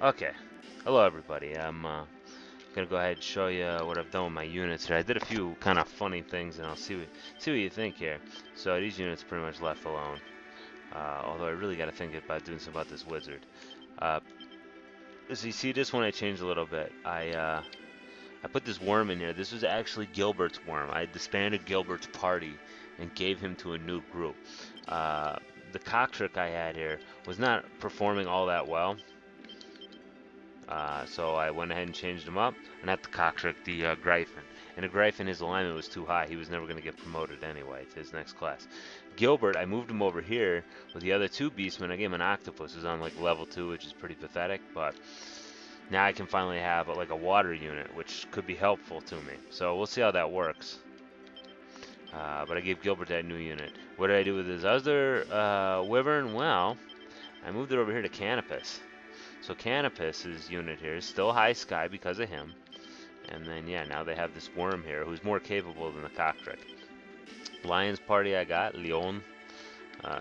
Okay, hello everybody. I'm gonna go ahead and show you what I've done with my units here. I did a few kind of funny things, and I'll see what you think here. So these units are pretty much left alone. Although I really got to think about doing something about this wizard. Uh, so you see this one I changed a little bit. I put this worm in here. This was actually Gilbert's worm. I disbanded Gilbert's party and gave him to a new group. Uh, the cock trick I had here was not performing all that well. So I went ahead and changed him up, and not the cocktrick, the Gryphon. And the Gryphon, his alignment was too high. He was never going to get promoted anyway to his next class. Gilbert, I moved him over here with the other two beastmen. I gave him an octopus, who's on like level 2, which is pretty pathetic, but now I can finally have like a water unit, which could be helpful to me. So we'll see how that works. But I gave Gilbert that new unit. What did I do with his other wyvern? Well, I moved it over here to Canopus. So Canopus's unit here is still high sky because of him. And then, yeah, now they have this worm here who's more capable than the cocktrick. Lion's party I got, Leon,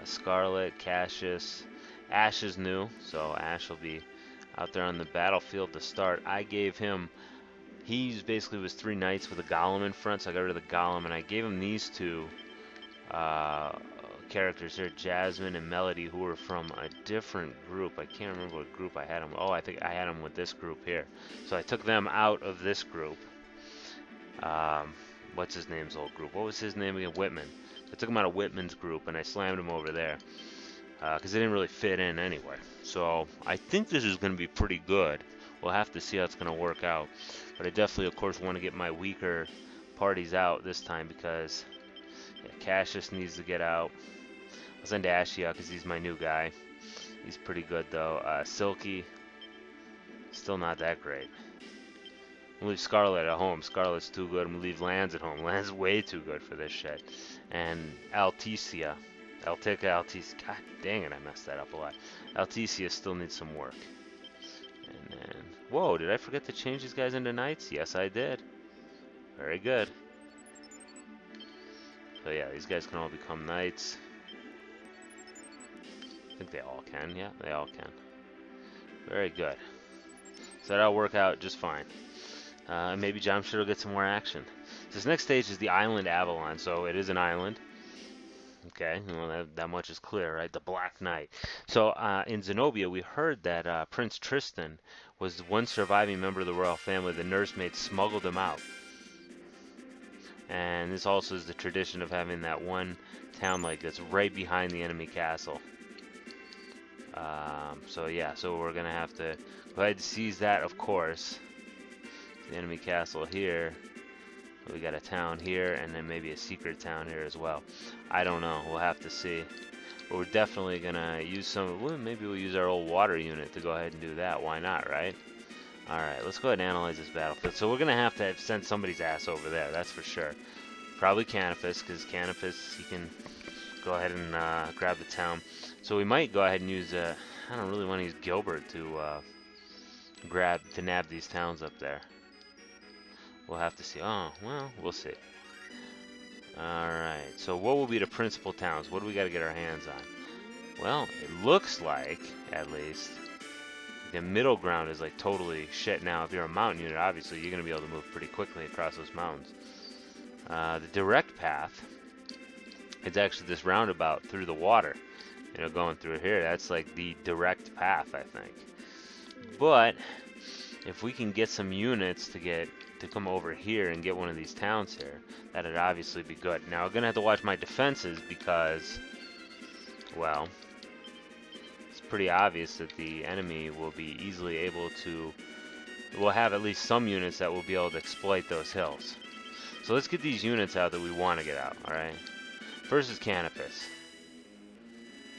Scarlet, Cassius. Ash is new, so Ash will be out there on the battlefield to start. I gave him, he basically was 3 knights with a golem in front, so I got rid of the golem, and I gave him these two characters here, Jasmine and Melody, who were from a different group. I can't remember what group I had them. Oh, I think I had them with this group here. So I took them out of this group. What's his name's old group? What was his name again? Whitman. I took him out of Whitman's group and I slammed him over there because they didn't really fit in anyway. So I think this is going to be pretty good. We'll have to see how it's going to work out. But I definitely, of course, want to get my weaker parties out this time because yeah, Cassius needs to get out. I'll send Ashy out because he's my new guy. He's pretty good though. Silky, still not that great. I'm gonna leave Scarlet at home. Scarlet's too good. I'm gonna leave Lance at home. Lance is way too good for this shit. And Alticia. Alticia. God dang it, I messed that up a lot. Alticia still needs some work. And then, whoa, did I forget to change these guys into knights? Yes, I did. Very good. So yeah, these guys can all become knights. I think they all can. Yeah, they all can. Very good. So that'll work out just fine. Maybe I'm sure will get some more action. So this next stage is the island Avalon. So it is an island. Okay, well, that much is clear, right? The Black Knight. So in Zenobia, we heard that Prince Tristan was one surviving member of the royal family. The nursemaid smuggled him out. And this also is the tradition of having that one town like that's right behind the enemy castle. So yeah, so we're gonna have to go ahead and seize that, of course. The enemy castle here. We got a town here, and then maybe a secret town here as well. I don't know. We'll have to see. But we're definitely gonna use some. Well, maybe we'll use our old water unit to go ahead and do that. Why not, right? All right, let's go ahead and analyze this battlefield. So we're gonna have to send somebody's ass over there. That's for sure. Probably Canopus, because Canopus, he can go ahead and grab the town. So we might go ahead and use, I don't really want to use Gilbert to nab these towns up there. We'll have to see. Oh, well, we'll see. Alright, so what will be the principal towns? What do we got to get our hands on? Well, it looks like, at least, the middle ground is like totally shit now. If you're a mountain unit, obviously, you're going to be able to move pretty quickly across those mountains. The direct path, it's actually this roundabout through the water. You know, going through here, that's like the direct path, I think. But if we can get some units to come over here and get one of these towns here, that'd obviously be good. Now I'm gonna have to watch my defenses because, well, it's pretty obvious that the enemy will be easily able to. We'll have at least some units that will be able to exploit those hills. So let's get these units out that we want to get out. All right. First is Canopus.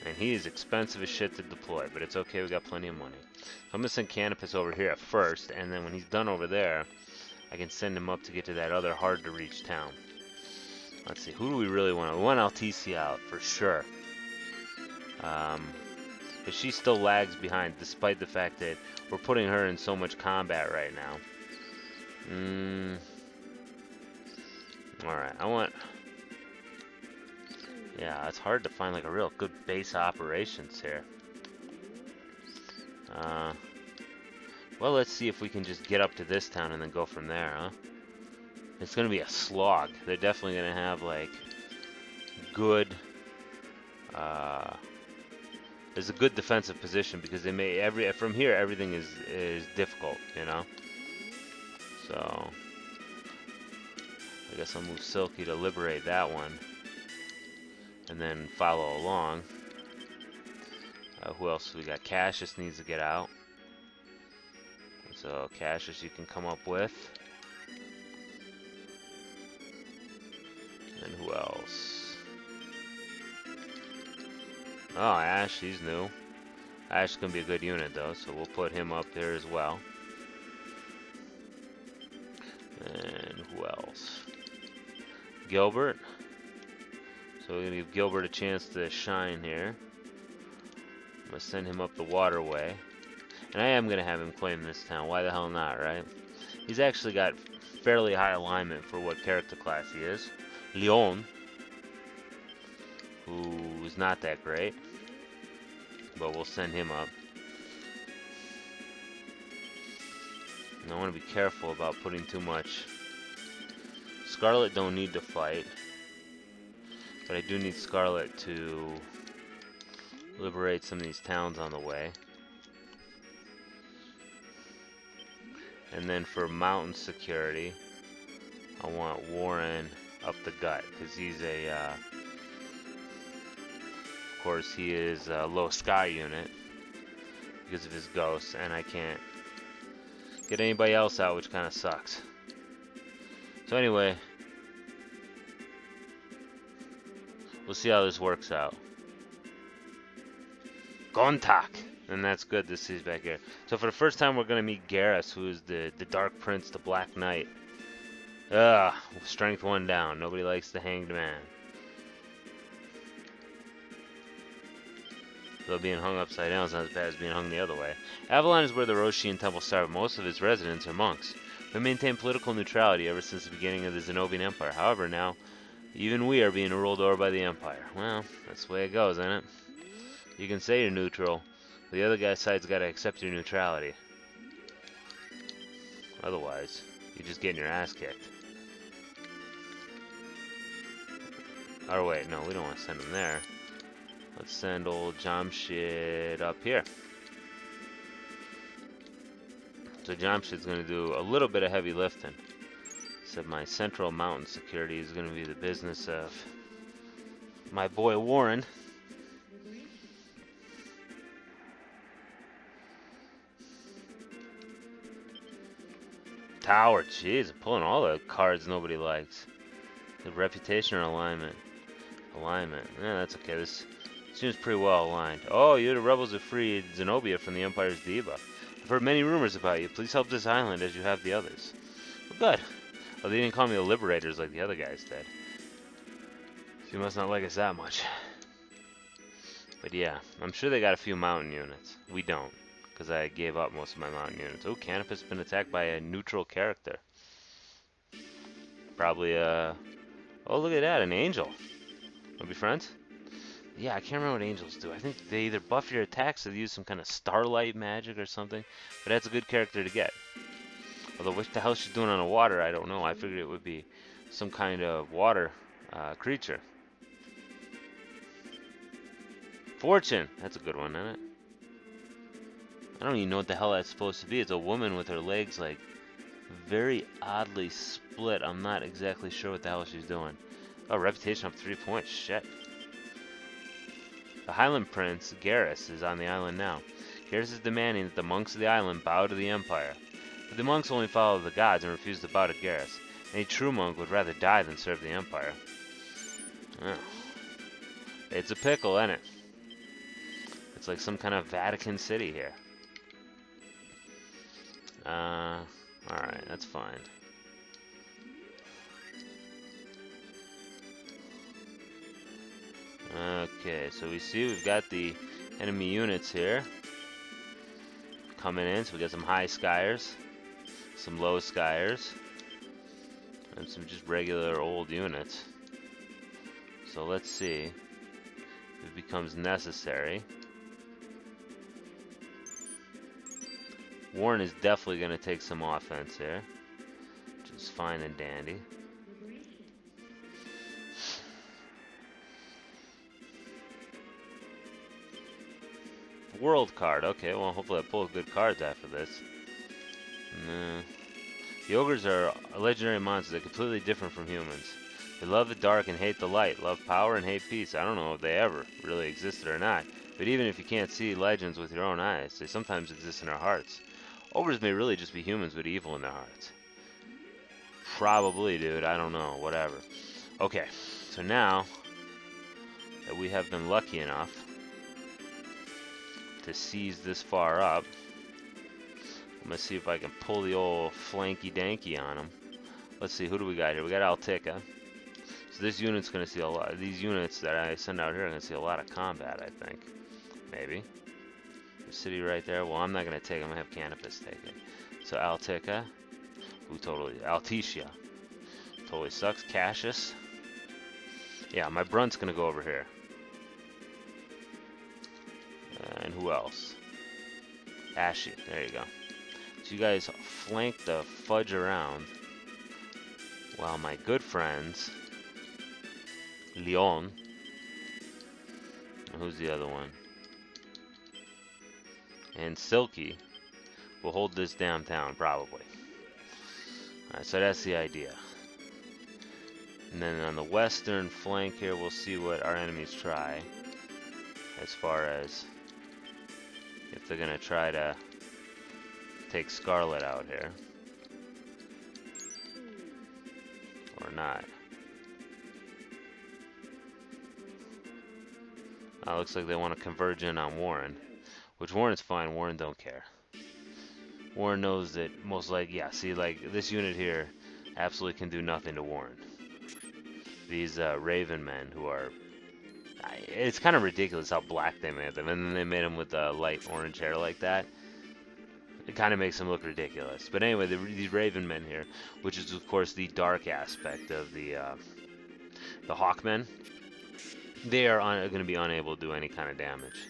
And he is expensive as shit to deploy, but it's okay, we got plenty of money. So I'm going to send Canopus over here at first, and then when he's done over there, I can send him up to get to that other hard-to-reach town. Let's see, who do we really want? We want Alticia out, for sure. But she still lags behind, despite the fact that we're putting her in so much combat right now. Alright, I want... Yeah, it's hard to find like a real good base operations here. Well, let's see if we can just get up to this town and then go from there, huh? It's gonna be a slog. They're definitely gonna have like good. There's a good defensive position because they may from here everything is difficult, you know. So I guess I'll move Silky to liberate that one, and then follow along. Who else we got? Cassius needs to get out. So Cassius, you can come up with. And who else? Oh, Ash, he's new. Ash is gonna be a good unit though, so we'll put him up there as well. And who else? Gilbert. So we're gonna give Gilbert a chance to shine here. I'm gonna send him up the waterway. And I am gonna have him claim this town. Why the hell not, right? He's actually got fairly high alignment for what character class he is. Leon, who is not that great, but we'll send him up. And I want to be careful about putting too much. Scarlet don't need to fight, but I do need Scarlet to liberate some of these towns on the way. And then for mountain security, I want Warren up the gut, because he's a, of course he is a low sky unit because of his ghosts, and I can't get anybody else out, which kind of sucks. So anyway, we'll see how this works out. Gontak! And that's good to see he's back here. So for the first time we're going to meet Garrus, who is the Dark Prince, the Black Knight. Strength 1 down. Nobody likes the Hanged Man. Though being hung upside down is not as bad as being hung the other way. Avalon is where the Roshian Temple started. Most of its residents are monks. We maintained political neutrality ever since the beginning of the Zenobian Empire. However, now, even we are being ruled over by the Empire. Well, that's the way it goes, isn't it? You can say you're neutral. The other guy's side's got to accept your neutrality. Otherwise, you're just getting your ass kicked. Or wait, no, we don't want to send him there. Let's send old Jamshid up here. So Jamshid's going to do a little bit of heavy lifting. So my central mountain security is going to be the business of my boy Warren. Tower, jeez, I'm pulling all the cards nobody likes. The reputation or alignment? Alignment. Yeah, that's okay. This seems pretty well aligned. Oh, you're the rebels who freed Zenobia from the Empire's Diva. I've heard many rumors about you. Please help this island as you have the others. Well, good. Well, they didn't call me the Liberators like the other guys did. So you must not like us that much. But yeah, I'm sure they got a few mountain units. We don't, because I gave up most of my mountain units. Oh, Canopus has been attacked by a neutral character. Probably oh, look at that, an angel. Wanna be friends? Yeah, I can't remember what angels do. I think they either buff your attacks or they use some kind of starlight magic or something. But that's a good character to get. Although what the hell she's doing on the water, I don't know. I figured it would be some kind of water creature. Fortune! That's a good one, isn't it? I don't even know what the hell that's supposed to be. It's a woman with her legs, like, very oddly split. I'm not exactly sure what the hell she's doing. Oh, reputation up 3 points. Shit. The Highland Prince, Garrus, is on the island now. Garrus is demanding that the monks of the island bow to the Empire. But the monks only follow the gods and refuse to bow to Garrus. Any true monk would rather die than serve the Empire. Oh. It's a pickle, isn't it? It's like some kind of Vatican City here. Alright, that's fine. Okay, so we see we've got the enemy units here coming in. So we got some high skiers, some low skiers, and some just regular old units. So let's see if it becomes necessary. Warren is definitely going to take some offense here, which is fine and dandy. World card. Okay, well, hopefully I pull good cards after this. Nah. The ogres are legendary monsters. They're completely different from humans. They love the dark and hate the light. Love power and hate peace. I don't know if they ever really existed or not. But even if you can't see legends with your own eyes, they sometimes exist in our hearts. Ogres may really just be humans with evil in their hearts. Probably, dude. I don't know. Whatever. Okay, so now that we have been lucky enough to seize this far up, I'm going to see if I can pull the old flanky-danky on them. Let's see, who do we got here? We got Altica. So this unit's going to see a lot. These units that I send out here are going to see a lot of combat, I think. Maybe. The city right there. Well, I'm not going to take it. I'm going to have Canopus take it. So Altica. Who totally... Altitia. Totally sucks. Cassius. Yeah, my Brunt's going to go over here. And who else? Ashy. There you go. So you guys flank the fudge around. While my good friends... Leon. And who's the other one? And Silky will hold this downtown, probably. Alright, so that's the idea. And then on the western flank here, we'll see what our enemies try. As far as if they're going to try to take Scarlet out here. Or not. Looks like they want to converge in on Warren. Which Warren's fine. Warren don't care. Warren knows that most likely, yeah, see, like, this unit here absolutely can do nothing to Warren. These Raven men who are... It's kind of ridiculous how black they made them. And then they made them with light orange hair like that. It kind of makes them look ridiculous. But anyway, these Raven men here, which is, of course, the dark aspect of the Hawkmen, they are going to be unable to do any kind of damage.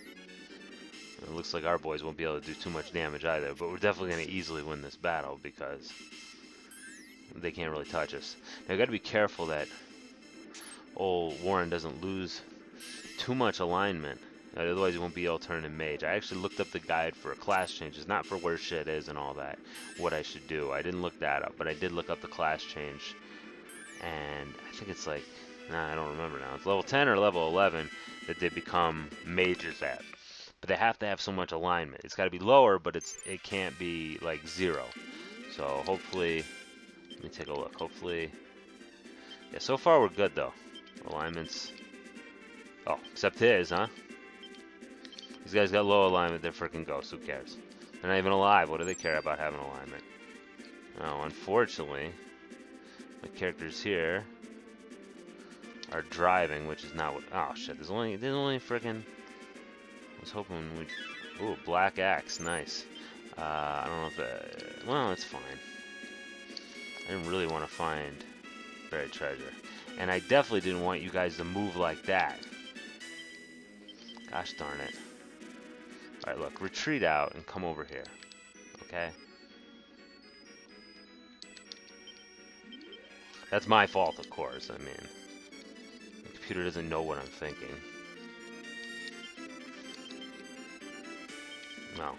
It looks like our boys won't be able to do too much damage either, but we're definitely going to easily win this battle because they can't really touch us. Now, you got to be careful that old Warren doesn't lose too much alignment, otherwise he won't be able to turn in mage. I actually looked up the guide for class changes, not for where shit is and all that, what I should do. I didn't look that up, but I did look up the class change, and I think it's like, I don't remember now. It's level 10 or level 11 that they become mages at. But they have to have so much alignment. It's got to be lower, but it can't be like 0. So hopefully, let me take a look. Hopefully, yeah. So far we're good though. Alignments. Oh, except his, huh? These guys got low alignment. They're freaking ghosts. Who cares? They're not even alive. What do they care about having alignment? Oh, unfortunately, the characters here are driving, which is not what. Oh shit! There's only freaking. I was hoping we'd... Ooh, black axe, nice. I don't know if that... Well, it's fine. I didn't really want to find buried treasure. And I definitely didn't want you guys to move like that. Gosh darn it. Alright, look, retreat out and come over here. Okay? That's my fault, of course. I mean, the computer doesn't know what I'm thinking. No.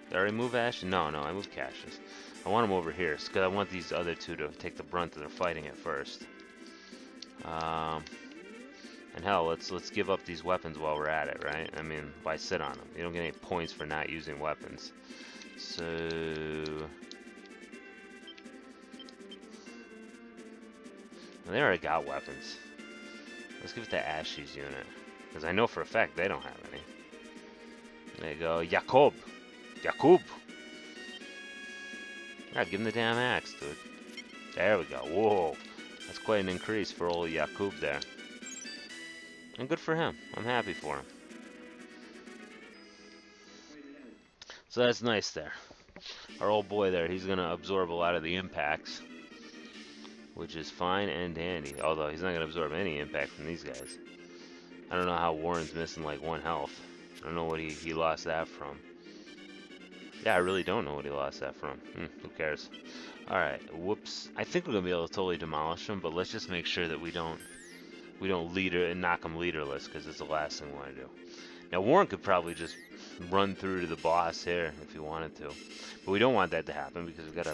Did I already move Ash? No, I moved Cassius. I want him over here, because I want these other two to take the brunt of their fighting at first. And hell, let's give up these weapons while we're at it, right? I mean, why sit on them? You don't get any points for not using weapons. So... Well, they already got weapons. Let's give it to Ashy's unit. Because I know for a fact they don't have any. There you go. Jakub. Yeah, give him the damn axe, dude. There we go. Whoa. That's quite an increase for old Jakub there. And good for him. I'm happy for him. So that's nice there. Our old boy there, he's going to absorb a lot of the impacts. Which is fine and dandy. Although he's not going to absorb any impact from these guys. I don't know how Warren's missing like 1 health. I don't know what he lost that from. Yeah, I really don't know what he lost that from. Who cares? Alright, whoops. I think we're gonna be able to totally demolish him, but let's just make sure that we don't leader and knock him leaderless, because it's the last thing we want to do. Now Warren could probably just run through to the boss here if he wanted to, but we don't want that to happen because we got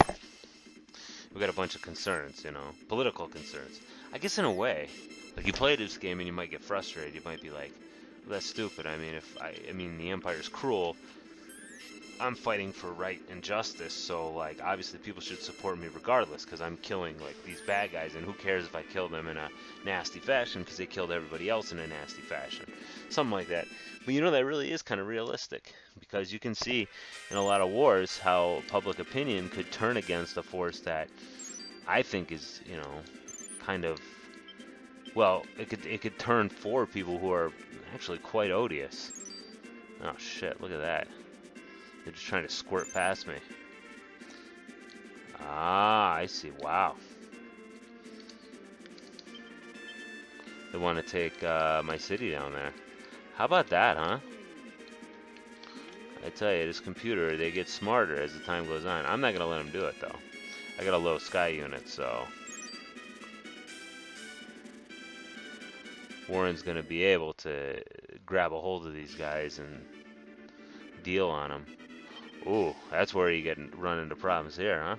a bunch of concerns, you know, political concerns. I guess in a way, like you play this game and you might get frustrated. You might be like, well, "That's stupid." I mean, I mean, the Empire's cruel. I'm fighting for right and justice, so like obviously people should support me regardless because I'm killing like these bad guys, and who cares if I kill them in a nasty fashion because they killed everybody else in a nasty fashion, something like that. But you know that really is kind of realistic because you can see in a lot of wars how public opinion could turn against a force that I think is, you know, kind of, well, it could turn for people who are actually quite odious. Oh shit, look at that. They're just trying to squirt past me. Ah, I see. Wow. They want to take my city down there. How about that, huh? I tell you, this computer, they get smarter as the time goes on. I'm not going to let them do it, though. I got a low sky unit, so Warren's going to be able to grab a hold of these guys and deal on them. Ooh, that's where you run into problems here, huh?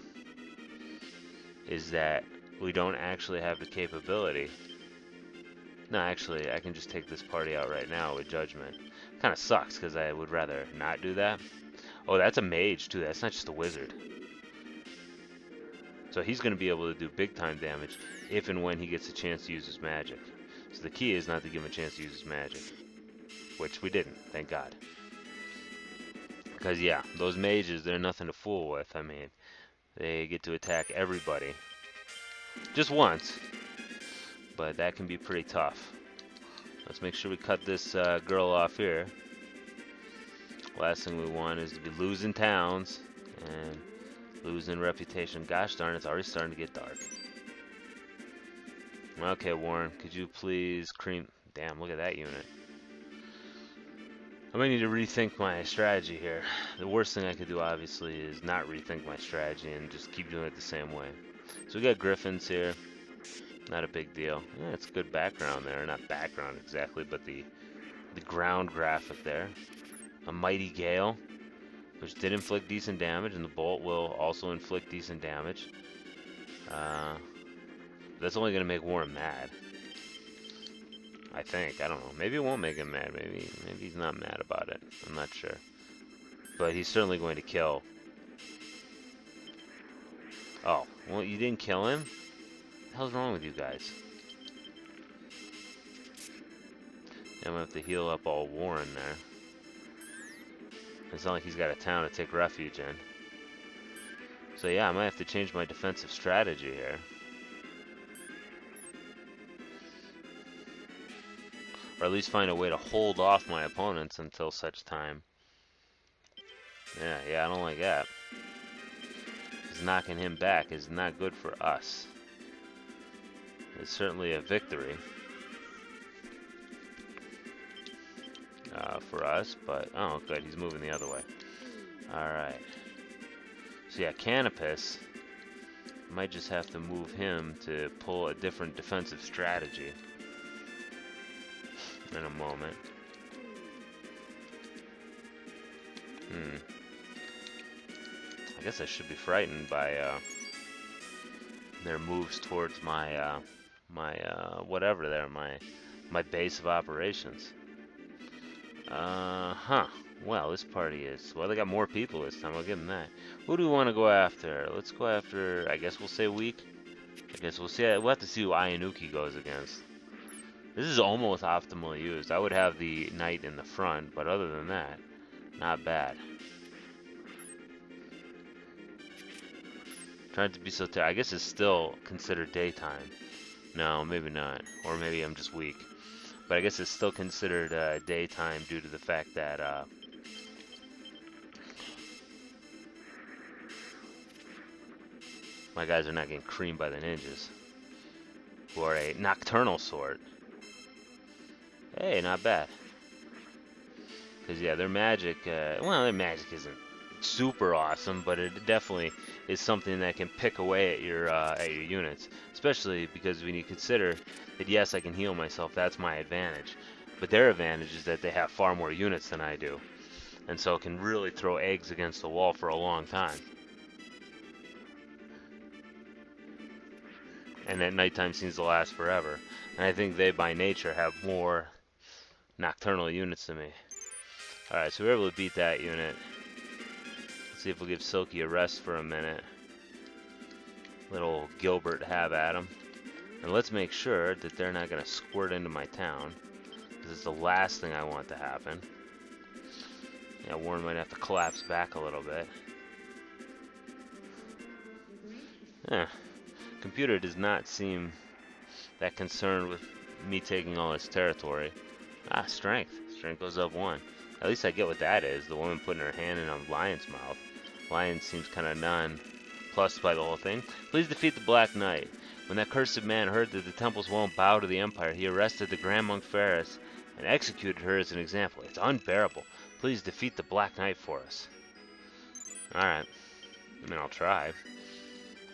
Is that we don't actually have the capability. No, actually, I can just take this party out right now with Judgment. Kind of sucks, because I would rather not do that. Oh, that's a mage, too. That's not just a wizard. So he's going to be able to do big-time damage if and when he gets a chance to use his magic. So the key is not to give him a chance to use his magic. Which we didn't, thank God. Because, yeah, those mages, they're nothing to fool with. I mean, they get to attack everybody. Just once. But that can be pretty tough. Let's make sure we cut this girl off here. Last thing we want is to be losing towns and losing reputation. Gosh darn, it's already starting to get dark. Okay, Warren, could you please cream... Damn, look at that unit. I might need to rethink my strategy here. The worst thing I could do, obviously, is not rethink my strategy and just keep doing it the same way. So we got griffins here. Not a big deal. Yeah, it's good background there. Not background exactly, but the ground graphic there. A mighty gale, which did inflict decent damage, and the bolt will also inflict decent damage. That's only going to make Warren mad. I think. I don't know. Maybe it won't make him mad. Maybe he's not mad about it. I'm not sure. But he's certainly going to kill. Oh, well, you didn't kill him? What the hell's wrong with you guys? I'm going to have to heal up all Warren there. It's not like he's got a town to take refuge in. So yeah, I might have to change my defensive strategy here. Or at least find a way to hold off my opponents until such time. Yeah, I don't like that. Because knocking him back is not good for us. It's certainly a victory for us, but oh good, he's moving the other way. Alright. So yeah, Canopus, might just have to move him to pull a different defensive strategy in a moment. I guess I should be frightened by their moves towards my whatever there, my base of operations. Well, this party is, well, they got more people this time, I'll give them that. Who do we want to go after? Let's go after, I guess we'll say weak. I guess we'll see, we'll have to see who Ayanuki goes against. This is almost optimally used. I would have the knight in the front, but other than that, not bad. Trying to be so I guess it's still considered daytime. No, maybe not. Or maybe I'm just weak. But I guess it's still considered daytime due to the fact that my guys are not getting creamed by the ninjas, who are a nocturnal sort. Hey, not bad. Because yeah, their magic, well, their magic isn't super awesome, but it definitely is something that can pick away at your units, especially because when you consider that yes, I can heal myself, that's my advantage, but their advantage is that they have far more units than I do, and so it can really throw eggs against the wall for a long time. And that nighttime seems to last forever. And I think they, by nature, have more nocturnal units than me. Alright, so we were able to beat that unit. Let's see if we'll give Silky a rest for a minute. Little Gilbert have at him. And let's make sure that they're not going to squirt into my town. This is the last thing I want to happen. Yeah, Warren might have to collapse back a little bit. Computer does not seem that concerned with me taking all this territory. Strength. Strength goes up 1. At least I get what that is. The woman putting her hand in a lion's mouth. Lion seems kind of nonplussed by the whole thing. Please defeat the Black Knight. When that cursed man heard that the temples won't bow to the Empire, he arrested the Grand Monk Ferris and executed her as an example. It's unbearable. Please defeat the Black Knight for us. Alright. I mean, I'll try.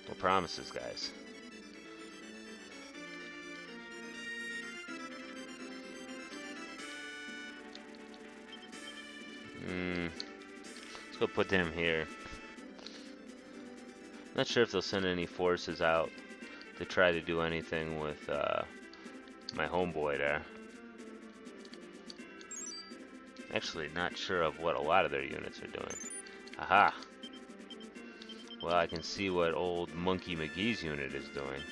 No promises, guys. Let's go put him here. Not sure if they'll send any forces out to try to do anything with my homeboy there. Actually, not sure of what a lot of their units are doing. Aha! Well, I can see what old Monkey McGee's unit is doing.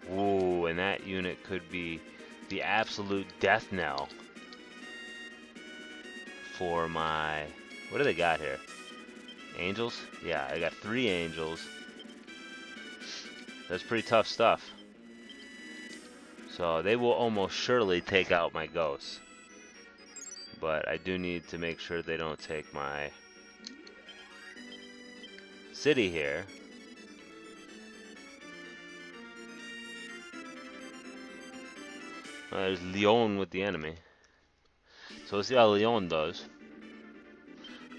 Whoa, and that unit could be the absolute death knell for my... What do they got here? Angels? Yeah, I got 3 angels. That's pretty tough stuff. So they will almost surely take out my ghosts. But I do need to make sure they don't take my city here. There's Leon with the enemy. So let's see how Leon does.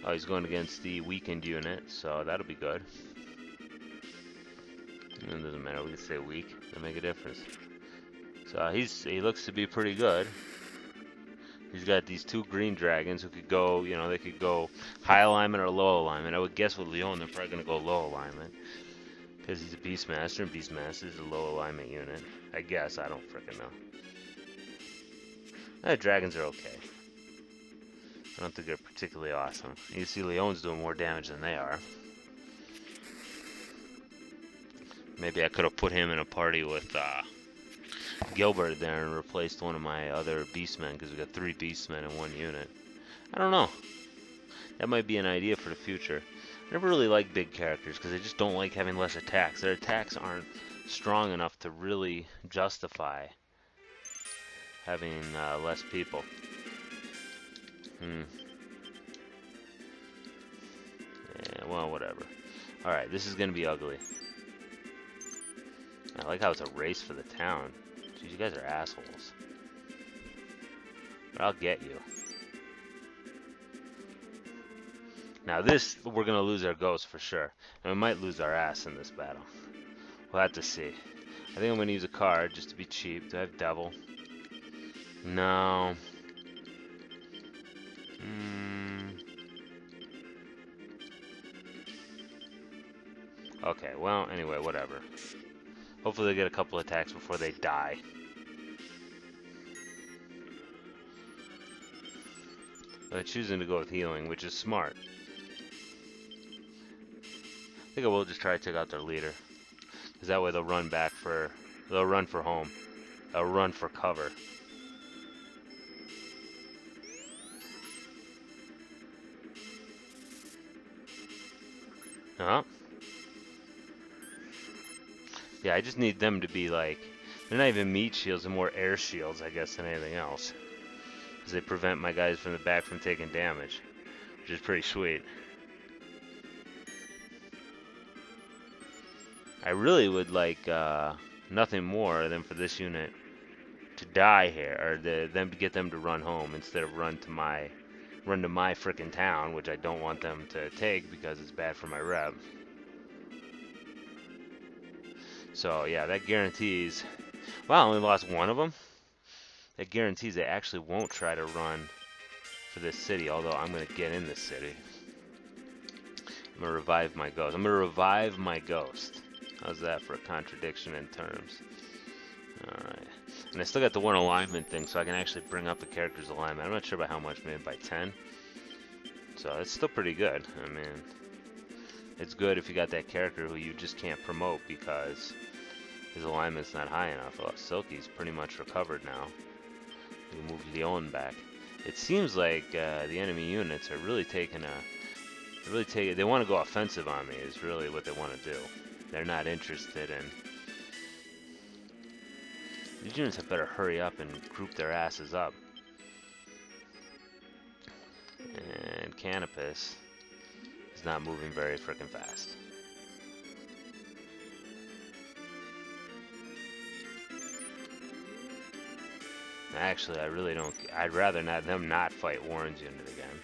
Oh, he's going against the weakened unit, so that'll be good. It doesn't matter, we can say weak, it'll make a difference. So he looks to be pretty good. He's got these 2 green dragons who could go, you know, they could go high alignment or low alignment. I would guess with Leon they're probably going to go low alignment. Because he's a Beastmaster, and Beastmaster is a low alignment unit. I guess, I don't frickin' know. Dragons are okay. I don't think they're particularly awesome. You see Leon's doing more damage than they are. Maybe I could have put him in a party with Gilbert there and replaced one of my other beastmen, because we got 3 beastmen in 1 unit. I don't know. That might be an idea for the future. I never really liked big characters because I just don't like having less attacks. Their attacks aren't strong enough to really justify having less people. Yeah, well, whatever. Alright, this is gonna be ugly. I like how it's a race for the town. Jeez, you guys are assholes. But I'll get you. Now this, we're gonna lose our ghost for sure. And we might lose our ass in this battle. We'll have to see. I think I'm gonna use a card just to be cheap. Do I have Devil? No. Okay, well, anyway, whatever. Hopefully they get a couple attacks before they die. They're choosing to go with healing, which is smart. I think I will just try to take out their leader. Because that way they'll run back for... They'll run for home. They'll run for cover. Huh? Yeah, I just need them to be like... They're not even meat shields, they're more air shields, I guess, than anything else. Because they prevent my guys from the back from taking damage. Which is pretty sweet. I really would like nothing more than for this unit to die here, or them to get them to run home instead of run to my run to my frickin' town, which I don't want them to take because it's bad for my rep. So yeah, that guarantees. Well, I only lost one of them. That guarantees they actually won't try to run for this city, although I'm going to get in this city. I'm going to revive my ghost. I'm going to revive my ghost. How's that for a contradiction in terms? Alright. And I still got the one alignment thing, so I can actually bring up the character's alignment. I'm not sure by how much, maybe by 10. So it's still pretty good. I mean, it's good if you got that character who you just can't promote because his alignment's not high enough. Oh, Silky's pretty much recovered now. We can move Leon back. It seems like the enemy units are really taking a... They want to go offensive on me is really what they want to do. They're not interested in... These units had better hurry up and group their asses up. And Canopus is not moving very frickin' fast. Actually, I really don't... I'd rather them not fight Warren's unit again.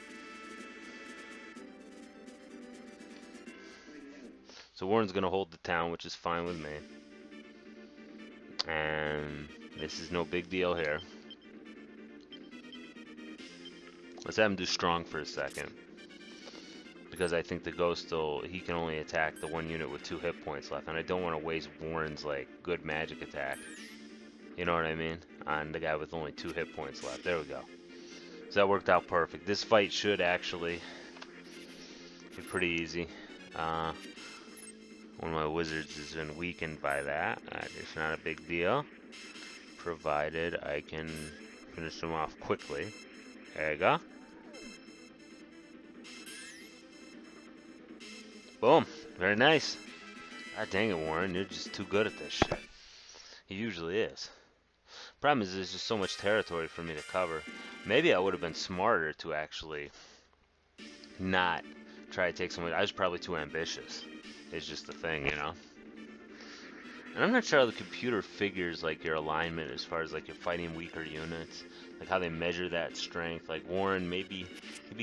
So Warren's going to hold the town, which is fine with me. And this is no big deal here. Let's have him do strong for a second. Because I think the ghost he can only attack the one unit with 2 hit points left. And I don't want to waste Warren's, like, good magic attack. You know what I mean? On the guy with only 2 hit points left. There we go. So that worked out perfect. This fight should actually be pretty easy. One of my wizards has been weakened by that. It's not a big deal, provided I can finish them off quickly. There you go. Boom. Very nice. God dang it, Warren. You're just too good at this shit. He usually is. Problem is there's just so much territory for me to cover. Maybe I would have been smarter to actually not try to take someone. I was probably too ambitious. It's just the thing, you know. And I'm not sure how the computer figures like your alignment as far as like you're fighting weaker units, like how they measure that strength. Like Warren, maybe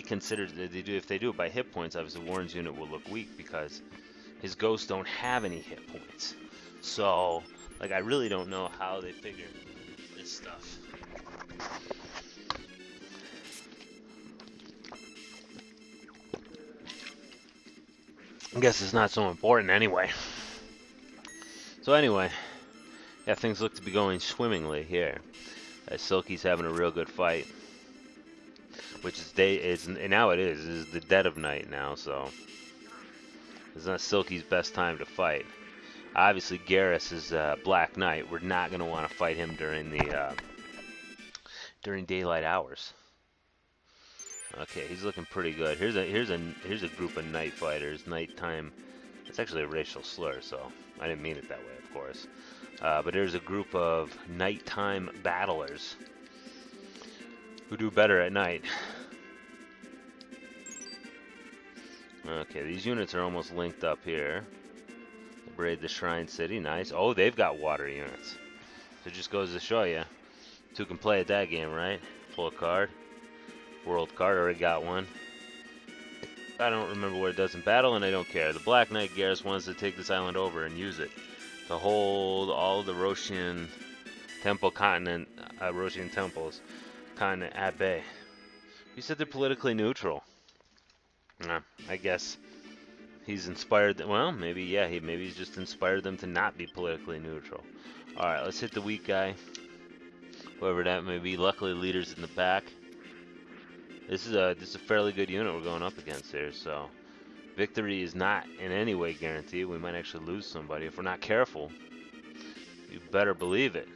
considered that they do if they do it by hit points. Obviously, Warren's unit will look weak because his ghosts don't have any hit points. So, like, I really don't know how they figure this stuff. I guess it's not so important anyway. So anyway, yeah, things look to be going swimmingly here. Silky's having a real good fight, which is now it is the dead of night now, so it's not Silky's best time to fight. Obviously, Garrus is Black Knight. We're not gonna want to fight him during the during daylight hours. Okay, he's looking pretty good. Here's a group of night fighters. Nighttime. It's actually a racial slur, so I didn't mean it that way, of course. But there's a group of nighttime battlers who do better at night. Okay, these units are almost linked up here. Raid the Shrine City, nice. Oh, they've got water units. So it just goes to show you, two can play at that game, right? Pull a card. World card, already got one. I don't remember what it does in battle, and I don't care. The Black Knight Garrus wants to take this island over and use it to hold all the Roshian temple continent, Roshian temples continent at bay. You said they're politically neutral. I guess he's inspired them. Well, maybe, yeah, maybe he's just inspired them to not be politically neutral. All right, let's hit the weak guy, whoever that may be. Luckily, leader's in the back. This is a fairly good unit we're going up against here, so victory is not in any way guaranteed. We might actually lose somebody if we're not careful. You better believe it.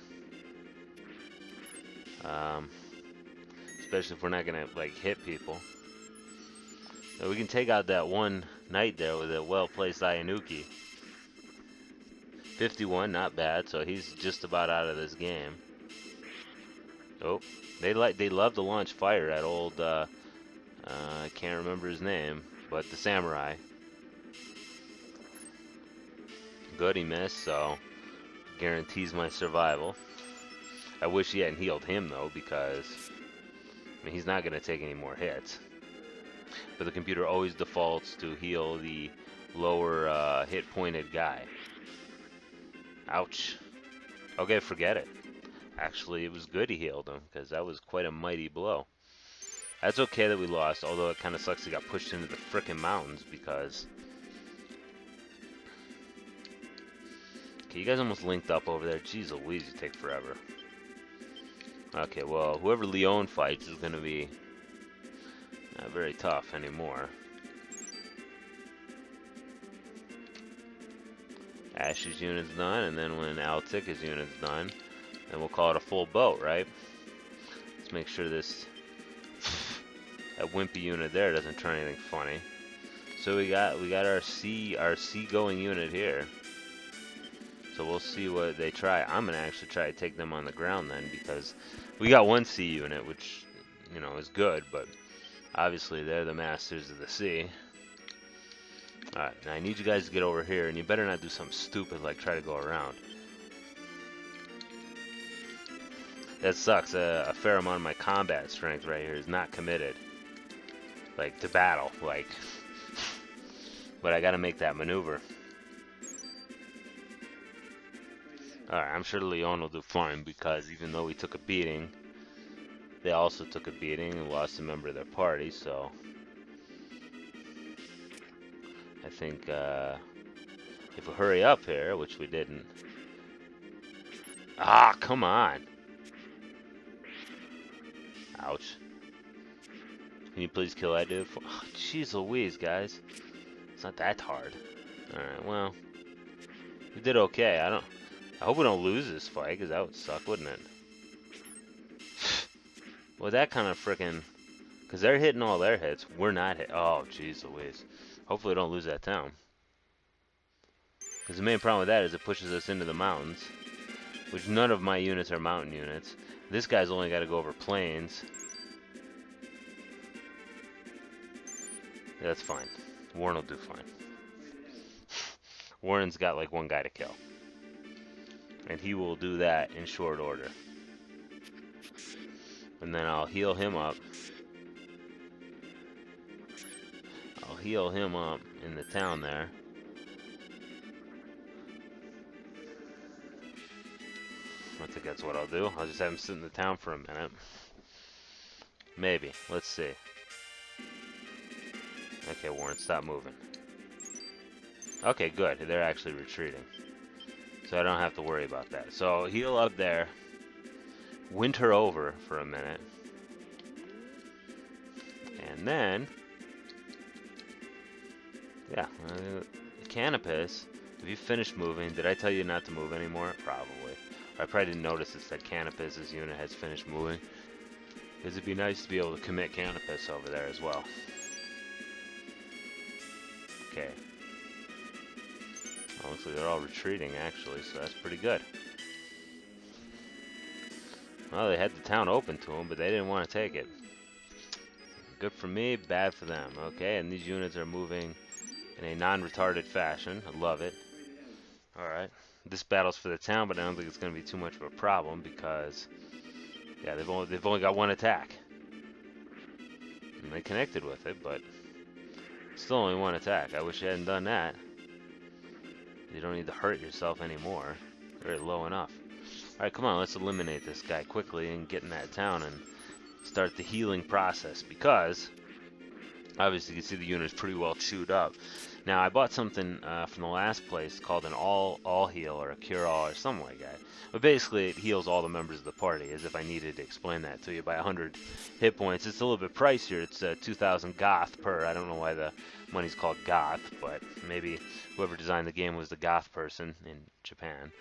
Especially if we're not gonna like hit people. So we can take out that one knight there with a well-placed Ayanuki. 51, not bad. So he's just about out of this game. Oh, they love to launch fire at old. I can't remember his name, but the samurai. Good, he missed, so guarantees my survival. I wish he hadn't healed him though, because I mean he's not gonna take any more hits. but the computer always defaults to heal the lower hit pointed guy. Ouch. Okay, forget it. Actually, it was good he healed him, because that was quite a mighty blow. That's okay that we lost, although it kind of sucks he got pushed into the frickin' mountains, because... Okay, you guys almost linked up over there. Jeez Louise, you take forever. Okay, well, whoever Leon fights is going to be not very tough anymore. Ash's unit's done, and then when Alticka's unit's done, then we'll call it a full boat, right? Let's make sure this that wimpy unit there doesn't turn anything funny. So we got our sea-going unit here. So we'll see what they try. I'm gonna actually try to take them on the ground then, because we got one sea unit, which you know is good, but obviously they're the masters of the sea. Alright, now I need you guys to get over here, and you better not do something stupid like try to go around. That sucks. A fair amount of my combat strength right here is not committed, like, to battle, like. But I gotta make that maneuver. Alright, I'm sure Leon will do fine, because even though we took a beating, they also took a beating and lost a member of their party, so... I think, if we hurry up here, which we didn't... Ah, come on! Ouch. Can you please kill that dude? Oh, jeez Louise, guys. It's not that hard. Alright, well... We did okay. I hope we don't lose this fight, because that would suck, wouldn't it? Well, that kind of frickin'... Because they're hitting all their hits. We're not hit. Oh, jeez Louise. Hopefully we don't lose that town. Because the main problem with that is it pushes us into the mountains. Which none of my units are mountain units. This guy's only got to go over plains. Yeah, that's fine. Warren will do fine. Warren's got like one guy to kill. And he will do that in short order. And then I'll heal him up. I'll heal him up in the town there. I think that's what I'll do. I'll just have him sit in the town for a minute. Maybe. Let's see. Okay, Warren, stop moving. Okay, good. They're actually retreating. So I don't have to worry about that. So heal up there. Winter over for a minute. And then... Yeah. Canopus, if you finish moving, did I tell you not to move anymore? Probably. I probably didn't notice this, that Canopus's unit has finished moving. Because it'd be nice to be able to commit Canopus over there as well. Okay. Well, looks like they're all retreating, actually, so that's pretty good. Well, they had the town open to them, but they didn't want to take it. Good for me, bad for them. Okay, and these units are moving in a non-retarded fashion. I love it. Alright. This battle's for the town, but I don't think it's going to be too much of a problem because, yeah, they've only got one attack. And they connected with it, but still only one attack. I wish you hadn't done that. You don't need to hurt yourself anymore. You're low enough. Alright, come on, let's eliminate this guy quickly and get in that town and start the healing process, because obviously you can see the unit is pretty well chewed up. Now, I bought something from the last place called an all heal or a cure-all or something like that. But basically, it heals all the members of the party, as if I needed to explain that to you, by 100 hit points. It's a little bit pricier. It's 2,000 goth per. I don't know why the money's called goth, but maybe whoever designed the game was the goth person in Japan.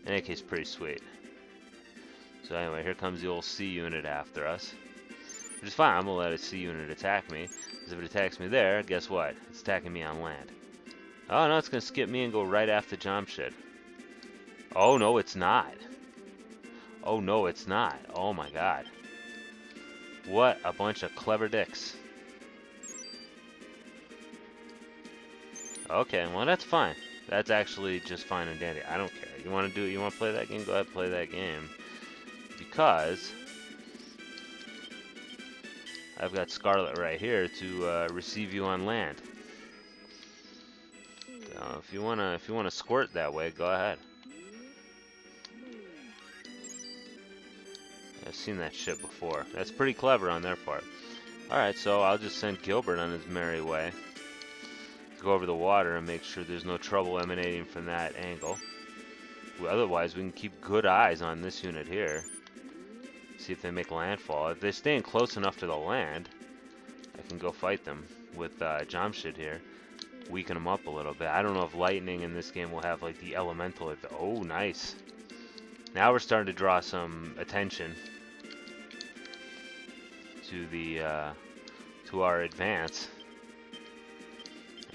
In any case, pretty sweet. So anyway, here comes the old C unit after us. Which is fine, I'm going to let a C unit attack me. Because if it attacks me there, guess what? It's attacking me on land. Oh no, it's going to skip me and go right after Jamshid. Oh no, it's not. Oh no, it's not. Oh my god. What a bunch of clever dicks. Okay, well that's fine. That's actually just fine and dandy. I don't care. You want to play that game? Go ahead and play that game. Because I've got Scarlet right here to receive you on land. If you wanna squirt that way, go ahead. I've seen that shit before. That's pretty clever on their part. Alright, so I'll just send Gilbert on his merry way. Go over the water and make sure there's no trouble emanating from that angle. Otherwise, we can keep good eyes on this unit here. See if they make landfall. If they're staying close enough to the land, I can go fight them with Jamshid here. Weaken them up a little bit. I don't know if lightning in this game will have like the elemental. Oh, nice. Now we're starting to draw some attention to the to our advance.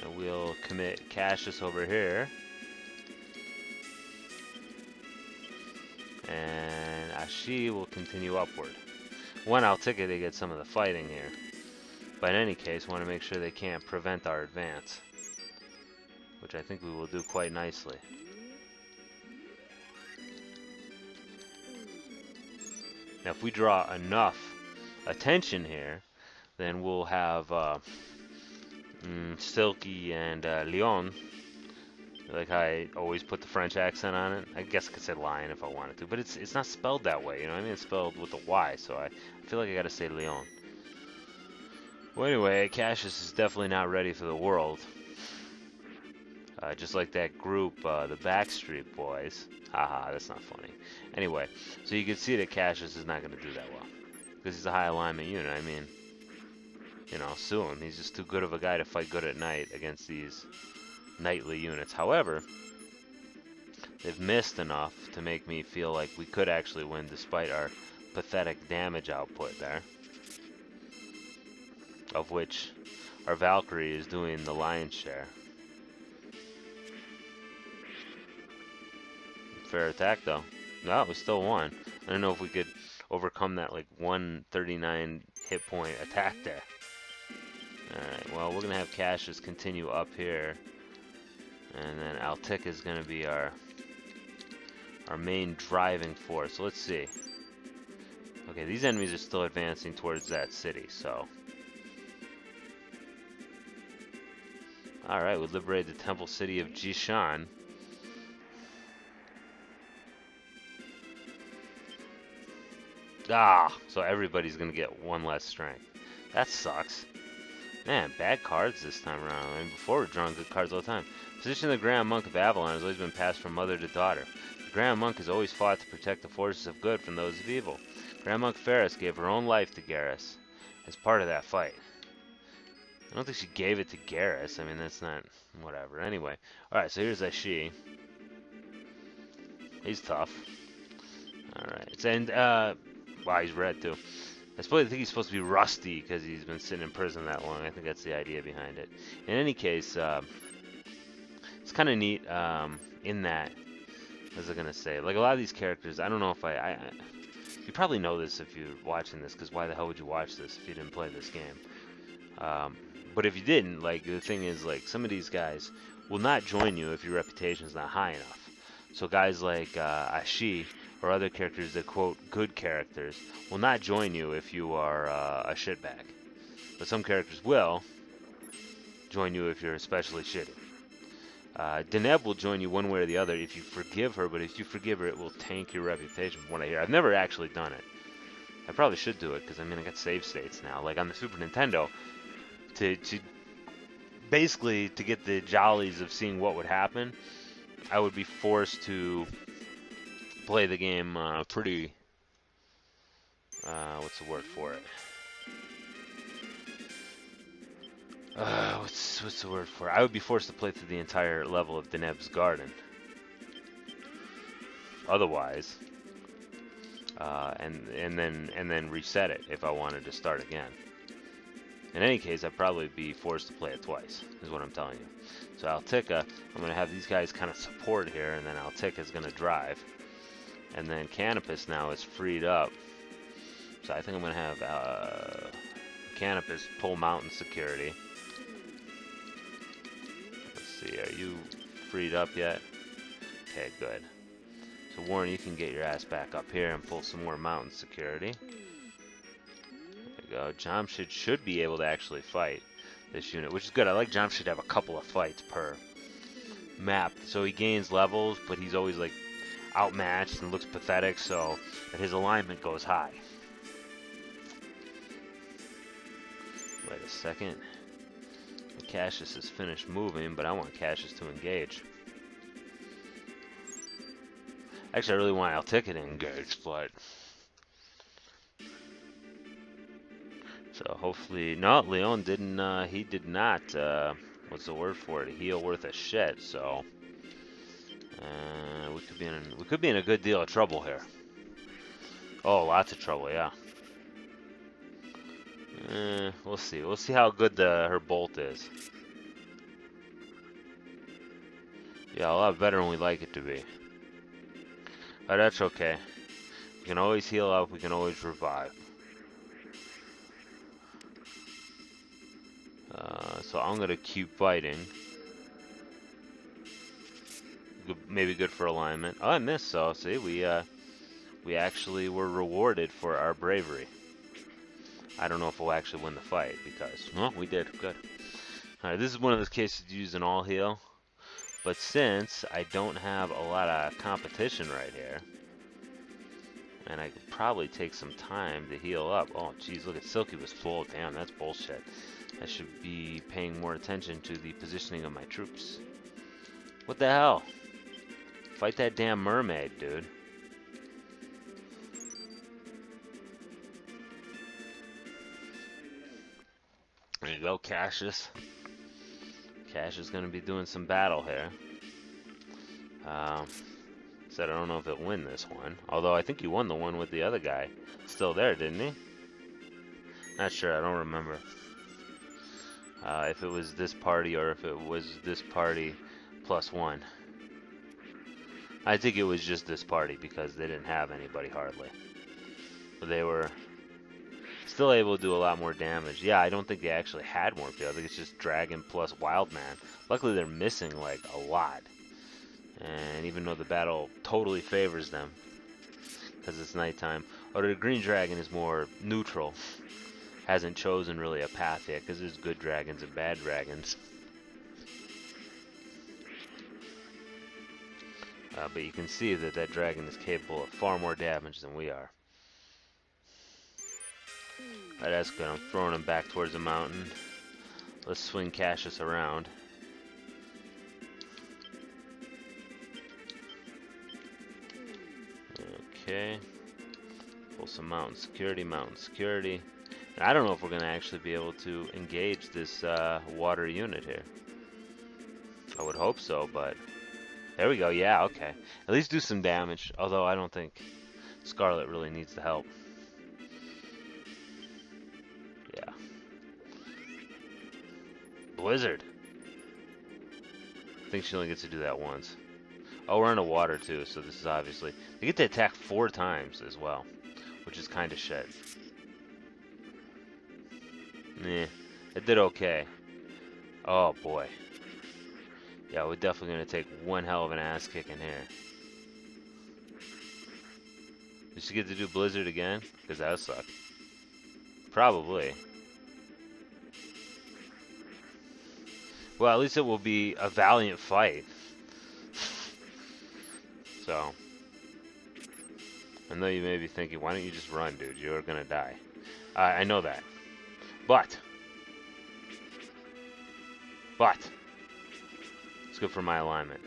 And we'll commit Cassius over here. And Ashi will continue upward. One, I'll take it to get some of the fighting here. But in any case, want to make sure they can't prevent our advance, which I think we will do quite nicely. Now, if we draw enough attention here, then we'll have Silky and Leon. Like I always put the French accent on it. I guess I could say Lion if I wanted to, but it's not spelled that way, you know what I mean? It's spelled with a Y, so I feel like I gotta say Leon. Well, anyway, Cassius is definitely not ready for the world. Just like that group, the Backstreet Boys. Haha, that's not funny. Anyway, so you can see that Cassius is not gonna do that well. Because he's a high alignment unit, I mean, you know, sue him. He's just too good of a guy to fight good at night against these nightly units. However, they've missed enough to make me feel like we could actually win despite our pathetic damage output there, of which our Valkyrie is doing the lion's share. Fair attack though. No, it was still one. I don't know if we could overcome that like 139 hit point attack there. Alright, well, we're gonna have Cassius continue up here. And then Altic is going to be our main driving force. So let's see. Okay, these enemies are still advancing towards that city, so. Alright, we liberated the temple city of Jishan. So everybody's going to get one less strength. That sucks. Man, bad cards this time around. I mean, before we're drawing good cards all the time. Position of the Grand Monk of Avalon has always been passed from mother to daughter. The Grand Monk has always fought to protect the forces of good from those of evil. Grand Monk Ferris gave her own life to Garrus as part of that fight. I don't think she gave it to Garrus. I mean, that's not... whatever. Anyway. Alright, so here's Ashi. He's tough. Alright. And, wow, he's red, too. I think he's supposed to be rusty because he's been sitting in prison that long. I think that's the idea behind it. In any case, it's kind of neat in that, what was I going to say? Like, a lot of these characters, I don't know if you probably know this if you're watching this, because why the hell would you watch this if you didn't play this game? But if you didn't, like, the thing is, like, some of these guys will not join you if your reputation is not high enough. So guys like Ashi, or other characters that quote good characters, will not join you if you are a shitbag. But some characters will join you if you're especially shitty. Deneb will join you one way or the other if you forgive her, but if you forgive her, it will tank your reputation from what I hear. I've never actually done it. I probably should do it, because I mean, I got save states now. Like on the Super Nintendo, to basically to get the jollies of seeing what would happen, I would be forced to play the game pretty, what's the word for it? What's the word for it? I would be forced to play through the entire level of Deneb's Garden. Otherwise, and then reset it if I wanted to start again. In any case, I'd probably be forced to play it twice, is what I'm telling you. So Altica, I'm going to have these guys kind of support here, and then Altica is going to drive. And then Canopus now is freed up. So I think I'm going to have Canopus pull mountain security. Let's see, are you freed up yet? Okay, good. So Warren, you can get your ass back up here and pull some more mountain security. There you So Jamshid should be able to actually fight this unit, which is good. I like Jamshid to have a couple of fights per map, so he gains levels, but he's always like outmatched and looks pathetic, so that his alignment goes high. Wait a second. Cassius is finished moving, but I want Cassius to engage. Actually, I really want Altica to engage, but... So hopefully... No, Leon didn't, he did not, what's the word for it? Heal worth a shit, so... we could be in a good deal of trouble here. Oh, lots of trouble, yeah. We'll see. We'll see how good her bolt is. Yeah, a lot better than we like it to be. But that's okay. We can always heal up. We can always revive. So I'm gonna keep fighting. Maybe good for alignment. Oh, I missed. So see, we actually were rewarded for our bravery. I don't know if we'll actually win the fight because, well, we did. Good. Alright, this is one of those cases to use an all heal. But since I don't have a lot of competition right here, and I could probably take some time to heal up. Oh, geez, look at Silky was full. Damn, that's bullshit. I should be paying more attention to the positioning of my troops. What the hell? Fight that damn mermaid, dude. There you go, Cassius. Cassius is going to be doing some battle here. Said I don't know if he'll win this one. Although I think he won the one with the other guy. Still there, didn't he? Not sure, I don't remember. If it was this party or if it was this party +1. I think it was just this party because they didn't have anybody hardly. But they were still able to do a lot more damage. Yeah, I don't think they actually had more people. I think it's just Dragon plus Wildman. Luckily they're missing like a lot. And even though the battle totally favors them because it's nighttime. Or the Green Dragon is more neutral. Hasn't chosen really a path yet because there's good dragons and bad dragons. But you can see that that dragon is capable of far more damage than we are. Alright, that's good. I'm throwing him back towards the mountain. Let's swing Cassius around. Okay. Pull some mountain security, mountain security. And I don't know if we're going to actually be able to engage this water unit here. I would hope so, but... There we go, yeah, okay. At least do some damage, although I don't think Scarlet really needs the help. Yeah. Blizzard. I think she only gets to do that once. Oh, we're underwater too, so this is obviously... They get to attack 4 times as well, which is kind of shit. Nah, it did okay. Oh boy. Yeah, we're definitely going to take one hell of an ass kicking here. Did she get to do Blizzard again? Because that would suck. Probably. Well, at least it will be a valiant fight. So. I know you may be thinking, why don't you just run, dude? You're going to die. I know that. But. It's good for my alignment.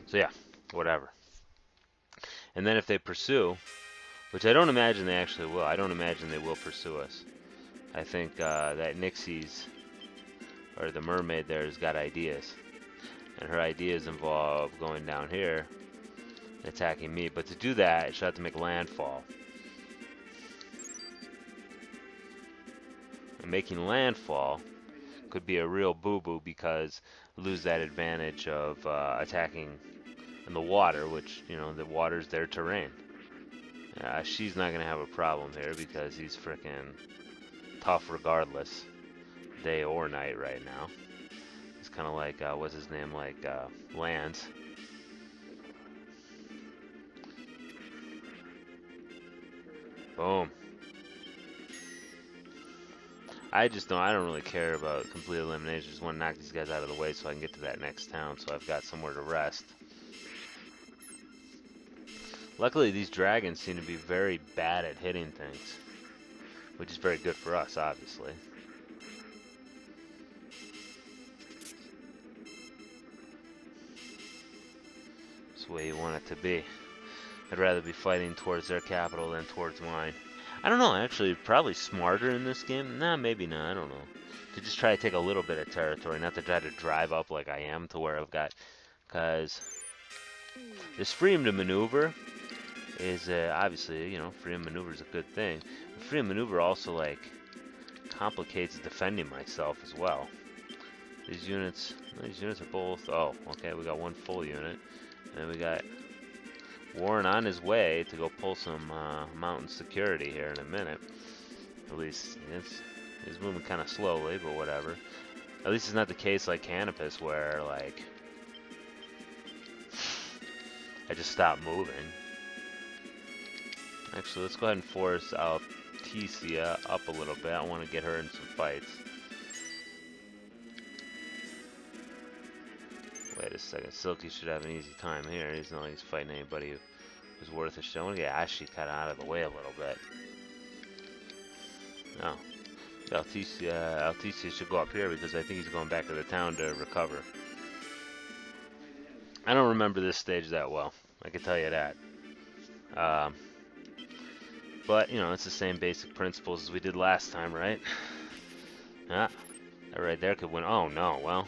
So yeah, whatever. And then if they pursue, which I don't imagine they actually will. I don't imagine they will pursue us. I think that Nixie's, or the mermaid there, has got ideas. And her ideas involve going down here and attacking me. But to do that, she'll have to make landfall. And making landfall could be a real boo-boo because lose that advantage of attacking in the water, which, you know, the water's their terrain. She's not going to have a problem here because he's freaking tough regardless, day or night right now. He's kind of like, what's his name, like Lance. Boom. I don't really care about complete elimination. I just want to knock these guys out of the way so I can get to that next town, so I've got somewhere to rest. Luckily, these dragons seem to be very bad at hitting things, which is very good for us, obviously. It's the way you want it to be. I'd rather be fighting towards their capital than towards mine. I don't know, actually, probably smarter in this game. Nah, maybe not, I don't know. To just try to take a little bit of territory, not to try to drive up like I am to where I've got... Because this freedom to maneuver is, obviously, you know, freedom to maneuver is a good thing. But freedom to maneuver also, like, complicates defending myself as well. These units are both... Oh, okay, we got one full unit. And then we got... Warren on his way to go pull some mountain security here in a minute. At least he's moving kind of slowly, but whatever. At least it's not the case like Canopus where like I just stopped moving. Actually, let's go ahead and force Alticia up a little bit. I want to get her in some fights. Wait a second, Silky should have an easy time here. He's not like he's fighting anybody who's worth a shot. I want to get Ashy cut out of the way a little bit. No. Alticia should go up here because I think he's going back to the town to recover. I don't remember this stage that well. I can tell you that. But, you know, it's the same basic principles as we did last time, right? Ah, that right there could win. Oh, no, well...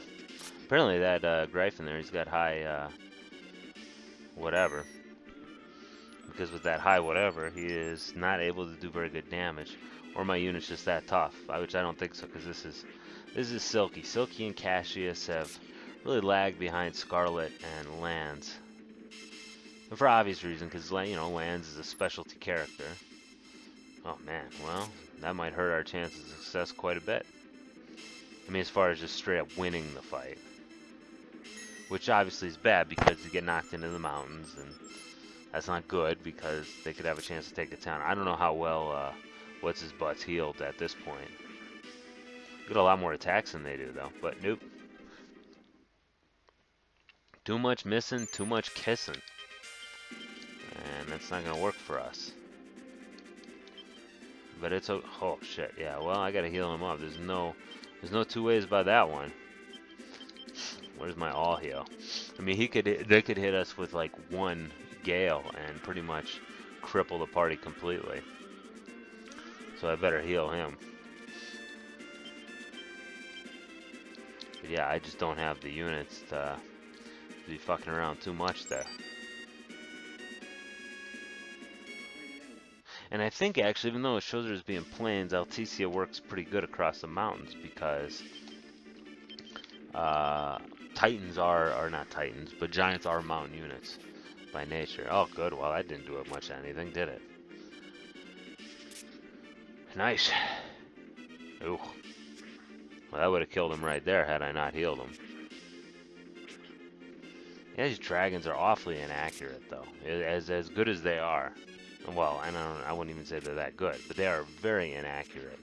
Apparently that Gryphon there, he's got high, whatever. Because with that high whatever, he is not able to do very good damage. Or my unit's just that tough, which I don't think so, because this is Silky. Silky and Cassius have really lagged behind Scarlet and Lands. And for obvious reason, because, you know, Lands is a specialty character. Oh, man, well, that might hurt our chances of success quite a bit. I mean, as far as just straight up winning the fight. Which obviously is bad because you get knocked into the mountains, and that's not good because they could have a chance to take the town. I don't know how well what's his butt's healed at this point. Get a lot more attacks than they do though, but nope. Too much missing, too much kissing, and that's not gonna work for us. But it's oh shit, yeah. Well, I gotta heal him up. There's no two ways about that one. Where's my all heal? I mean, they could hit us with like one gale and pretty much cripple the party completely. So I better heal him. But yeah, I just don't have the units to be fucking around too much there. And I think actually, even though it shows her as being plains, Alticia works pretty good across the mountains because Titans are not Titans, but Giants are mountain units by nature. Oh, good. Well, that didn't do it much of anything, did it? Nice. Ooh. Well, that would have killed him right there had I not healed him. Yeah, these dragons are awfully inaccurate, though. As good as they are. Well, I wouldn't even say they're that good, but they are very inaccurate.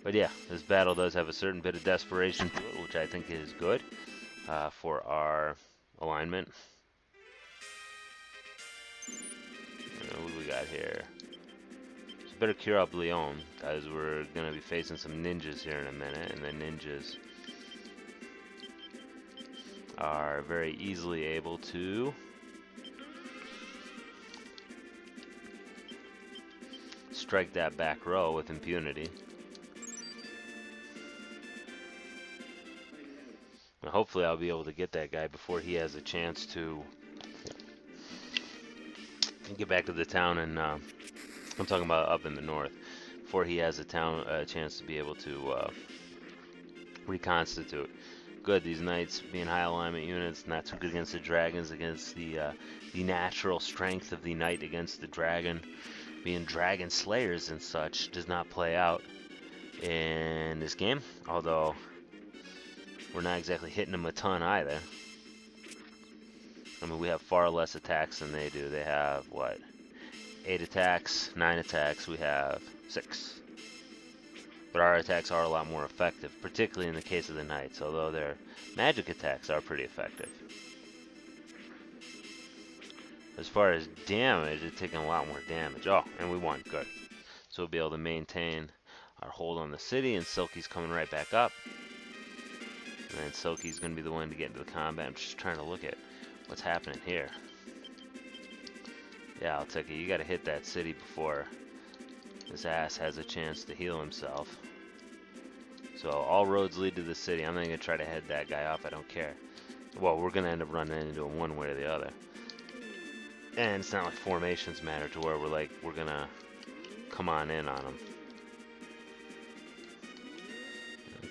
But yeah, this battle does have a certain bit of desperation to it, which I think is good for our alignment. What do we got here? It's better cure up Leon, because we're going to be facing some ninjas here in a minute, and the ninjas are very easily able to strike that back row with impunity. And hopefully I'll be able to get that guy before he has a chance to get back to the town, and I'm talking about up in the north, before he has a chance to be able to reconstitute. Good, these knights being high alignment units, not too good against the dragons, against the natural strength of the knight against the dragon. Being dragon slayers and such does not play out in this game, although we're not exactly hitting them a ton either. I mean, we have far less attacks than they do. They have, what, 8 attacks, 9 attacks. We have 6. But our attacks are a lot more effective, particularly in the case of the knights, although their magic attacks are pretty effective. As far as damage, it's taking a lot more damage. Oh, and we won. Good. So we'll be able to maintain our hold on the city, and Silky's coming right back up. And then Silky's going to be the one to get into the combat. I'm just trying to look at what's happening here. Yeah, I'll take it. You got to hit that city before this ass has a chance to heal himself. So all roads lead to the city. I'm not going to try to head that guy off. I don't care. Well, we're going to end up running into him one way or the other. And it's not like formations matter to where we're going to come on in on him.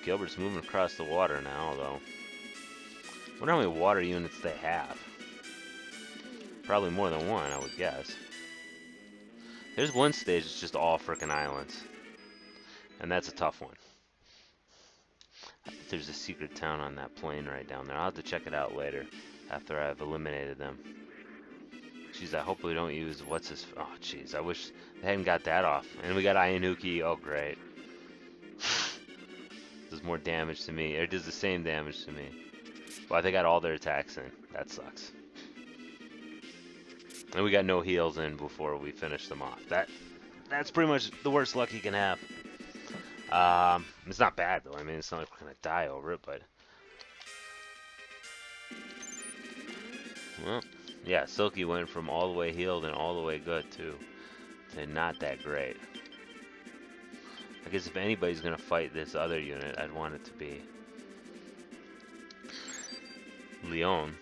Gilbert's moving across the water now, although I wonder how many water units they have. Probably more than one, I would guess. There's one stage that's just all frickin' islands. And that's a tough one. I think there's a secret town on that plain right down there. I'll have to check it out later after I've eliminated them. Jeez, I hope we don't use what's this. Oh, jeez, I wish they hadn't got that off. And we got Ayanuki. Oh, great. Does more damage to me. It does the same damage to me. Well, they got all their attacks in. That sucks. And we got no heals in before we finish them off. That's pretty much the worst luck you can have. It's not bad though. I mean, it's not like we're gonna die over it, but well, yeah. Silky went from all the way healed and all the way good to not that great. I guess if anybody's gonna fight this other unit, I'd want it to be Leon.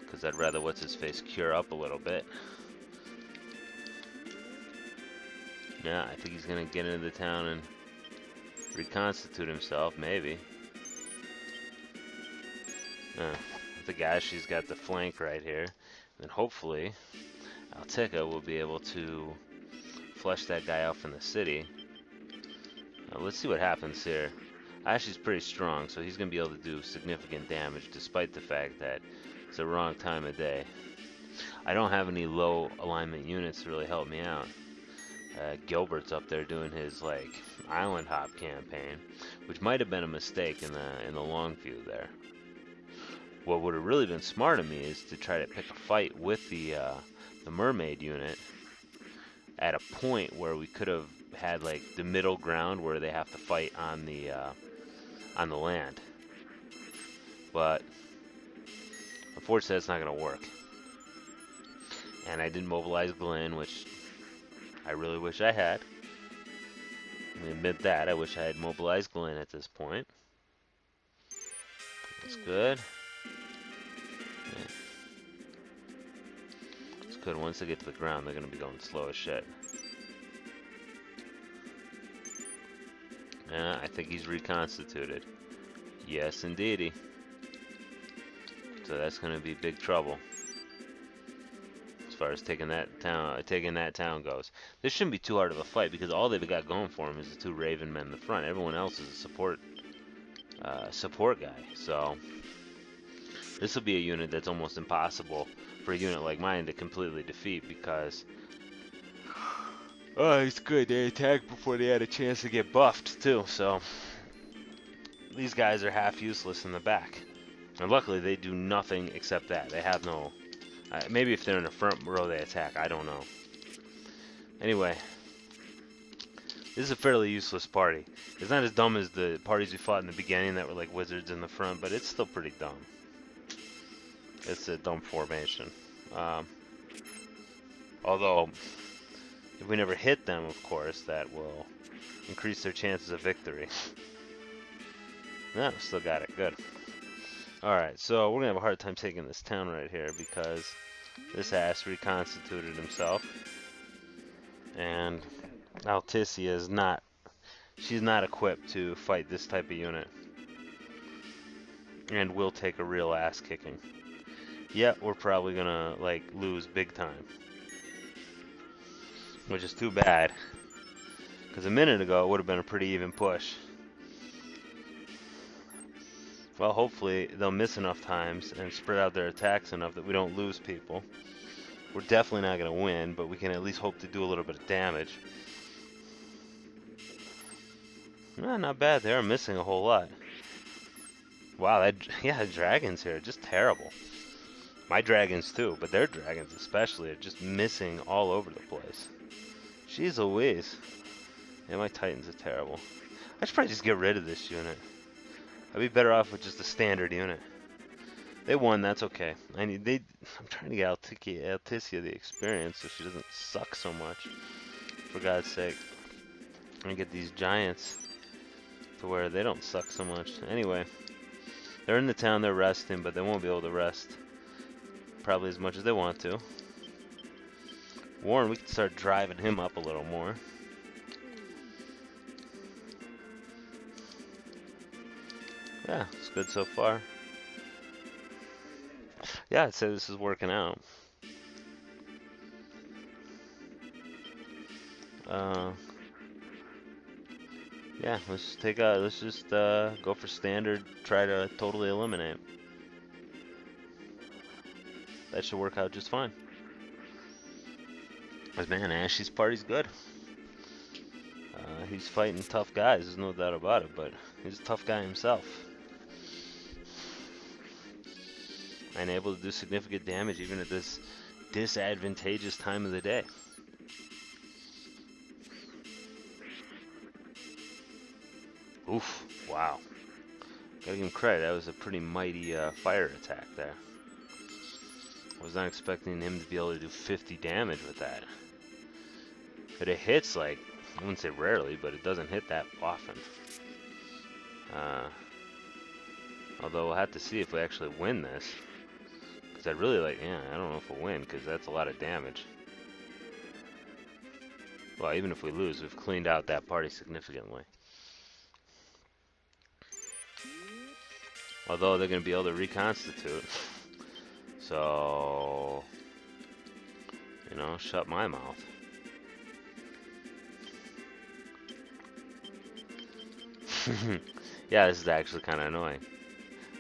Because I'd rather what's-his-face cure up a little bit. Yeah, I think he's going to get into the town and reconstitute himself, maybe. The guy, she's got the flank right here. And hopefully, Altica will be able to flush that guy out from the city. Let's see what happens here. Ashley's pretty strong, so he's going to be able to do significant damage, despite the fact that it's the wrong time of day. I don't have any low alignment units to really help me out. Gilbert's up there doing his island hop campaign, which might have been a mistake in the long view there. What would have really been smart of me is to try to pick a fight with the mermaid unit at a point where we could have had the middle ground where they have to fight on the land. But unfortunately, that's not going to work. And I didn't mobilize Glenn, which I really wish I had. I admit that. I wish I had mobilized Glenn at this point. That's good. Yeah. It's good. Once they get to the ground, they're going to be going slow as shit. Yeah, I think he's reconstituted. Yes, indeedy. So that's going to be big trouble as far as taking that town goes. This shouldn't be too hard of a fight because all they've got going for them is the 2 Raven men in the front. Everyone else is a support guy. So this will be a unit that's almost impossible for a unit like mine to completely defeat because it's good. They attacked before they had a chance to get buffed too. So these guys are half useless in the back. And luckily, they do nothing except that. They have no... maybe if they're in the front row, they attack. I don't know. Anyway, this is a fairly useless party. It's not as dumb as the parties we fought in the beginning that were like wizards in the front, but it's still pretty dumb. It's a dumb formation. Although, if we never hit them, of course, that will increase their chances of victory. No, still got it. Good. Alright, so we're going to have a hard time taking this town right here because this ass reconstituted himself. And Alticia is not... she's not equipped to fight this type of unit. And will take a real ass kicking. Yet, we're probably going to, lose big time. Which is too bad. Because a minute ago, it would have been a pretty even push. Well, hopefully they'll miss enough times and spread out their attacks enough that we don't lose people. We're definitely not going to win, but we can at least hope to do a little bit of damage. Not bad. They are missing a whole lot. Wow, the dragons here are just terrible. My dragons too, but their dragons especially are just missing all over the place. Jeez Louise. Yeah, my titans are terrible. I should probably just get rid of this unit. I'd be better off with just a standard unit. They won, that's okay. I'm trying to get Alticia the experience so she doesn't suck so much. For God's sake. And get these giants to where they don't suck so much. Anyway, they're in the town, they're resting, but they won't be able to rest probably as much as they want to. Warren, we can start driving him up a little more. Yeah, it's good so far. Yeah, I'd say this is working out. Yeah, let's just go for standard, try to totally eliminate. That should work out just fine. Cause man, Ashy's party's good. He's fighting tough guys, there's no doubt about it, but he's a tough guy himself. And able to do significant damage even at this disadvantageous time of the day. Oof, wow. Gotta give him credit, that was a pretty mighty fire attack there. I was not expecting him to be able to do 50 damage with that. But it hits like, I wouldn't say rarely, but it doesn't hit that often. Although we'll have to see if we actually win this. Because I'd really like, yeah, I don't know if we'll win, because that's a lot of damage. Well, even if we lose, we've cleaned out that party significantly. Although they're going to be able to reconstitute. So, you know, shut my mouth. Yeah, this is actually kind of annoying.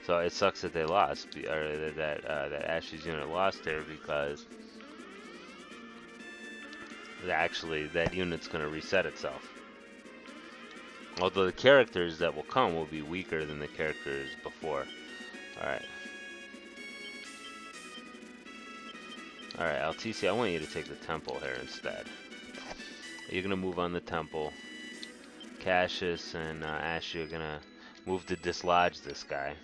So it sucks that they lost, or that Ashy's unit lost there, because actually that unit's going to reset itself. Although the characters that will come will be weaker than the characters before. Alright. Alright, Alticia, I want you to take the temple here instead. You're going to move on the temple. Cassius and Ashy are going to move to dislodge this guy.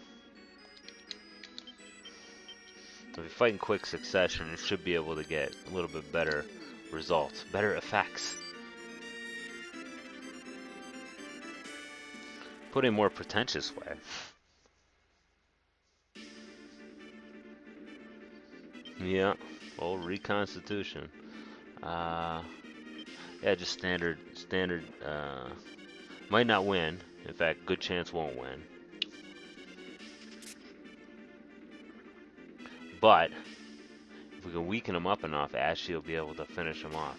If you fight in quick succession, you should be able to get a little bit better results, better effects. Put in a more pretentious way. Yeah, well, reconstitution. Yeah, just standard. Might not win. In fact, good chance won't win. But if we can weaken him up enough, Ashy will be able to finish him off.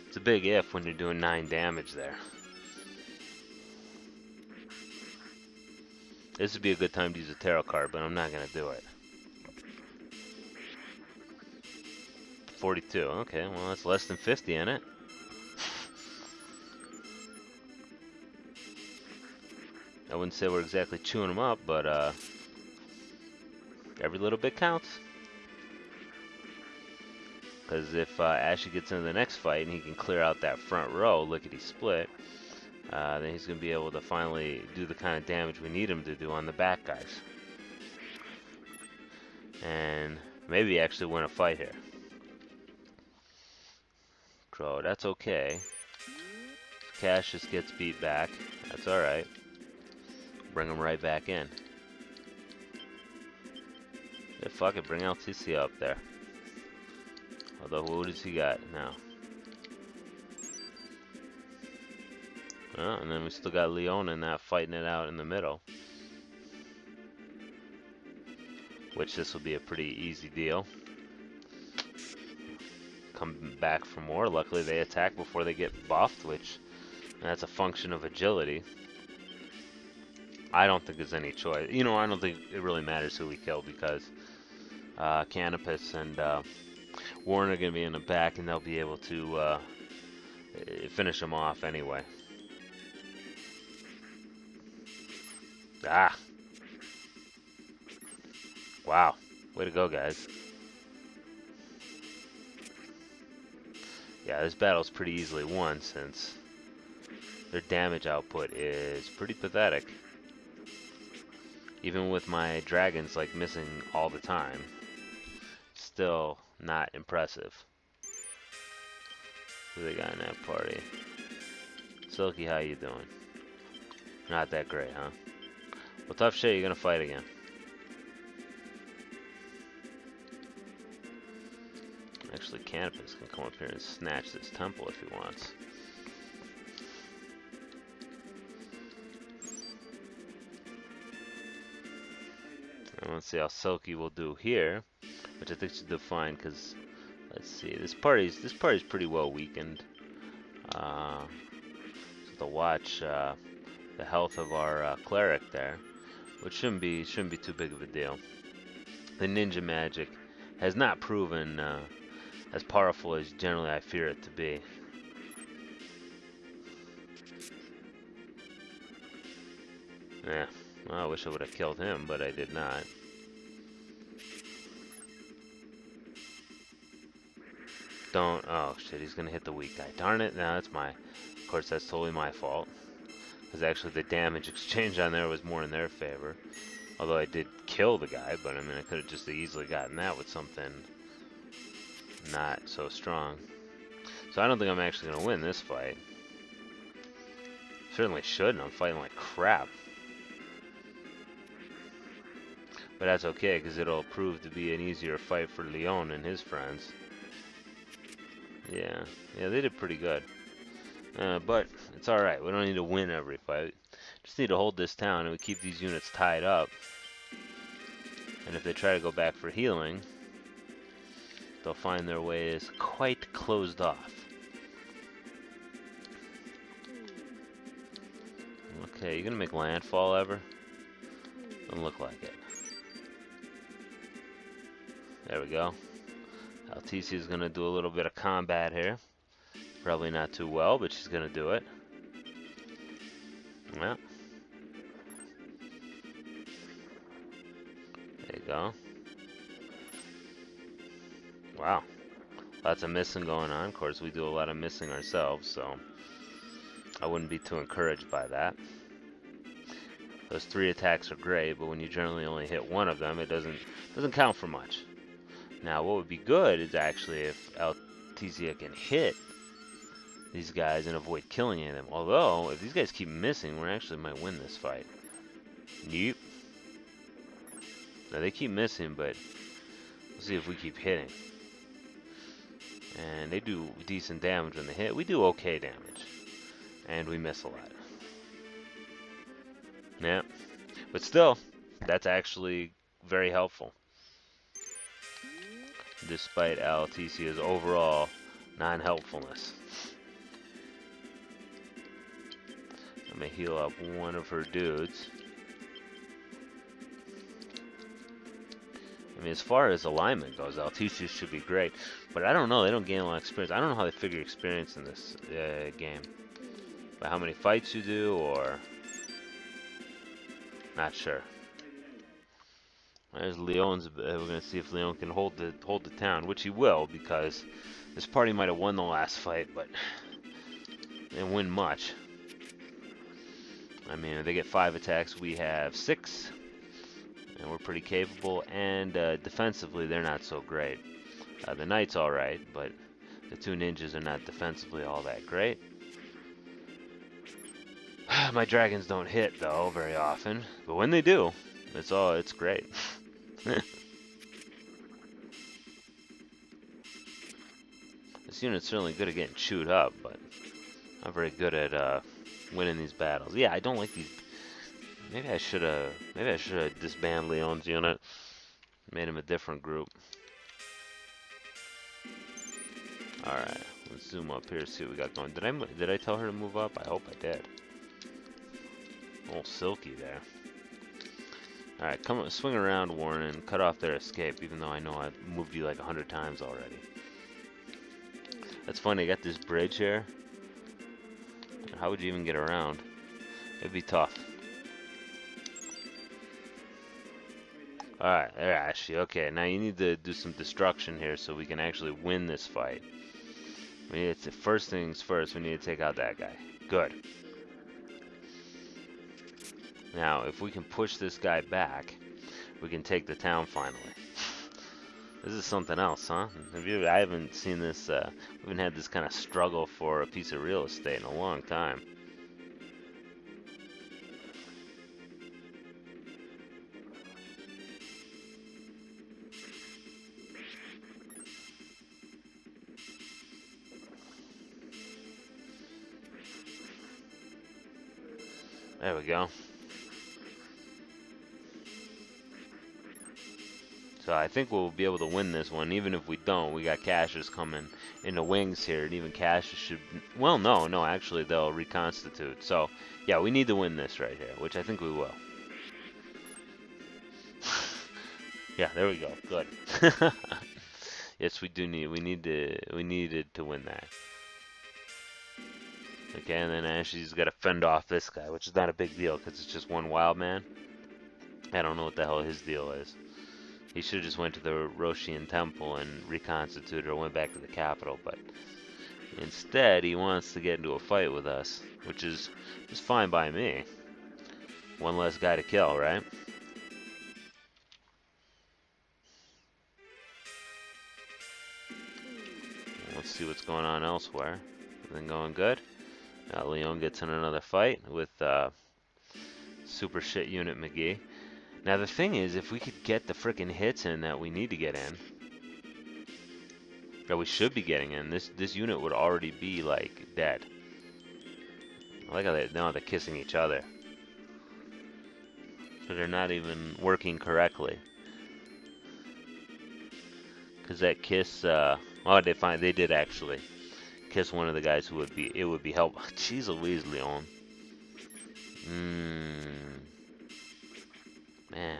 It's a big if when you're doing 9 damage there. This would be a good time to use a tarot card, but I'm not going to do it. 42, okay, well that's less than 50 in it. I wouldn't say we're exactly chewing them up, but every little bit counts. Because if Ashy gets into the next fight and he can clear out that front row, lickety split, then he's going to be able to finally do the kind of damage we need him to do on the back guys. And maybe actually win a fight here. So that's okay. Cassius gets beat back. That's alright. Bring him right back in. Yeah, fuck it, bring Alticia up there. Although, what does he got now? And then we still got Leona and that fighting it out in the middle. Which this will be a pretty easy deal. Come back for more. Luckily they attack before they get buffed, which that's a function of agility. I don't think there's any choice. You know, I don't think it really matters who we kill because Canopus and Warren are going to be in the back, and they'll be able to finish him off anyway. Ah! Wow. Way to go, guys. Yeah, this battle's pretty easily won since their damage output is pretty pathetic. Even with my dragons like missing all the time, still not impressive. Who they got in that party? Silky, how you doing? Not that great, huh? Well, tough shit, you're gonna fight again. Actually, Canopus can come up here and snatch this temple if he wants. And let's see how Silky will do here, which I think she'll do fine because, let's see, this party's pretty well weakened. So to watch the health of our cleric there, which shouldn't be too big of a deal. The ninja magic has not proven as powerful as generally I fear it to be. Yeah, well, I wish I would have killed him, but I did not. Don't, oh shit, he's gonna hit the weak guy. Darn it, no, that's of course that's totally my fault. Because actually the damage exchange on there was more in their favor. Although I did kill the guy, but I mean I could have just easily gotten that with something not so strong. So I don't think I'm actually gonna win this fight. Certainly shouldn't, I'm fighting like crap. But that's okay, because it'll prove to be an easier fight for Leon and his friends. Yeah, they did pretty good. But it's alright, we don't need to win every fight. Just need to hold this town and we keep these units tied up. And if they try to go back for healing, they'll find their way is quite closed off. Okay, you gonna make landfall ever? Doesn't look like it. There we go. Alticia is gonna do a little bit of combat here. Probably not too well, but she's gonna do it. Well. There you go. Wow. Lots of missing going on. Of course, we do a lot of missing ourselves, so I wouldn't be too encouraged by that. Those 3 attacks are great, but when you generally only hit one of them, it doesn't count for much. Now, what would be good is actually if Alticia can hit these guys and avoid killing any of them. Although, if these guys keep missing, we actually might win this fight. Nope. Now, they keep missing, but we'll see if we keep hitting. And they do decent damage when they hit. We do okay damage. And we miss a lot. Yeah. But still, that's actually very helpful. Despite Alticia's overall non-helpfulness. I'm gonna heal up one of her dudes. I mean, as far as alignment goes, Alticia should be great. But I don't know, they don't gain a lot of experience. I don't know how they figure experience in this game. By how many fights you do, or... Not sure. There's Leon's. We're gonna see if Leon can hold the town, which he will, because this party might have won the last fight, but they didn't win much. I mean, they get 5 attacks, we have 6, and we're pretty capable. And defensively, they're not so great. The knight's all right, but the 2 ninjas are not defensively all that great. My dragons don't hit though very often, but when they do, it's great. This unit's certainly good at getting chewed up, but not very good at winning these battles. Yeah, I don't like these. Maybe I should have disbanded Leon's unit, made him a different group. All right, let's zoom up here, see what we got going. Did I tell her to move up? I hope I did. little silky there. Alright, come on, swing around, Warren, and cut off their escape, even though I know I've moved you like 100 times already. That's funny, I got this bridge here. How would you even get around? It'd be tough. Alright, there, Ashley. Okay, now you need to do some destruction here so we can actually win this fight. We need to, first things first, we need to take out that guy. Good. Now, if we can push this guy back, we can take the town finally. This is something else, huh? I haven't seen this, we haven't had this kind of struggle for a piece of real estate in a long time. There we go. So I think we'll be able to win this one. Even if we don't, we got Cassius coming in the wings here, and even Cassius should... Well, no, actually they'll reconstitute. So, yeah, we need to win this right here, which I think we will. Yeah, there we go. Good. Yes, we needed to win that. Okay, and then Ashley's got to fend off this guy, which is not a big deal because it's just one wild man. I don't know what the hell his deal is. He should have just went to the Roshian temple and reconstituted or went back to the capital, but instead he wants to get into a fight with us, which is fine by me. One less guy to kill, right? Let's see what's going on elsewhere. Everything going good? Leon gets in another fight with super shit unit McGee. Now the thing is, if we could get the frickin' hits in that we need to get in, that we should be getting in, this unit would already be like dead. I like how they're kissing each other, so they're not even working correctly. Cause that kiss, oh, they did actually kiss one of the guys who would be helpful. Jeez Louise, Leon. Man.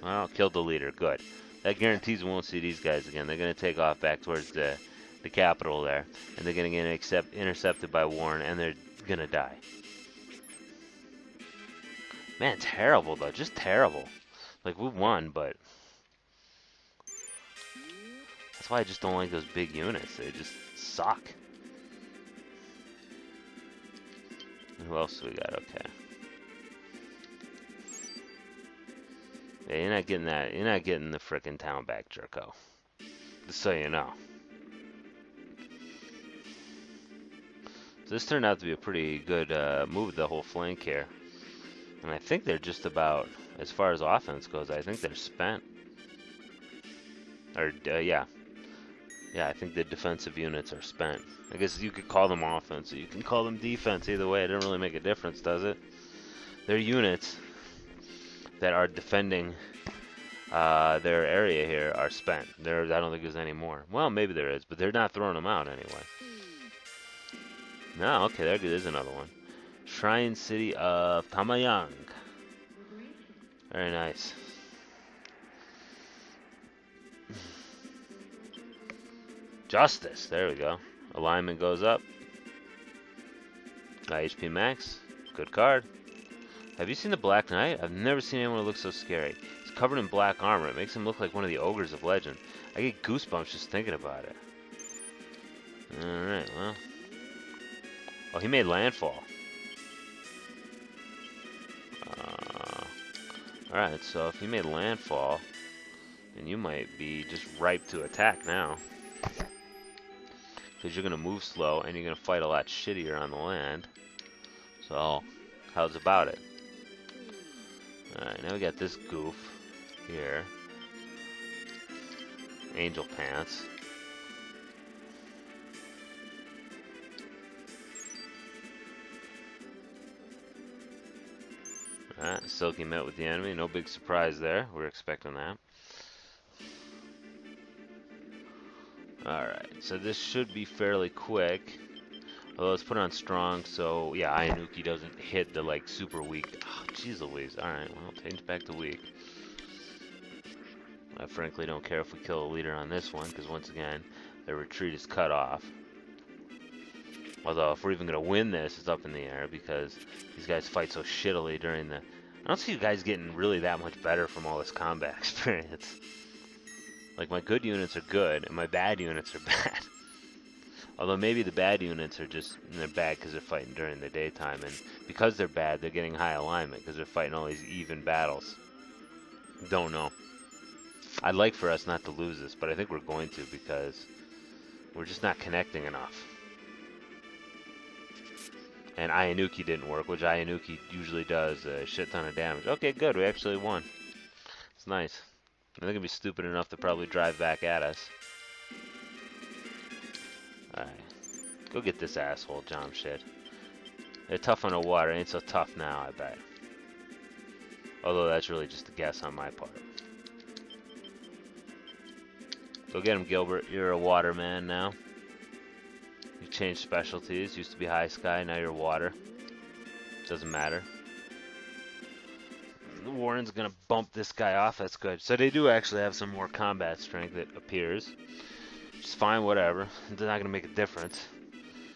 Well, killed the leader. Good. That guarantees we won't see these guys again. They're going to take off back towards the capital there. And they're going to get intercepted by Warren, and they're going to die. Man, terrible, though. Just terrible. Like, we won, but... That's why I just don't like those big units. They just suck. Who else do we got? Okay. Yeah, you're not getting that. You're not getting the frickin' town back, Jerko. Just so you know. So this turned out to be a pretty good move, the whole flank here. And I think they're just about, as far as offense goes, I think they're spent. Or, yeah. Yeah, I think the defensive units are spent. I guess you could call them offense, or you can call them defense. Either way, it doesn't really make a difference, does it? They're units that are defending their area here are spent. I don't think there's any more. Well, maybe there is, but they're not throwing them out anyway. No, okay, there is another one. Shrine City of Tamayang. Very nice. Justice, there we go. Alignment goes up. HP max, good card. Have you seen the Black Knight? I've never seen anyone who looks so scary. He's covered in black armor. It makes him look like one of the ogres of legend. I get goosebumps just thinking about it. Alright, well. Oh, he made landfall. Alright, so if he made landfall, then you might be just ripe to attack now. Because you're going to move slow, and you're going to fight a lot shittier on the land. So, how's about it? Alright, now we got this goof here. Angel Pants. Alright, Silky met with the enemy. No big surprise there. We're expecting that. Alright, so this should be fairly quick. Although let's put it on strong, so yeah, Ayanuki doesn't hit the like super weak. Oh, jeez Louise. Alright, well, change back to weak. I frankly don't care if we kill a leader on this one, because once again, their retreat is cut off. Although, if we're even going to win this, it's up in the air, because these guys fight so shittily during the... I don't see you guys getting really that much better from all this combat experience. Like, my good units are good, and my bad units are bad. Although maybe the bad units are just, they're bad because they're fighting during the daytime, and because they're bad, they're getting high alignment, because they're fighting all these even battles. Don't know. I'd like for us not to lose this, but I think we're going to, because we're just not connecting enough. And Ayanuki didn't work, which Ayanuki usually does a shit ton of damage. Okay, good, we actually won. It's nice. They're gonna be stupid enough to probably drive back at us. Alright. Go get this asshole, John shit. They're tough underwater, ain't so tough now, I bet. Although that's really just a guess on my part. Go get him, Gilbert. You're a water man now. You changed specialties. Used to be high sky, now you're water. Doesn't matter. The Warren's gonna bump this guy off. That's good. So they do actually have some more combat strength, it appears. Which is fine, whatever. It's not gonna make a difference.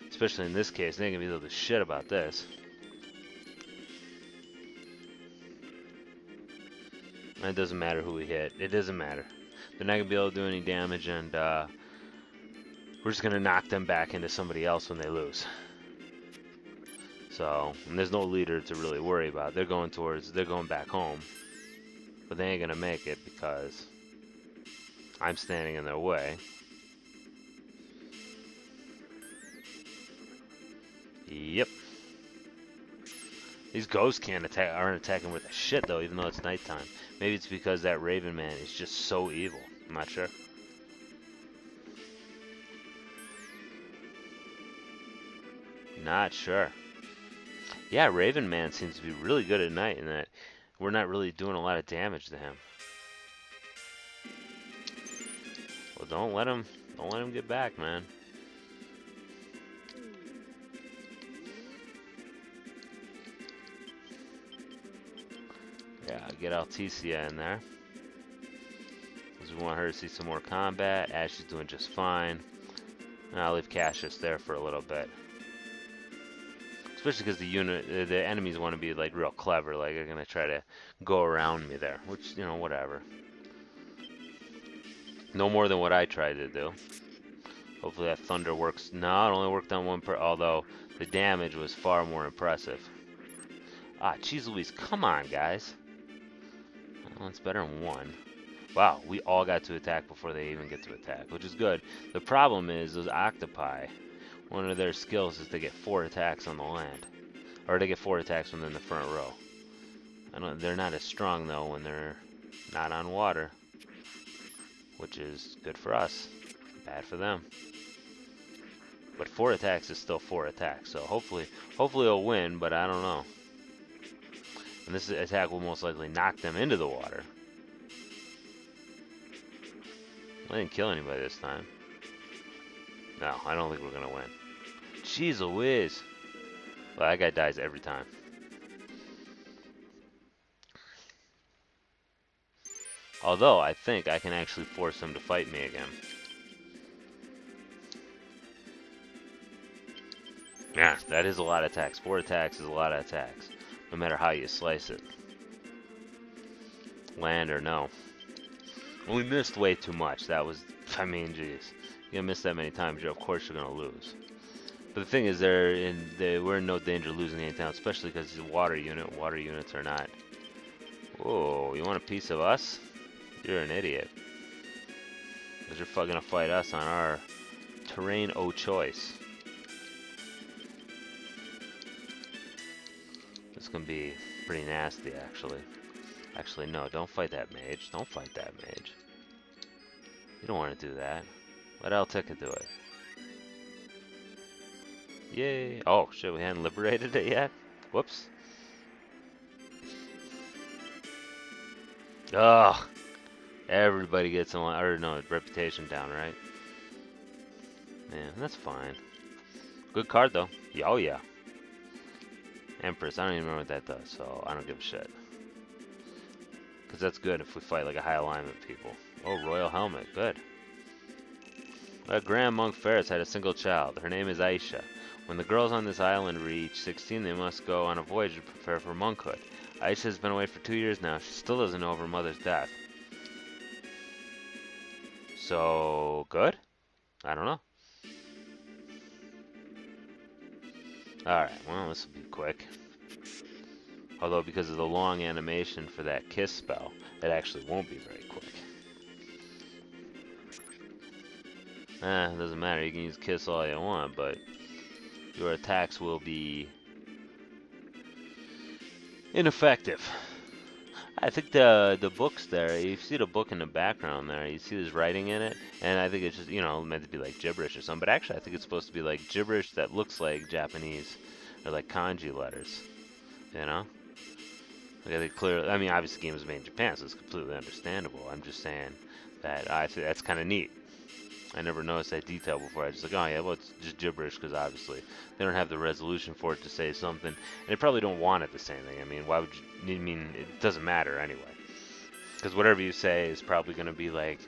Especially in this case. They ain't gonna be able to shit about this. And it doesn't matter who we hit. It doesn't matter. They're not gonna be able to do any damage, and we're just gonna knock them back into somebody else when they lose. So, and there's no leader to really worry about. They're going back home, but they ain't gonna make it because I'm standing in their way. Yep. These ghosts aren't attacking with a shit though, even though it's nighttime. Maybe it's because that Raven man is just so evil. I'm not sure. Not sure. Yeah, Raven man seems to be really good at night, in that we're not really doing a lot of damage to him. Well, don't let him get back, man. Yeah, get Alticia in there. Because we want her to see some more combat. Ash is doing just fine. And I'll leave Cassius there for a little bit. Especially because the enemies want to be like real clever. Like they're gonna try to go around me there. Which, you know, whatever. No more than what I tried to do. Hopefully that thunder works. No, it only worked on one although the damage was far more impressive. Ah, jeez Louise, come on, guys. Well, it's better than one. Wow, we all got to attack before they even get to attack, which is good. The problem is those octopi, one of their skills is to get 4 attacks on the land. Or they get 4 attacks when they're in the front row. They're not as strong, though, when they're not on water. Which is good for us. Bad for them. But 4 attacks is still 4 attacks, so hopefully it'll win, but I don't know. And this attack will most likely knock them into the water. I didn't kill anybody this time. No, I don't think we're gonna win. Jeez Louise. Well, that guy dies every time. Although, I think I can actually force him to fight me again. Yeah, that is a lot of attacks. 4 attacks is a lot of attacks. No matter how you slice it. Land or no. Well, we missed way too much. That was, I mean, geez. You miss that many times, of course you're going to lose. But the thing is, we're in no danger of losing any time, especially because it's a water unit. Water units are not. Whoa, you want a piece of us? You're an idiot. Because you're going to fight us on our terrain o' choice. It's going to be pretty nasty, actually. Actually, no, don't fight that mage. Don't fight that mage. You don't want to do that. Let Altica do it. Yay! Oh, shit, we hadn't liberated it yet? Whoops. Ugh! Everybody gets reputation down, right? Man, that's fine. Good card, though. Yeah, oh, yeah. Empress, I don't even remember what that does, so I don't give a shit. Because that's good if we fight like a high alignment people. Oh, Royal Helmet, good. Grand Monk Ferris had a single child. Her name is Aisha. When the girls on this island reach 16, they must go on a voyage to prepare for monkhood. Aisha has been away for 2 years now. She still doesn't know of her mother's death. So, good? I don't know. Alright, well, this will be quick. Although, because of the long animation for that kiss spell, it actually won't be very quick. It doesn't matter. You can use kiss all you want, but your attacks will be ineffective. I think the book's there. You see the book in the background there. You see there's writing in it, and I think it's just, you know, meant to be like gibberish or something. But actually, I think it's supposed to be like gibberish that looks like Japanese or like kanji letters. You know? Like I think clearly. I mean, obviously, the game was made in Japan, so it's completely understandable. I'm just saying that I think that's kind of neat. I never noticed that detail before. I just like, oh yeah, well it's just gibberish because obviously they don't have the resolution for it to say something, and they probably don't want it to say anything. I mean, why would you? I mean, it doesn't matter anyway, because whatever you say is probably going to be like,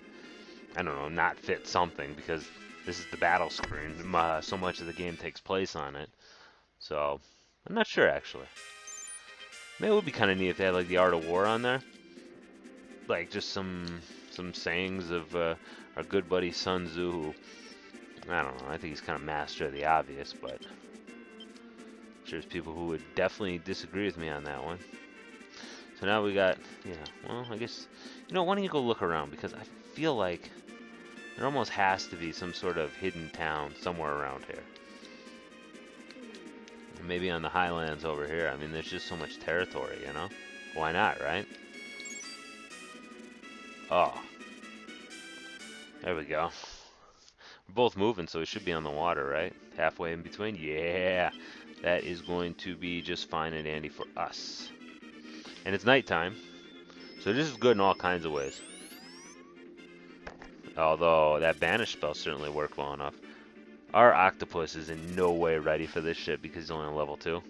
I don't know, not fit something because this is the battle screen. So much of the game takes place on it, so I'm not sure actually. Maybe it would be kind of neat if they had like the Art of War on there, like just some sayings of our good buddy Sun Tzu, who, I don't know, I think he's kind of master of the obvious, but I'm sure there's people who would definitely disagree with me on that one. So now we got, yeah, well, I guess, you know, why don't you go look around, because I feel like there almost has to be some sort of hidden town somewhere around here. Maybe on the highlands over here. I mean, there's just so much territory, you know? Why not, right? Oh. There we go. We're both moving, so we should be on the water, right? Halfway in between? Yeah! That is going to be just fine and dandy for us. And it's nighttime, so this is good in all kinds of ways. Although, that banish spell certainly worked well enough. Our octopus is in no way ready for this shit because he's only on level 2.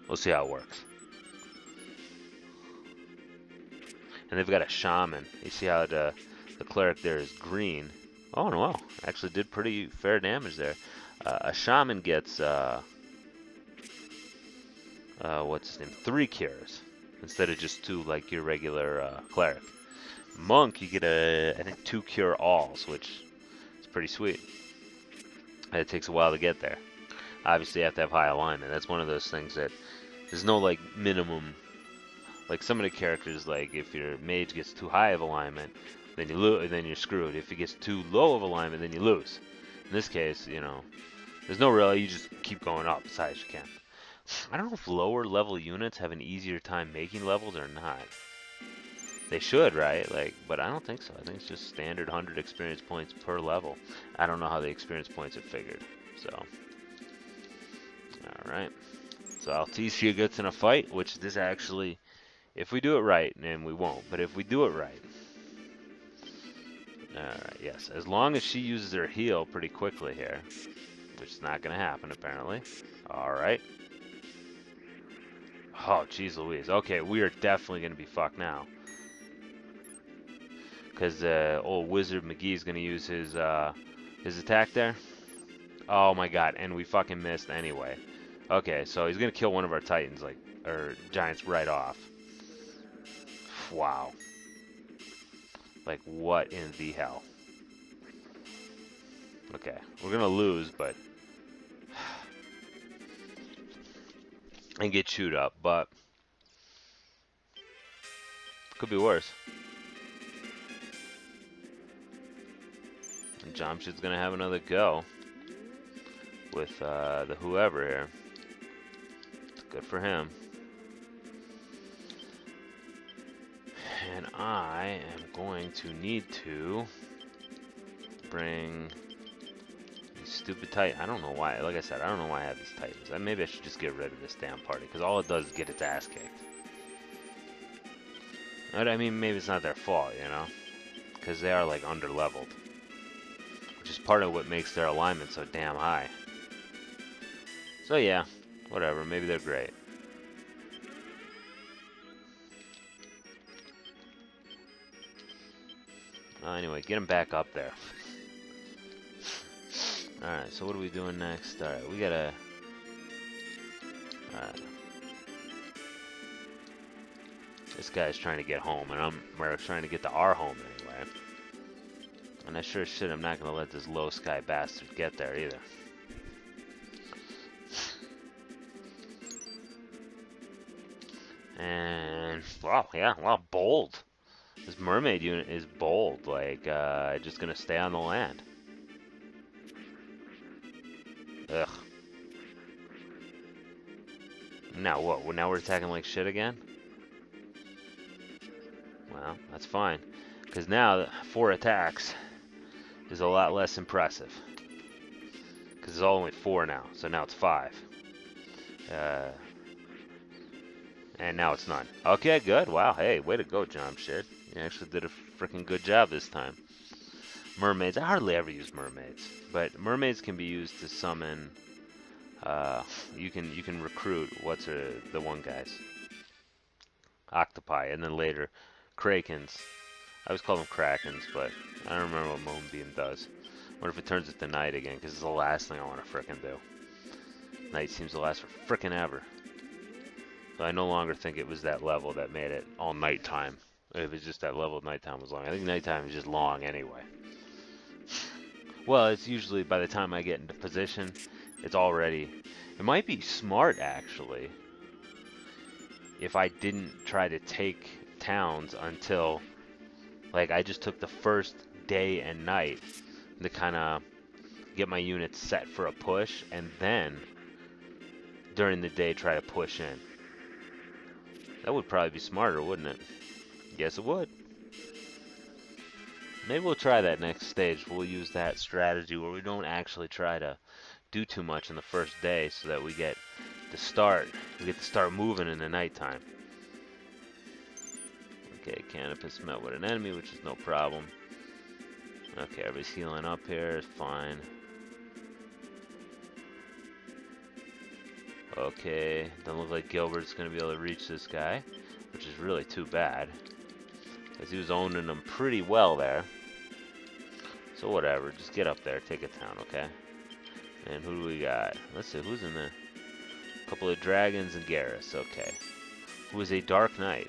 We'll see how it works. And they've got a shaman. You see how the cleric there is green. Oh, no, well, actually did pretty fair damage there. A shaman gets, what's his name? 3 cures instead of just 2 like your regular cleric. Monk, you get I think 2 cure alls, which is pretty sweet. And it takes a while to get there. Obviously, you have to have high alignment. That's one of those things that there's no like minimum. Like some of the characters, like if your mage gets too high of alignment, then you lose, then you're screwed. If it gets too low of alignment, then you lose. In this case, you know, there's no real. You just keep going up as high as you can. I don't know if lower level units have an easier time making levels or not. They should, right? Like, but I don't think so. I think it's just standard 100 experience points per level. I don't know how the experience points are figured. So, all right. So Altissia gets in a fight, which this actually, if we do it right, and we won't, but if we do it right. Alright, yes. As long as she uses her heal pretty quickly here, which is not going to happen, apparently. Alright. Oh, jeez Louise. Okay, we are definitely going to be fucked now. Because old Wizard McGee's going to use his attack there. Oh my god, and we fucking missed anyway. Okay, so he's going to kill one of our titans, like, or giants right off. Wow. Like, what in the hell? Okay, we're gonna lose, but and get chewed up, but could be worse. And Jamshid's gonna have another go with the whoever here. Good for him. And I am going to need to bring these stupid titans. I don't know why. Like I said, I don't know why I have these titans. Maybe I should just get rid of this damn party, because all it does is get its ass kicked. But I mean, maybe it's not their fault, you know? Because they are, like, under-leveled. which is part of what makes their alignment so damn high. So yeah, whatever, maybe they're great. Anyway, get them back up there. Alright, so what are we doing next? Alright, we gotta... Alright. This guy's trying to get home, and we're trying to get to our home anyway. And I sure as shit I'm not gonna let this low sky bastard get there either. And, wow, yeah, wow, bold. This mermaid unit is bold, like, just gonna stay on the land. Ugh. Now what? Now we're attacking like shit again? Well, that's fine. Because now 4 attacks is a lot less impressive. Because it's only 4 now, so now it's 5. And now it's none. Okay, good. Wow, hey, way to go, Jump Shit. You actually did a freaking good job this time. Mermaids. I hardly ever use mermaids. But mermaids can be used to summon... you can recruit, the one guys? Octopi, and then later, krakens. I always call them krakens, but I don't remember what Moonbeam does. What if it turns it to night again, because it's the last thing I want to frickin' do. Night seems to last for frickin' ever. So I no longer think it was that level that made it all nighttime. If it's just that level of nighttime was long. I think nighttime is just long anyway. Well, it's usually by the time I get into position, it's already... It might be smart, actually, if I didn't try to take towns until... Like, I just took the first day and night to kind of get my units set for a push, and then, during the day, try to push in. That would probably be smarter, wouldn't it? Yes, it would. Maybe we'll try that next stage. We'll use that strategy where we don't actually try to do too much in the first day so that we get to start moving in the nighttime. Okay, Canopus met with an enemy, which is no problem. Okay, everybody's healing up here. It's fine. Okay, doesn't look like Gilbert's going to be able to reach this guy, which is really too bad, because he was owning them pretty well there. So whatever, just get up there, take a town, okay? And who do we got? Let's see, who's in there? A couple of dragons and Garrus, okay. Who is a Dark Knight.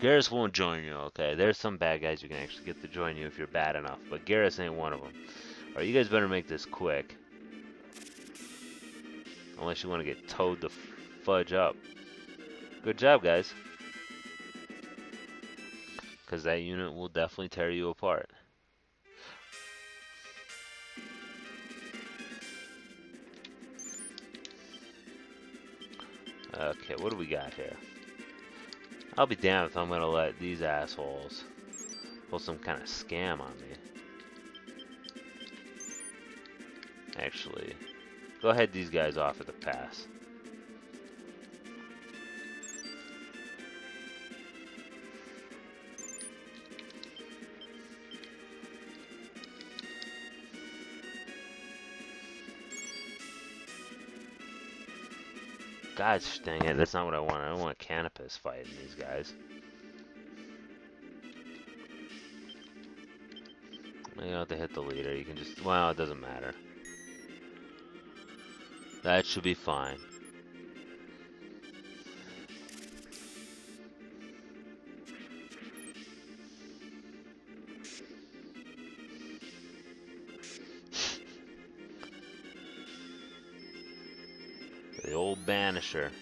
Garrus won't join you, okay? There's some bad guys you can actually get to join you if you're bad enough, but Garrus ain't one of them. Alright, you guys better make this quick. Unless you want to get towed the fudge up. Good job, guys. Because that unit will definitely tear you apart. Okay, what do we got here? I'll be damned if I'm going to let these assholes pull some kind of scam on me. Actually... Go ahead these guys off at the pass. Gosh dang it, that's not what I want. I don't want a Canopus fighting these guys. You don't have to hit the leader, you can just... Well, it doesn't matter. That should be fine. The old Banisher.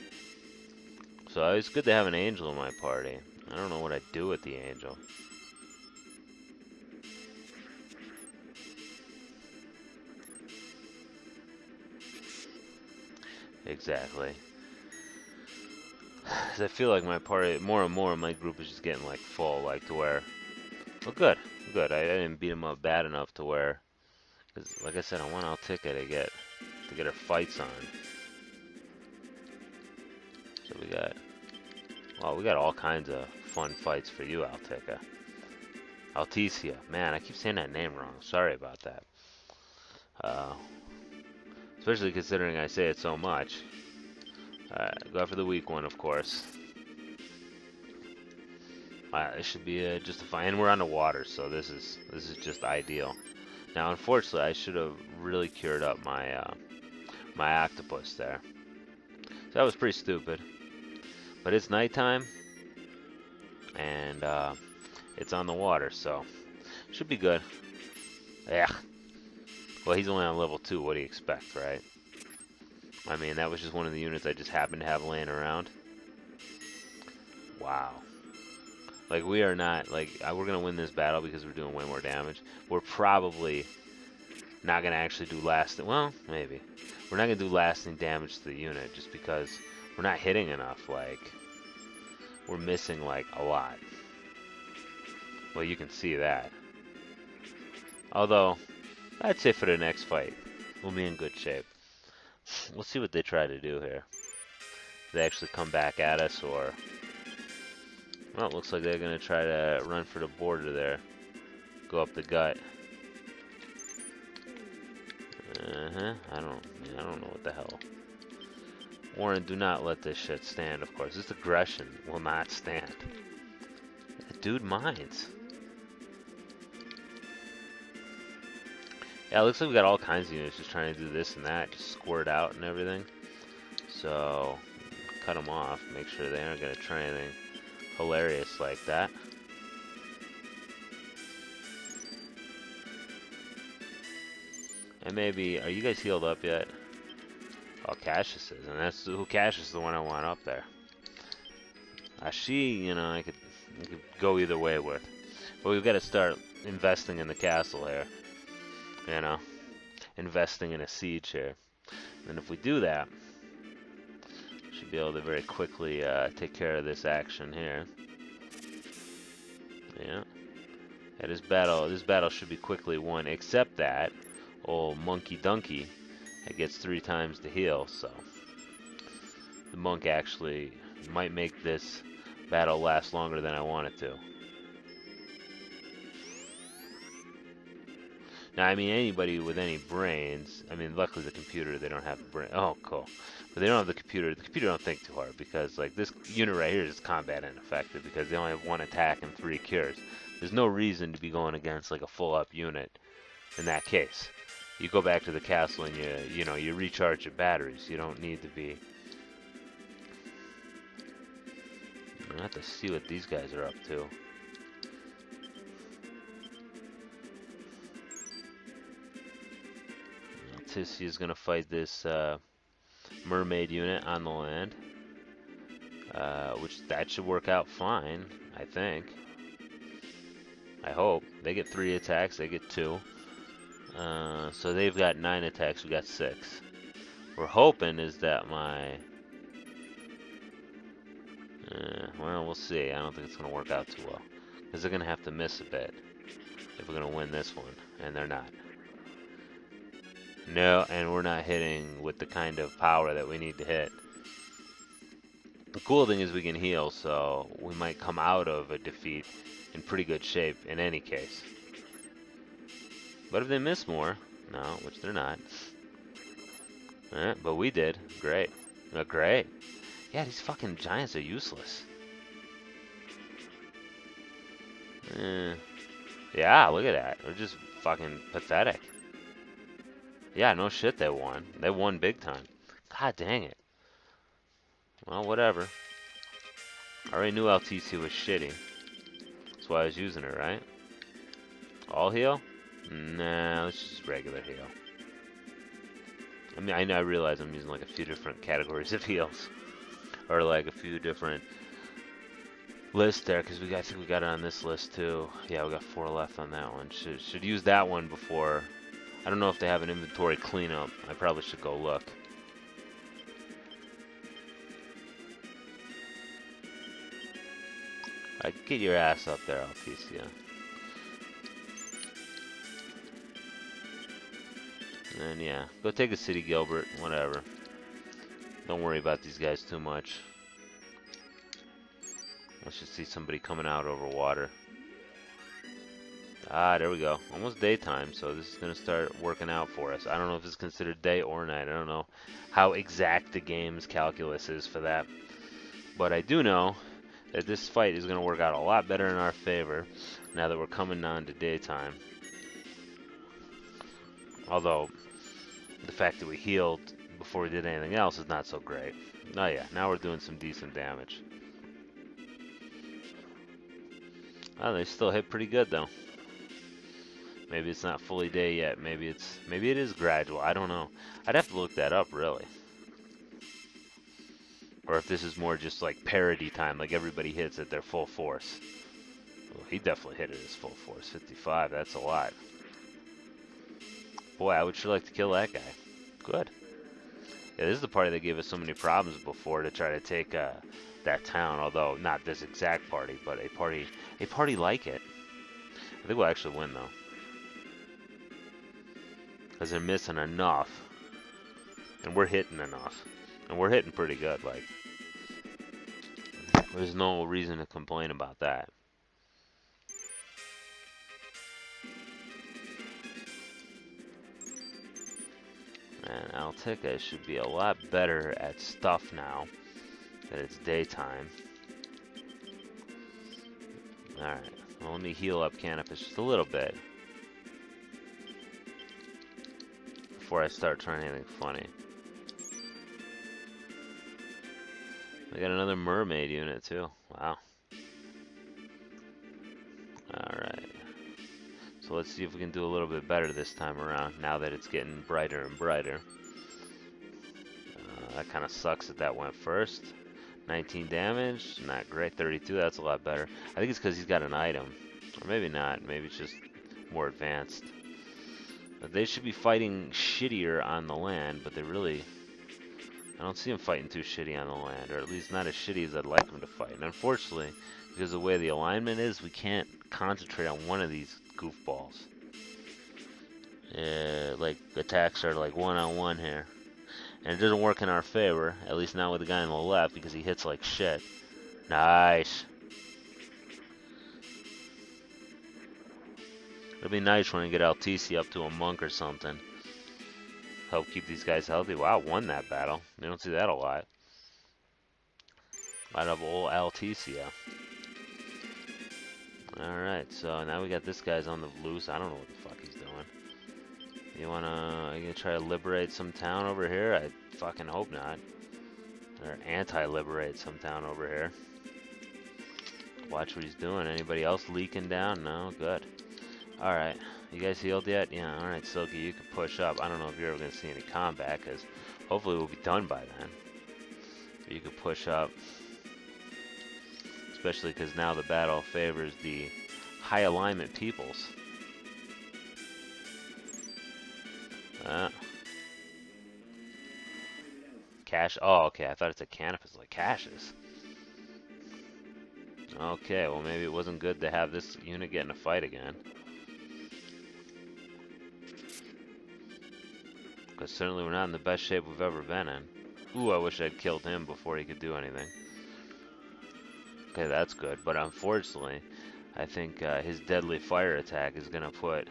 So it's good to have an angel in my party. I don't know what I'd do with the angel. Exactly. Cause I feel like my party, more and more, my group is just getting like full, like to where. Well, good. I didn't beat him up bad enough to where. Cause like I said, I want Altica to get her fights on. So we got. Well, we got all kinds of fun fights for you, Altica. Alticia. Man, I keep saying that name wrong. Sorry about that. Uh, Especially considering I say it so much. Go for the weak one, of course. This should be just a fine. And we're on the water, so this is just ideal. Now, unfortunately, I should have really cured up my my octopus there. So that was pretty stupid. But it's nighttime, and it's on the water, so should be good. Yeah. Well, he's only on level 2. What do you expect, right? I mean, that was just one of the units I just happened to have laying around. Wow. Like, we are not, like, we're going to win this battle because we're doing way more damage. We're probably not going to actually do lasting, well, maybe. We're not going to do lasting damage to the unit just because we're not hitting enough. Like, we're missing, like, a lot. Well, you can see that. Although, I'd say for the next fight, we'll be in good shape. We'll see what they try to do here. They actually come back at us, or... Well, it looks like they're going to try to run for the border there. Go up the gut. I don't know what the hell. Warren, do not let this shit stand, of course. This aggression will not stand. That dude minds. Yeah, it looks like we got all kinds of units just trying to do this and that, just squirt out and everything. So, cut them off, make sure they aren't going to try anything hilarious like that. And maybe, are you guys healed up yet? Oh, Cassius is, and that's who Cassius is the one I want up there. She, you know, I could go either way with. But we've got to start investing in the castle here. You know, investing in a siege here. And if we do that, we should be able to very quickly take care of this action here. Yeah. Yeah, this battle should be quickly won, except that old monkey donkey that gets 3 times the heal, so the monk actually might make this battle last longer than I want it to. Now, I mean, anybody with any brains, I mean, luckily the computer, they don't have a brain. Oh, cool. But they don't have the computer don't think too hard, because, like, this unit right here is combat ineffective, because they only have 1 attack and 3 cures. There's no reason to be going against, like, a full-up unit in that case. You go back to the castle and you know, you recharge your batteries. You don't need to be... I have to see what these guys are up to. Tissi is going to fight this mermaid unit on the land. Which that should work out fine, I think. I hope. They get 3 attacks, they get 2. So they've got 9 attacks, we got 6. We're hoping is that my... well, we'll see. I don't think it's going to work out too well. Because they're going to have to miss a bit if we're going to win this one. And they're not. No, and we're not hitting with the kind of power that we need to hit. The cool thing is we can heal, so we might come out of a defeat in pretty good shape in any case. But if they miss more, no, which they're not. But we did. Great. Great. Yeah, these fucking giants are useless. Yeah, look at that. They're just fucking pathetic. Yeah, no shit they won. They won big time. God dang it. Well, whatever. I already knew LTC was shitty. That's why I was using it, right? All heal? Nah, let's just regular heal. I mean, I realize I'm using like a few different categories of heals. Or like a few different lists there, because I think we got it on this list too. Yeah, we got 4 left on that one. Should use that one before... I don't know if they have an inventory cleanup. I probably should go look. Alright, get your ass up there, Alpicia. And yeah, go take a city, Gilbert. Whatever. Don't worry about these guys too much. I should see somebody coming out over water. Ah, there we go. Almost daytime, so this is going to start working out for us. I don't know if it's considered day or night. I don't know how exact the game's calculus is for that. But I do know that this fight is going to work out a lot better in our favor now that we're coming on to daytime. Although, the fact that we healed before we did anything else is not so great. Oh yeah, now we're doing some decent damage. Oh, they still hit pretty good though. Maybe it's not fully day yet. Maybe it is gradual. I don't know. I'd have to look that up really. Or if this is more just like parody time, like everybody hits at their full force. Well, he definitely hit it at his full force. 55, that's a lot. Boy, I would sure like to kill that guy. Good. Yeah, this is the party that gave us so many problems before to try to take that town. Although not this exact party, but a party like it. I think we'll actually win though. Because they're missing enough. And we're hitting enough. And we're hitting pretty good, like. There's no reason to complain about that. And Altica should be a lot better at stuff now that it's daytime. Alright, well, let me heal up Canopus just a little bit before I start trying anything funny. We got another mermaid unit too. Wow. Alright. So let's see if we can do a little bit better this time around now that it's getting brighter and brighter. That kind of sucks that went first. 19 damage, not great. 32, that's a lot better. I think it's because he's got an item. Or maybe not. Maybe it's just more advanced. But they should be fighting shittier on the land, but they really... I don't see them fighting too shitty on the land, or at least not as shitty as I'd like them to fight. And unfortunately, because of the way the alignment is, we can't concentrate on one of these goofballs. Like, attacks are like one-on-one here. And it doesn't work in our favor, at least not with the guy on the left, because he hits like shit. Nice. It'll be nice when we get LTC up to a monk or something. Help keep these guys healthy. Wow, won that battle. You don't see that a lot. Light up old Alticia. Alright, so now we got this guy's on the loose. I don't know what the fuck he's doing. You gonna try to liberate some town over here? I fucking hope not. Or anti-liberate some town over here. Watch what he's doing. Anybody else leaking down? No? Good. Alright. You guys healed yet? Yeah, alright, Silky, you can push up. I don't know if you're ever going to see any combat, because hopefully we'll be done by then. But you can push up. Especially because now the battle favors the high alignment peoples. Cash. Oh, okay, I thought it's a Canopus like Cassius. Okay, well maybe it wasn't good to have this unit get in a fight again. Because certainly we're not in the best shape we've ever been in. Ooh, I wish I'd killed him before he could do anything. Okay, that's good. But unfortunately, I think his deadly fire attack is going to put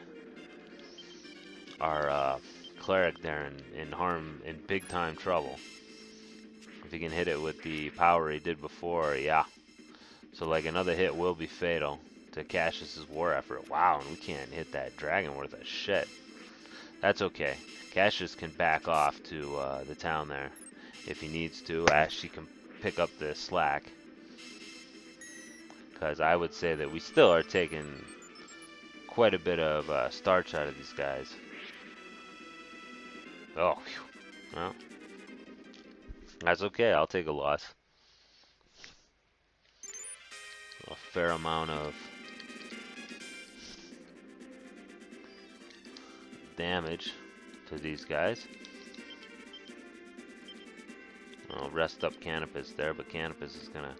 our cleric there in big time trouble. If he can hit it with the power he did before, yeah. So like another hit will be fatal to Cassius's war effort. Wow, and we can't hit that dragon worth a shit. That's okay. Cassius can back off to the town there if he needs to, as she can pick up the slack. Because I would say that we still are taking quite a bit of starch out of these guys. Oh, whew. Well, that's okay. I'll take a loss. A fair amount of damage to these guys. I'll rest up Canopus there, but Canopus is gonna,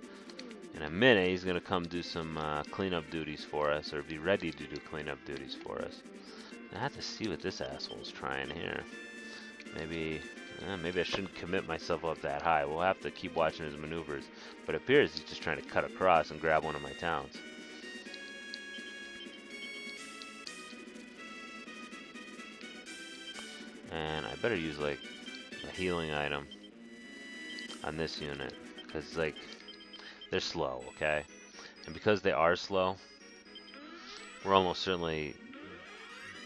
in a minute, he's gonna come do some cleanup duties for us, or be ready to do cleanup duties for us. I have to see what this asshole's trying here. Maybe I shouldn't commit myself up that high. We'll have to keep watching his maneuvers. But it appears he's just trying to cut across and grab one of my towns. And I better use like a healing item on this unit, because like they're slow, okay? And because they are slow, we're almost certainly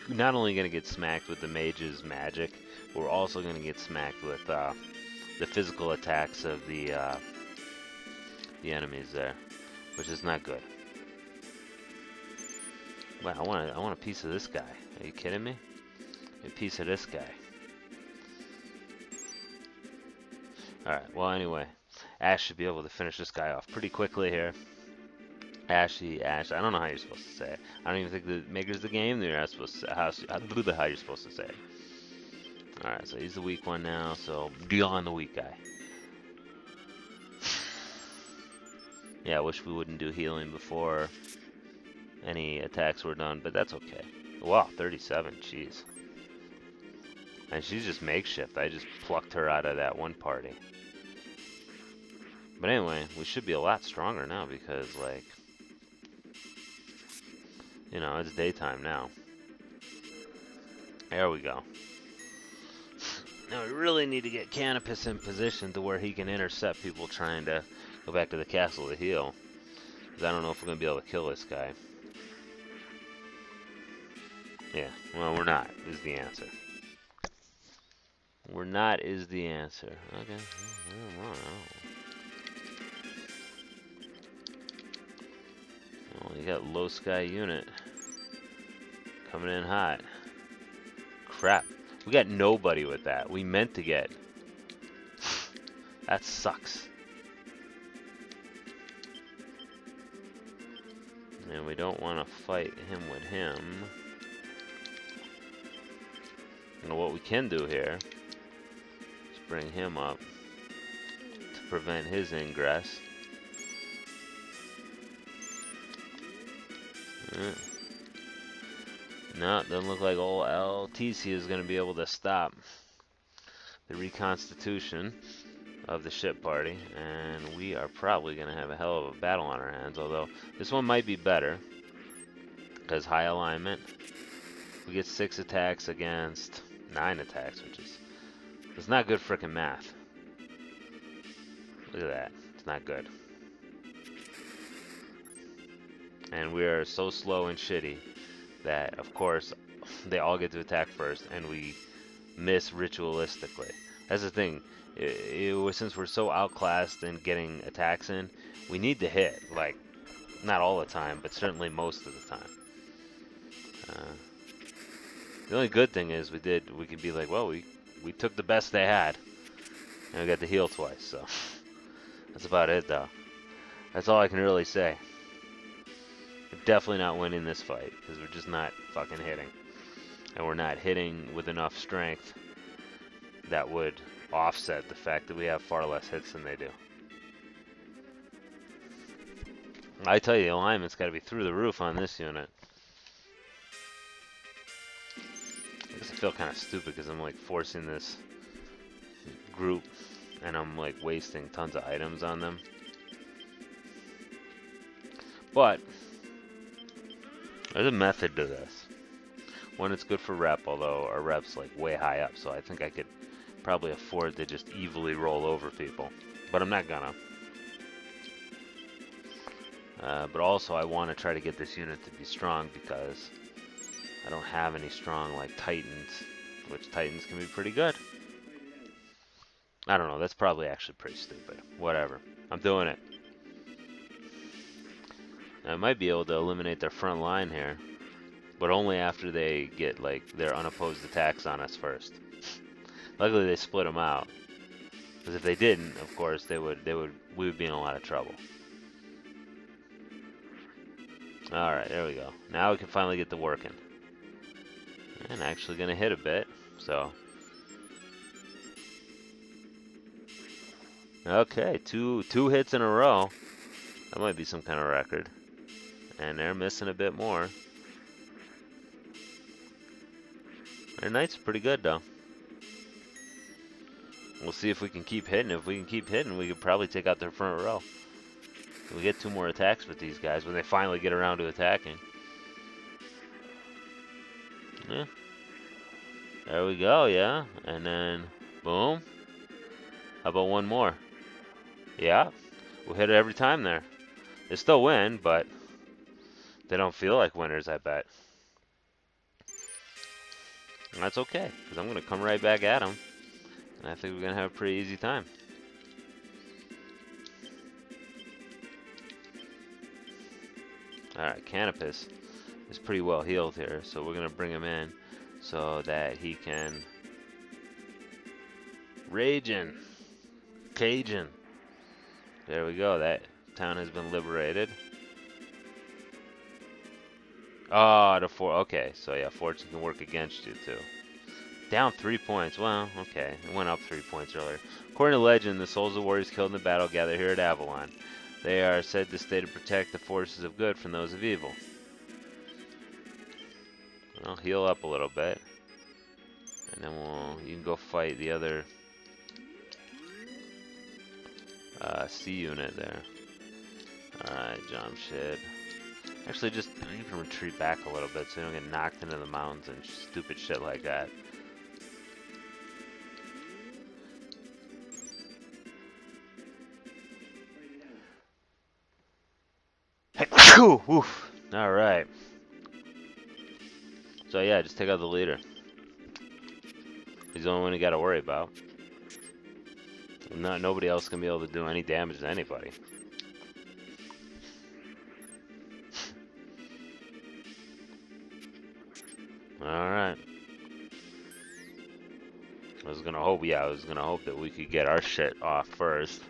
not only going to get smacked with the mage's magic, but we're also going to get smacked with the physical attacks of the enemies there, which is not good. Wow, I want a piece of this guy. Are you kidding me? A piece of this guy. Alright, well anyway, Ash should be able to finish this guy off pretty quickly here. Ash, I don't know how you're supposed to say it. I don't even think the makers of the game, they're not supposed to say how you're supposed to say it. Alright, so he's the weak one now, so deal on the weak guy. Yeah, I wish we wouldn't do healing before any attacks were done, but that's okay. Wow, 37, jeez. And she's just makeshift. I just plucked her out of that one party. But anyway, we should be a lot stronger now because, like, you know, it's daytime now. There we go. Now we really need to get Canopus in position to where he can intercept people trying to go back to the castle to heal. Because I don't know if we're going to be able to kill this guy. Yeah, well, we're not, is the answer. We're not is the answer. Okay. Well, you got low sky unit coming in hot. Crap. We got nobody with that. We meant to get. That sucks. And we don't want to fight him with him. And what we can do here is bring him up to prevent his ingress. No, it doesn't look like old LTC is going to be able to stop the reconstitution of the ship party, and we are probably going to have a hell of a battle on our hands, although this one might be better because high alignment. We get 6 attacks against 9 attacks, which is it's not good frickin' math. Look at that. It's not good. And we are so slow and shitty that, of course, they all get to attack first, and we miss ritualistically. That's the thing. Since we're so outclassed in getting attacks in, we need to hit. Like, not all the time, but certainly most of the time. The only good thing is we could be like, well, we took the best they had, and we got to heal twice, so that's about it, though. That's all I can really say. We're definitely not winning this fight, because we're just not fucking hitting. And we're not hitting with enough strength that would offset the fact that we have far less hits than they do. I tell you, the alignment's got to be through the roof on this unit. I guess I feel kind of stupid because I'm like forcing this group and I'm like wasting tons of items on them. But there's a method to this. One, it's good for rep, although our rep's like way high up, so I think I could probably afford to just evilly roll over people. But I'm not gonna. But also I want to try to get this unit to be strong because I don't have any strong like Titans, which Titans can be pretty good. I don't know, that's probably actually pretty stupid. Whatever. I'm doing it. I might be able to eliminate their front line here, but only after they get like their unopposed attacks on us first. Luckily they split them out, because if they didn't, of course, we would be in a lot of trouble. Alright, there we go. Now we can finally get to working. And actually gonna hit a bit, so. Okay, two hits in a row. That might be some kind of record. And they're missing a bit more. Their knights are pretty good, though. We'll see if we can keep hitting. If we can keep hitting, we could probably take out their front row. We get 2 more attacks with these guys when they finally get around to attacking. Yeah. There we go, yeah. And then, boom. How about one more? Yeah. We'll hit it every time there. They still win, but they don't feel like winners, I bet. And that's okay, because I'm going to come right back at them. And I think we're going to have a pretty easy time. Alright, Canopus is pretty well healed here, so we're going to bring him in so that he can... Raging. Cajun. There we go, that town has been liberated. Oh, okay, so yeah, fortune can work against you too. Down 3 points, well, okay, it went up 3 points earlier. According to legend, the souls of warriors killed in the battle gather here at Avalon. They are said to stay to protect the forces of good from those of evil. Well, heal up a little bit. And then you can go fight the other C unit there. Alright, jump shit. Actually, just you can retreat back a little bit so you don't get knocked into the mountains and stupid shit like that. Hey, woof. Alright. So yeah, just take out the leader. He's the only one you gotta worry about. Nobody else can be able to do any damage to anybody. Alright. I was gonna hope that we could get our shit off first.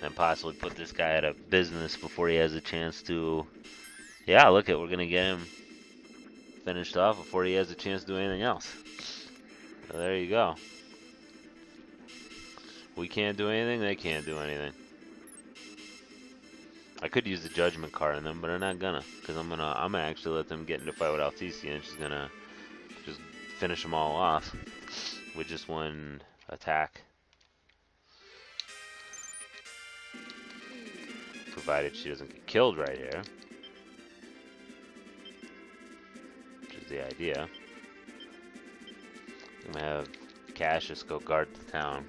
And possibly put this guy out of business before he has a chance to... Yeah, look we're gonna get him finished off before he has a chance to do anything else. So there you go. We can't do anything, they can't do anything. I could use the judgment card on them, but I'm not gonna, because I'm gonna actually let them get into a fight with Alticia, and she's gonna just finish them all off with just one attack. Provided she doesn't get killed right here. Which is the idea. I'm gonna have Cassius go guard the town.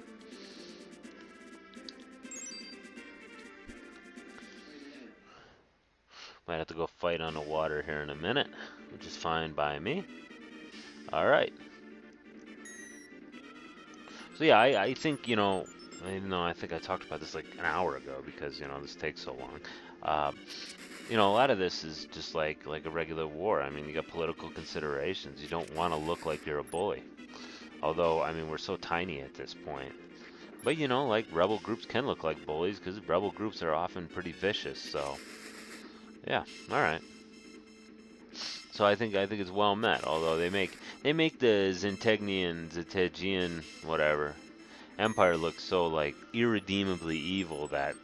Might have to go fight on the water here in a minute, which is fine by me. Alright. So yeah, I think, you know, I think I talked about this like an hour ago because, you know, this takes so long. You know, a lot of this is just like a regular war. I mean, you got political considerations. You don't want to look like you're a bully. Although, I mean, we're so tiny at this point. But, you know, like, rebel groups can look like bullies because rebel groups are often pretty vicious, so... Yeah, alright. So I think it's well met, although they make the Zentegian, whatever, Empire look so, like, irredeemably evil that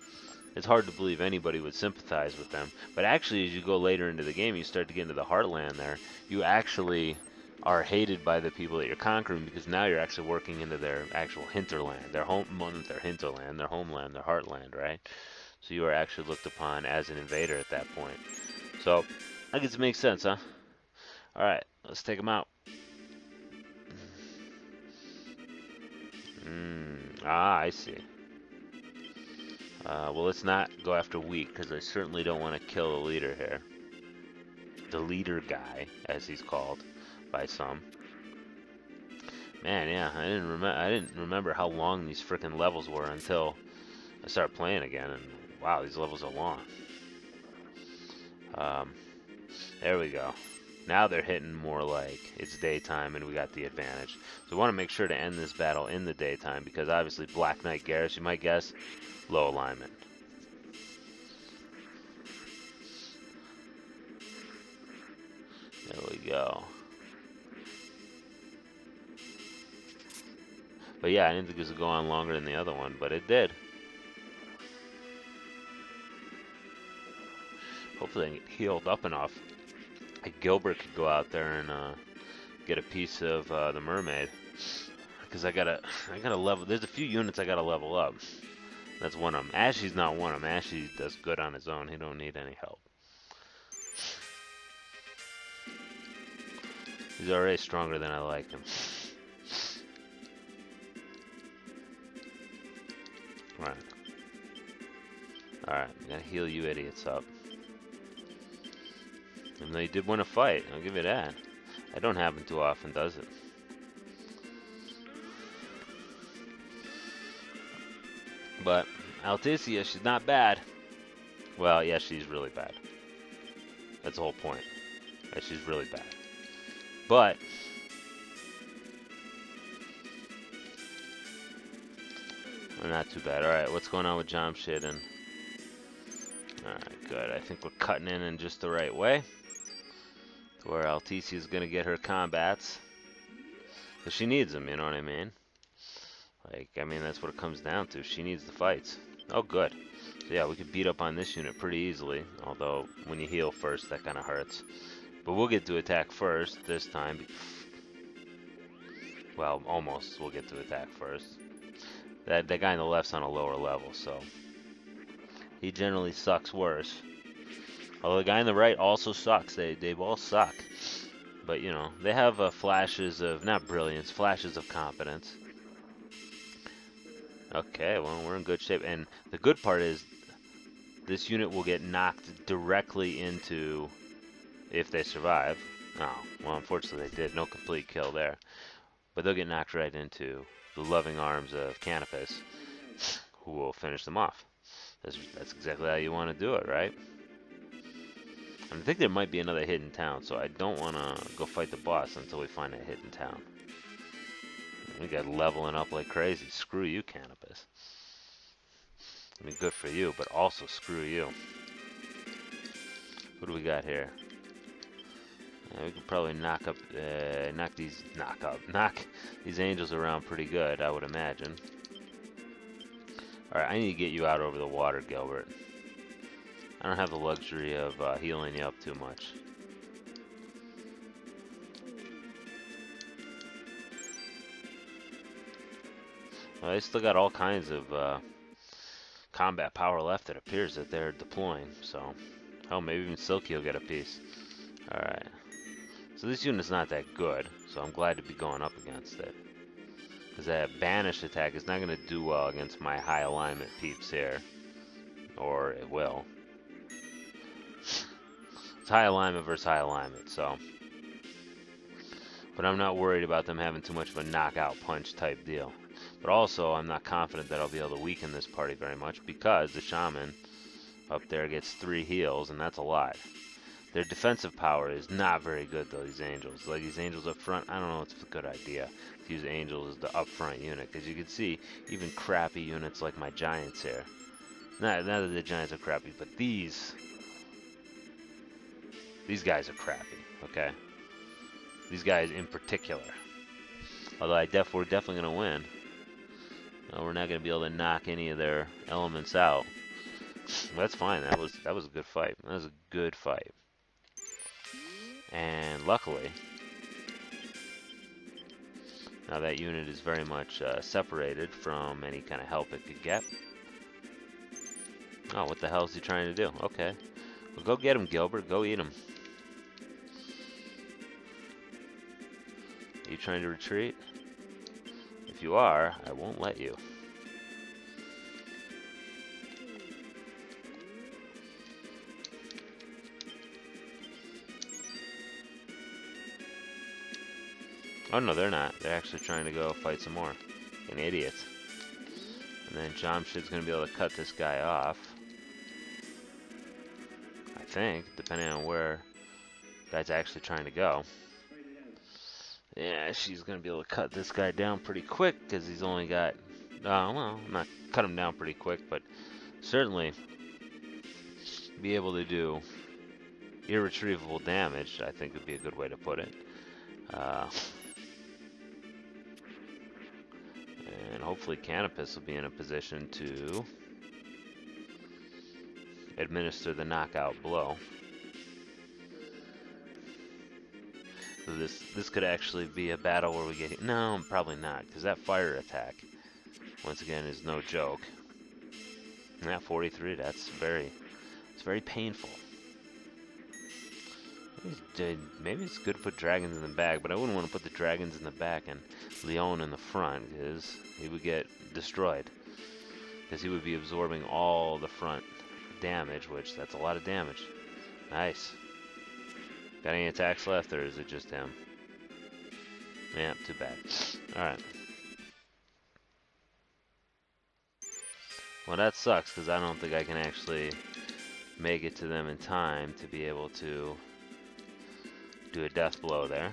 it's hard to believe anybody would sympathize with them. But actually, as you go later into the game, you start to get into the heartland there, you actually are hated by the people that you're conquering because now you're actually working into their actual hinterland, their hinterland, their homeland, their heartland, right? So you are actually looked upon as an invader at that point. So, I guess it makes sense, huh? Alright, let's take them out. I see. Well, let's not go after weak, because I certainly don't want to kill the leader here. The leader guy, as he's called by some. Man, yeah, I didn't remember how long these frickin' levels were until I started playing again, and wow, these levels are long. There we go. Now they're hitting more like it's daytime and we got the advantage. So we want to make sure to end this battle in the daytime because obviously Black Knight Garrus, you might guess, low alignment. There we go. But yeah, I didn't think this would go on longer than the other one, but it did. Hopefully I get healed up enough. Like Gilbert could go out there and get a piece of the mermaid. Because I gotta level. There's a few units I gotta level up. That's one of them. Ashy's not one of them. Ashy does good on his own. He don't need any help. He's already stronger than I like him. Alright. Alright, I'm gonna heal you idiots up. Even though he did win a fight, I'll give you that. That don't happen too often, does it? But Alticia, she's not bad. Well, yeah, she's really bad. That's the whole point. Right? She's really bad. But we're not too bad. Alright, what's going on with Jamshid? And alright, good. I think we're cutting in just the right way. To where Alticia is going to get her combats. Because she needs them, you know what I mean? Like, I mean, that's what it comes down to. She needs the fights. Oh, good. So yeah, we could beat up on this unit pretty easily. Although, when you heal first, that kind of hurts. But we'll get to attack first this time. Well, almost. We'll get to attack first. That guy on the left's on a lower level, so he generally sucks worse. Although the guy on the right also sucks. They all suck. But, you know, they have flashes of, not brilliance, flashes of competence. Okay, well, we're in good shape. And the good part is this unit will get knocked directly into, if they survive. Oh, well, unfortunately they did. No complete kill there. But they'll get knocked right into the loving arms of Canopus, who will finish them off. That's exactly how you want to do it, right? And I think there might be another hidden town, so I don't want to go fight the boss until we find that hidden town. We got leveling up like crazy. Screw you, Canopus. I mean, good for you, but also screw you. What do we got here? We could probably knock these angels around pretty good, I would imagine. Alright, I need to get you out over the water, Gilbert. I don't have the luxury of healing you up too much. Well, they still got all kinds of combat power left, it appears that they're deploying, so hell, maybe even Silky will get a piece. Alright. So this unit's not that good, so I'm glad to be going up against it. Because that banished attack is not going to do well against my high alignment peeps here. Or it will. It's high alignment versus high alignment, so. But I'm not worried about them having too much of a knockout punch type deal. But also, I'm not confident that I'll be able to weaken this party very much because the Shaman up there gets 3 heals, and that's a lot. Their defensive power is not very good, though, these angels. Like, these angels up front, I don't know if it's a good idea to use angels as the up front unit. Because you can see, even crappy units like my giants here. Not that the giants are crappy, but these guys are crappy, okay? These guys in particular. Although we're definitely going to win. We're not going to be able to knock any of their elements out. That's fine. That was a good fight. That was a good fight. And luckily, now that unit is very much separated from any kind of help it could get. Oh, what the hell is he trying to do? Okay. Well, go get him, Gilbert. Go eat him. Are you trying to retreat? If you are, I won't let you. Oh no, they're not. They're actually trying to go fight some more. An idiot. And then Jamshid's going to be able to cut this guy off. I think, depending on where the guy's actually trying to go. Yeah, she's going to be able to cut this guy down pretty quick because he's only got... well, not cut him down pretty quick, but certainly be able to do irretrievable damage, I think would be a good way to put it. And hopefully Canopus will be in a position to administer the knockout blow. So this could actually be a battle where we get... No, probably not, because that fire attack, once again, is no joke. And that 43, it's very painful. Maybe it's good to put dragons in the back, but I wouldn't want to put the dragons in the back and Leon in the front, because he would get destroyed. Because he would be absorbing all the front damage, which that's a lot of damage. Nice. Got any attacks left, or is it just him? Yeah, too bad. Alright. Well, that sucks, because I don't think I can actually make it to them in time to be able to do a death blow there.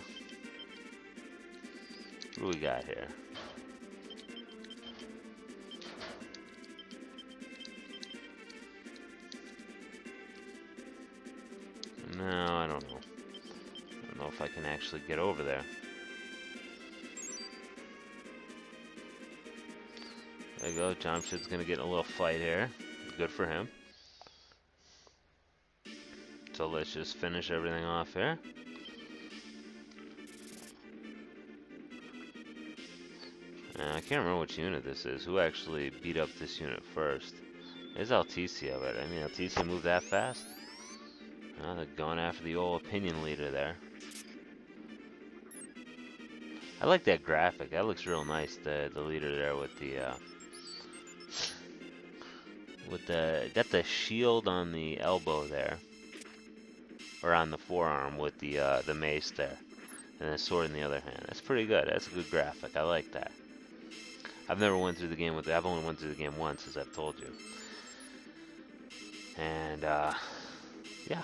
What do we got here? No, I don't know. I don't know if I can actually get over there. There you go. Jamshid's gonna get in a little fight here. Good for him. So let's just finish everything off here. I can't remember which unit this is. Who actually beat up this unit first? It's Alticia, but I mean, Alticia moved that fast? They're going after the old opinion leader there. I like that graphic. That looks real nice. The leader there with the got the shield on the elbow there, or on the forearm with the mace there, and the sword in the other hand. That's pretty good. That's a good graphic. I like that. I've never went through the game with it. I've only went through the game once, as I've told you. And yeah.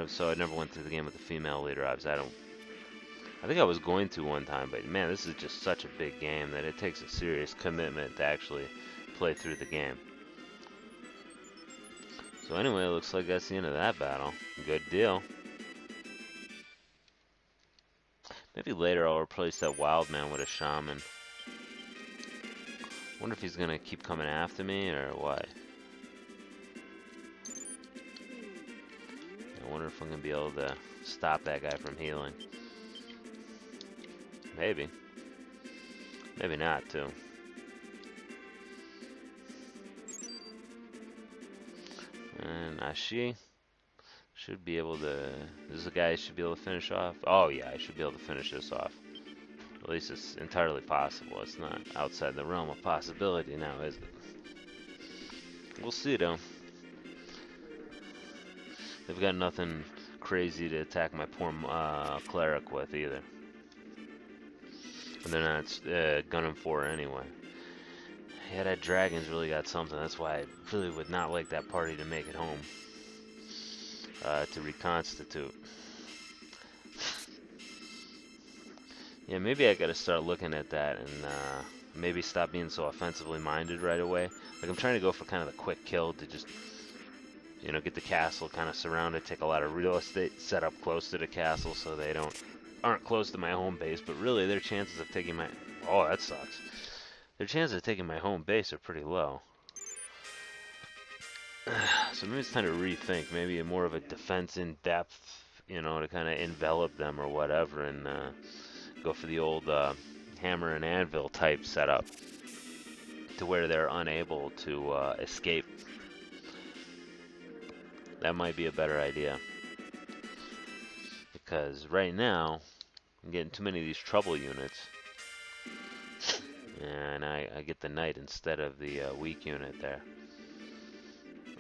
So I never went through the game with the female leader. I think I was going to one time, but man, this is just such a big game that it takes a serious commitment to actually play through the game. So anyway, it looks like that's the end of that battle. Good deal. Maybe later I'll replace that wild man with a shaman. Wonder if he's gonna keep coming after me or what. I wonder if I'm gonna be able to stop that guy from healing. Maybe. Maybe not, too. And Ashi should be able to... This is a guy I should be able to finish off. Oh, yeah, I should be able to finish this off. At least it's entirely possible. It's not outside the realm of possibility now, is it? We'll see, though. They've got nothing crazy to attack my poor cleric with, either. And they're not gunning for her anyway. Yeah, that dragon's really got something. That's why I really would not like that party to make it home. To reconstitute. Yeah, maybe I gotta start looking at that and maybe stop being so offensively minded right away. Like, I'm trying to go for kind of the quick kill to just, you know, get the castle kind of surrounded, take a lot of real estate, set up close to the castle so they aren't close to my home base, but really their chances of taking my... Oh, that sucks. Their chances of taking my home base are pretty low. So maybe it's time to rethink. Maybe more of a defense in depth, you know, to kind of envelop them or whatever, and go for the old hammer and anvil type setup to where they're unable to escape. That might be a better idea. Because right now, I'm getting too many of these trouble units. And I get the knight instead of the weak unit there.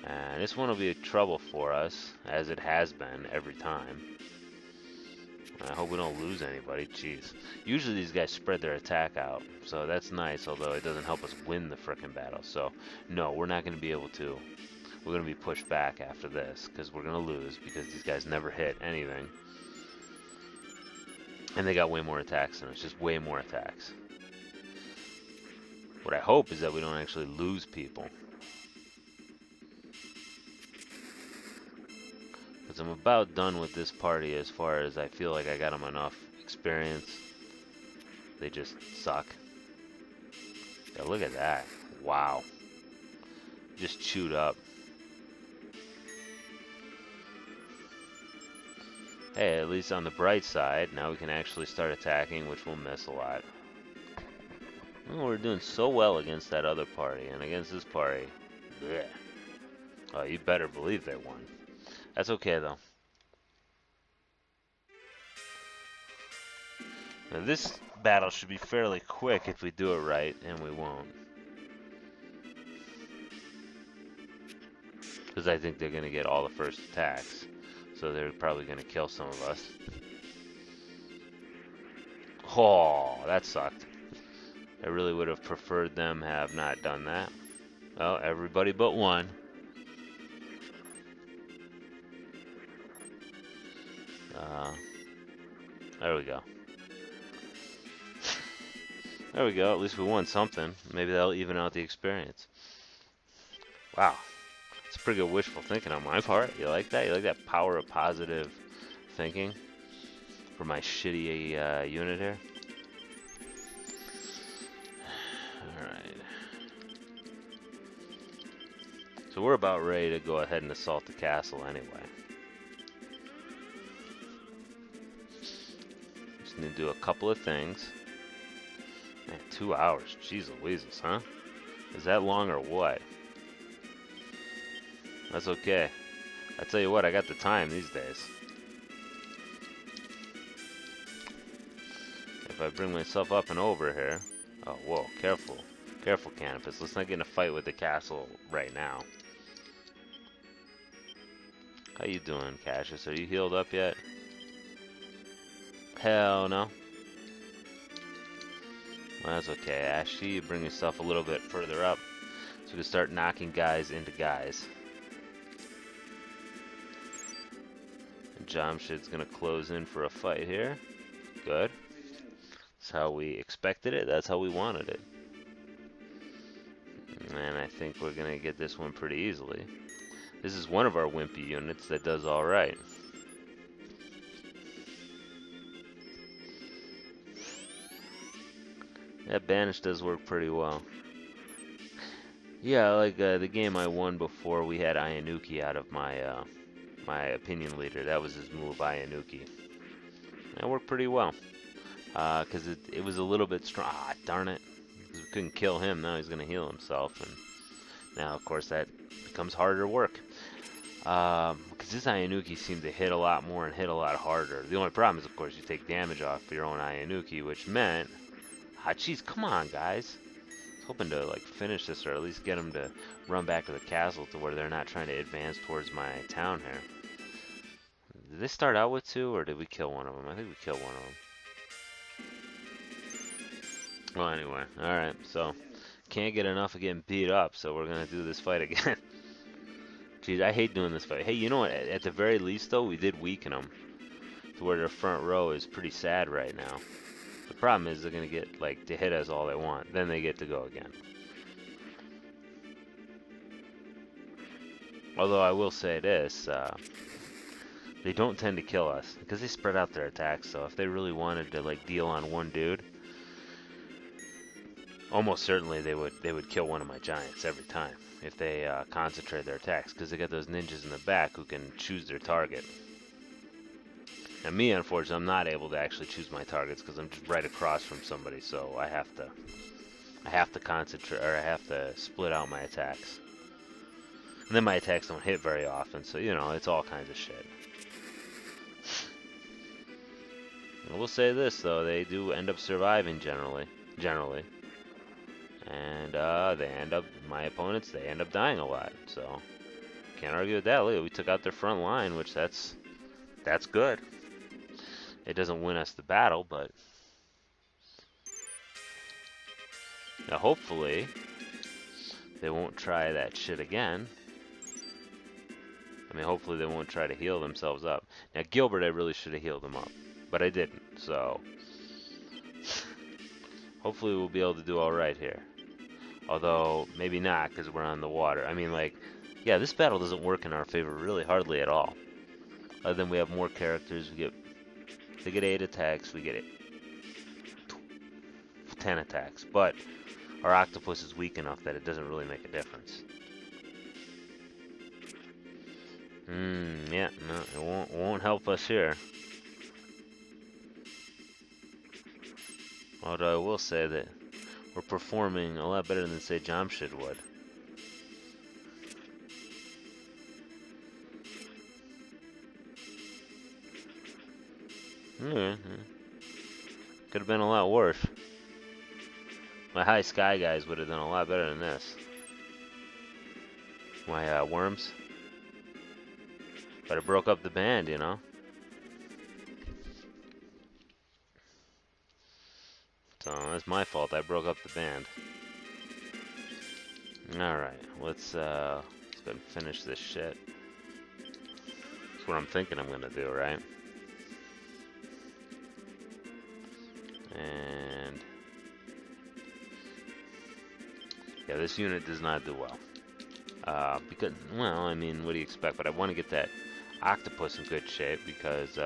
And this one will be a trouble for us, as it has been every time. I hope we don't lose anybody. Jeez. Usually these guys spread their attack out, so that's nice, although it doesn't help us win the frickin' battle. So, no, we're not going to be able to. We're going to be pushed back after this, because we're going to lose, because these guys never hit anything. And they got way more attacks than us, just way more attacks. What I hope is that we don't actually lose people. Because I'm about done with this party as far as I feel like I got them enough experience. They just suck. Yeah, look at that. Wow. Just chewed up. Hey, at least on the bright side, now we can actually start attacking, which we'll miss a lot. Well, we're doing so well against that other party, and against this party, bleh. Oh, you better believe they won. That's okay, though. Now this battle should be fairly quick if we do it right, and we won't. Because I think they're going to get all the first attacks. So they're probably going to kill some of us. Oh, that sucked. I really would have preferred them have not done that. Well, everybody but one. There we go. There we go. At least we won something. Maybe that'll even out the experience. Wow. It's pretty good wishful thinking on my part. You like that? You like that power of positive thinking for my shitty unit here? Alright. So we're about ready to go ahead and assault the castle anyway. Just need to do a couple of things. Man, 2 hours. Jeez Louises, huh? Is that long or what? That's okay. I tell you what, I got the time these days. If I bring myself up and over here... Oh, whoa, careful. Careful, Canopus. Let's not get in a fight with the castle right now. How you doing, Cassius? Are you healed up yet? Hell no. Well, that's okay, Ashy. You bring yourself a little bit further up so we can start knocking guys into guys. And Jamshid's gonna close in for a fight here. Good. That's how we expected it. That's how we wanted it. And I think we're gonna get this one pretty easily. This is one of our wimpy units that does alright. That banish does work pretty well. Yeah, like the game I won before, we had Ayanuki out of my my opinion leader. That was his move, Ayanuki. That worked pretty well. Because it was a little bit strong. Ah, darn it. We couldn't kill him. Now he's going to heal himself. And now, of course, that becomes harder work. Because this Ayanuki seemed to hit a lot more and hit a lot harder. The only problem is, of course, you take damage off your own Ayanuki, which meant... Ah, jeez, come on, guys. I was hoping to, like, finish this or at least get them to run back to the castle to where they're not trying to advance towards my town here. Did they start out with 2, or did we kill one of them? I think we killed one of them. Well, anyway, alright, so can't get enough of getting beat up, so we're gonna do this fight again. Jeez, I hate doing this fight. Hey, you know what? At the very least, though, we did weaken them to where their front row is pretty sad right now. The problem is they're gonna get, like, to hit us all they want. Then they get to go again. Although I will say this, they don't tend to kill us because they spread out their attacks. So if they really wanted to, like, deal on one dude, almost certainly they would kill one of my giants every time if they concentrate their attacks, because they got those ninjas in the back who can choose their target. And me, unfortunately, I'm not able to actually choose my targets because I'm just right across from somebody, so I have to concentrate, or I have to split out my attacks. And then my attacks don't hit very often, so you know, it's all kinds of shit. I will say this though, they do end up surviving generally. And they end up, my opponents, they end up dying a lot. So can't argue with that. Look, we took out their front line, which that's good. It doesn't win us the battle, but now hopefully they won't try that shit again. I mean, hopefully they won't try to heal themselves up. Now Gilbert, I really should have healed him up, but I didn't. So hopefully we'll be able to do all right here. Although, maybe not, because we're on the water. I mean, like, yeah, this battle doesn't work in our favor really hardly at all. Other than we have more characters, they get 8 attacks, we get 10 attacks. But our octopus is weak enough that it doesn't really make a difference. Yeah, no, it won't help us here. Although I will say that we're performing a lot better than, say, Jamshid would. Could have been a lot worse. My high sky guys would have done a lot better than this. My worms. But I broke up the band, you know. So that's my fault. I broke up the band. Alright, let's go and finish this shit. That's what I'm thinking I'm gonna do, right? And yeah, this unit does not do well. Because, well, I mean, what do you expect? But I want to get that octopus in good shape because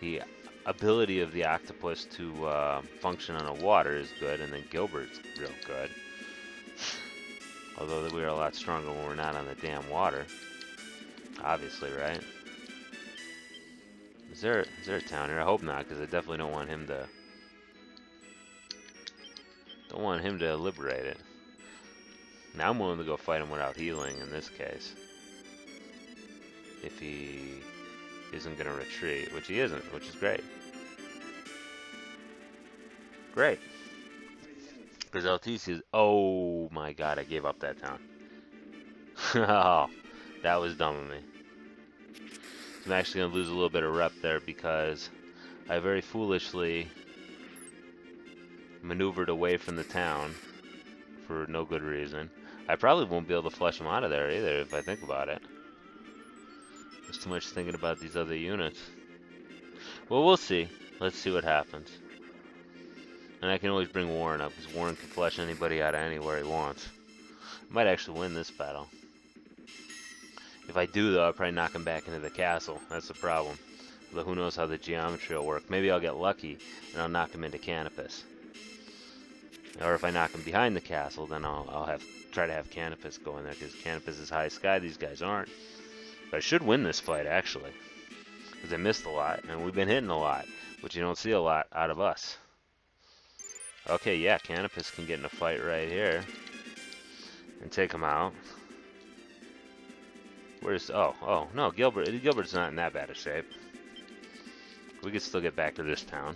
the ability of the octopus to function on the water is good, and then Gilbert's real good. Although we're a lot stronger when we're not on the damn water. Obviously, right? Is there a town here? I hope not, because I definitely don't want him to liberate it. Now I'm willing to go fight him without healing in this case. If he isn't going to retreat, which he isn't, which is great. Great. Because LTC is... Oh my god, I gave up that town. Oh, that was dumb of me. I'm actually going to lose a little bit of rep there because I very foolishly maneuvered away from the town for no good reason. I probably won't be able to flush them out of there either if I think about it. There's too much thinking about these other units. Well, we'll see. Let's see what happens. And I can always bring Warren up, because Warren can flush anybody out of anywhere he wants. I might actually win this battle. If I do, though, I'll probably knock him back into the castle. That's the problem. But who knows how the geometry will work. Maybe I'll get lucky, and I'll knock him into Canopus. Or if I knock him behind the castle, then I'll try to have Canopus go in there, because Canopus is high sky, these guys aren't. But I should win this fight, actually. Because I missed a lot, and we've been hitting a lot, which you don't see a lot out of us. Okay, yeah, Canopus can get in a fight right here. And take him out. Where's... Oh, no, Gilbert's not in that bad of shape. We could still get back to this town.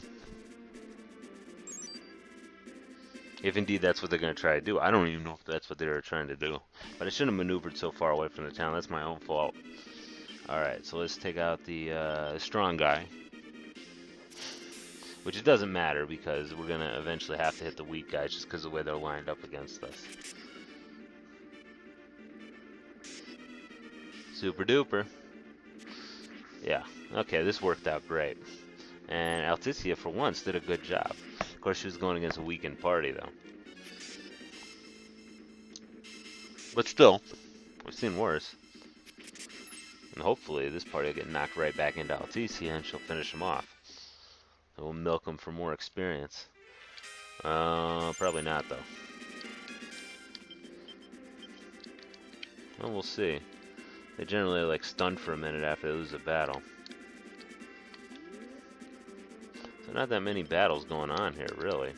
If indeed that's what they're going to try to do. I don't even know if that's what they were trying to do. But I shouldn't have maneuvered so far away from the town. That's my own fault. Alright, so let's take out the strong guy. Which it doesn't matter because we're going to eventually have to hit the weak guys just because of the way they're lined up against us. Super duper. Yeah, okay, this worked out great. And Alticia, for once, did a good job. Of course, she was going against a weakened party, though. But still, we've seen worse. And hopefully, this party will get knocked right back into Alticia and she'll finish him off. So we'll milk him for more experience. Probably not, though. Well, we'll see. They generally are, like, stunned for a minute after they lose a battle. So not that many battles going on here, really.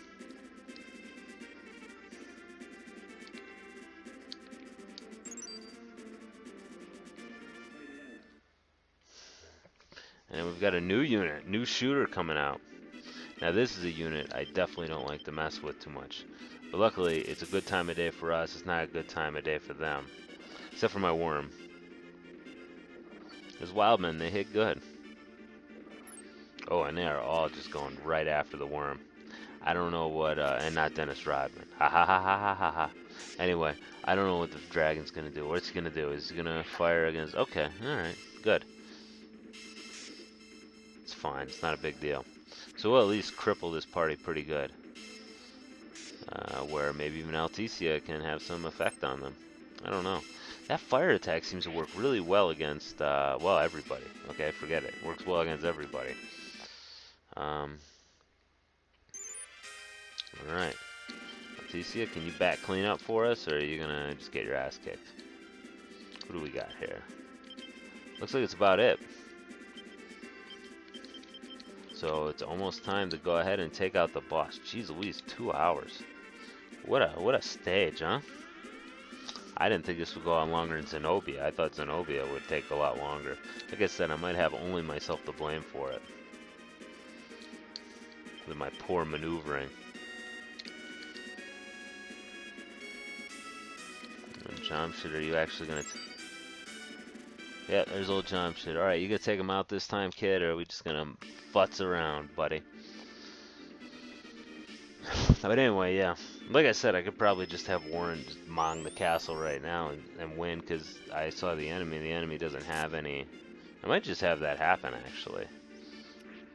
And we've got a new unit, new shooter coming out. Now this is a unit I definitely don't like to mess with too much. But luckily, it's a good time of day for us. It's not a good time of day for them. Except for my worm. Those wildmen, they hit good. Oh, and they are all just going right after the worm. I don't know what, and not Dennis Rodman. Ha ha ha ha ha ha ha. Anyway, I don't know what the dragon's gonna do. What's he gonna do? Is he gonna fire against... Okay, alright, good. It's fine, it's not a big deal. So we'll at least cripple this party pretty good. Where maybe even Alticia can have some effect on them. I don't know. That fire attack seems to work really well against, well, everybody. Okay, forget it. Works well against everybody. Alright. Alticia, can you back clean up for us, or are you gonna just get your ass kicked? What do we got here? Looks like it's about it. So it's almost time to go ahead and take out the boss. Jeez Louise, 2 hours. What a stage, huh? I didn't think this would go on longer than Zenobia. I thought Zenobia would take a lot longer. Like I said, I might have only myself to blame for it. with my poor maneuvering. Jump shit, are you actually gonna... Yeah, there's old jump shit. Alright, you gonna take him out this time, kid, or are we just gonna futz around, buddy? But anyway, yeah. Like I said, I could probably just have Warren just mong the castle right now and win, because I saw the enemy. The enemy doesn't have any... I might just have that happen, actually.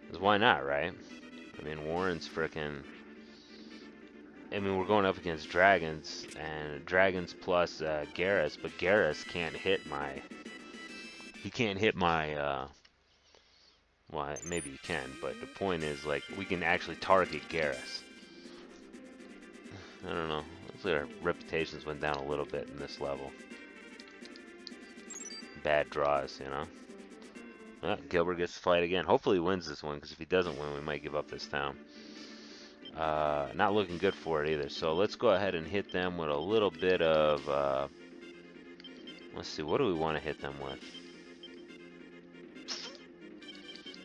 Because why not, right? I mean, Warren's frickin'... I mean, we're going up against dragons, and dragons plus Garrus, but Garrus can't hit my... He can't hit my... Well, maybe he can, but the point is, like, we can actually target Garrus. I don't know. Looks like our reputations went down a little bit in this level. Bad draws, you know? Well, Gilbert gets to fight again. Hopefully he wins this one, because if he doesn't win, we might give up this town. Not looking good for it either. So let's go ahead and hit them with a little bit of... let's see, what do we want to hit them with?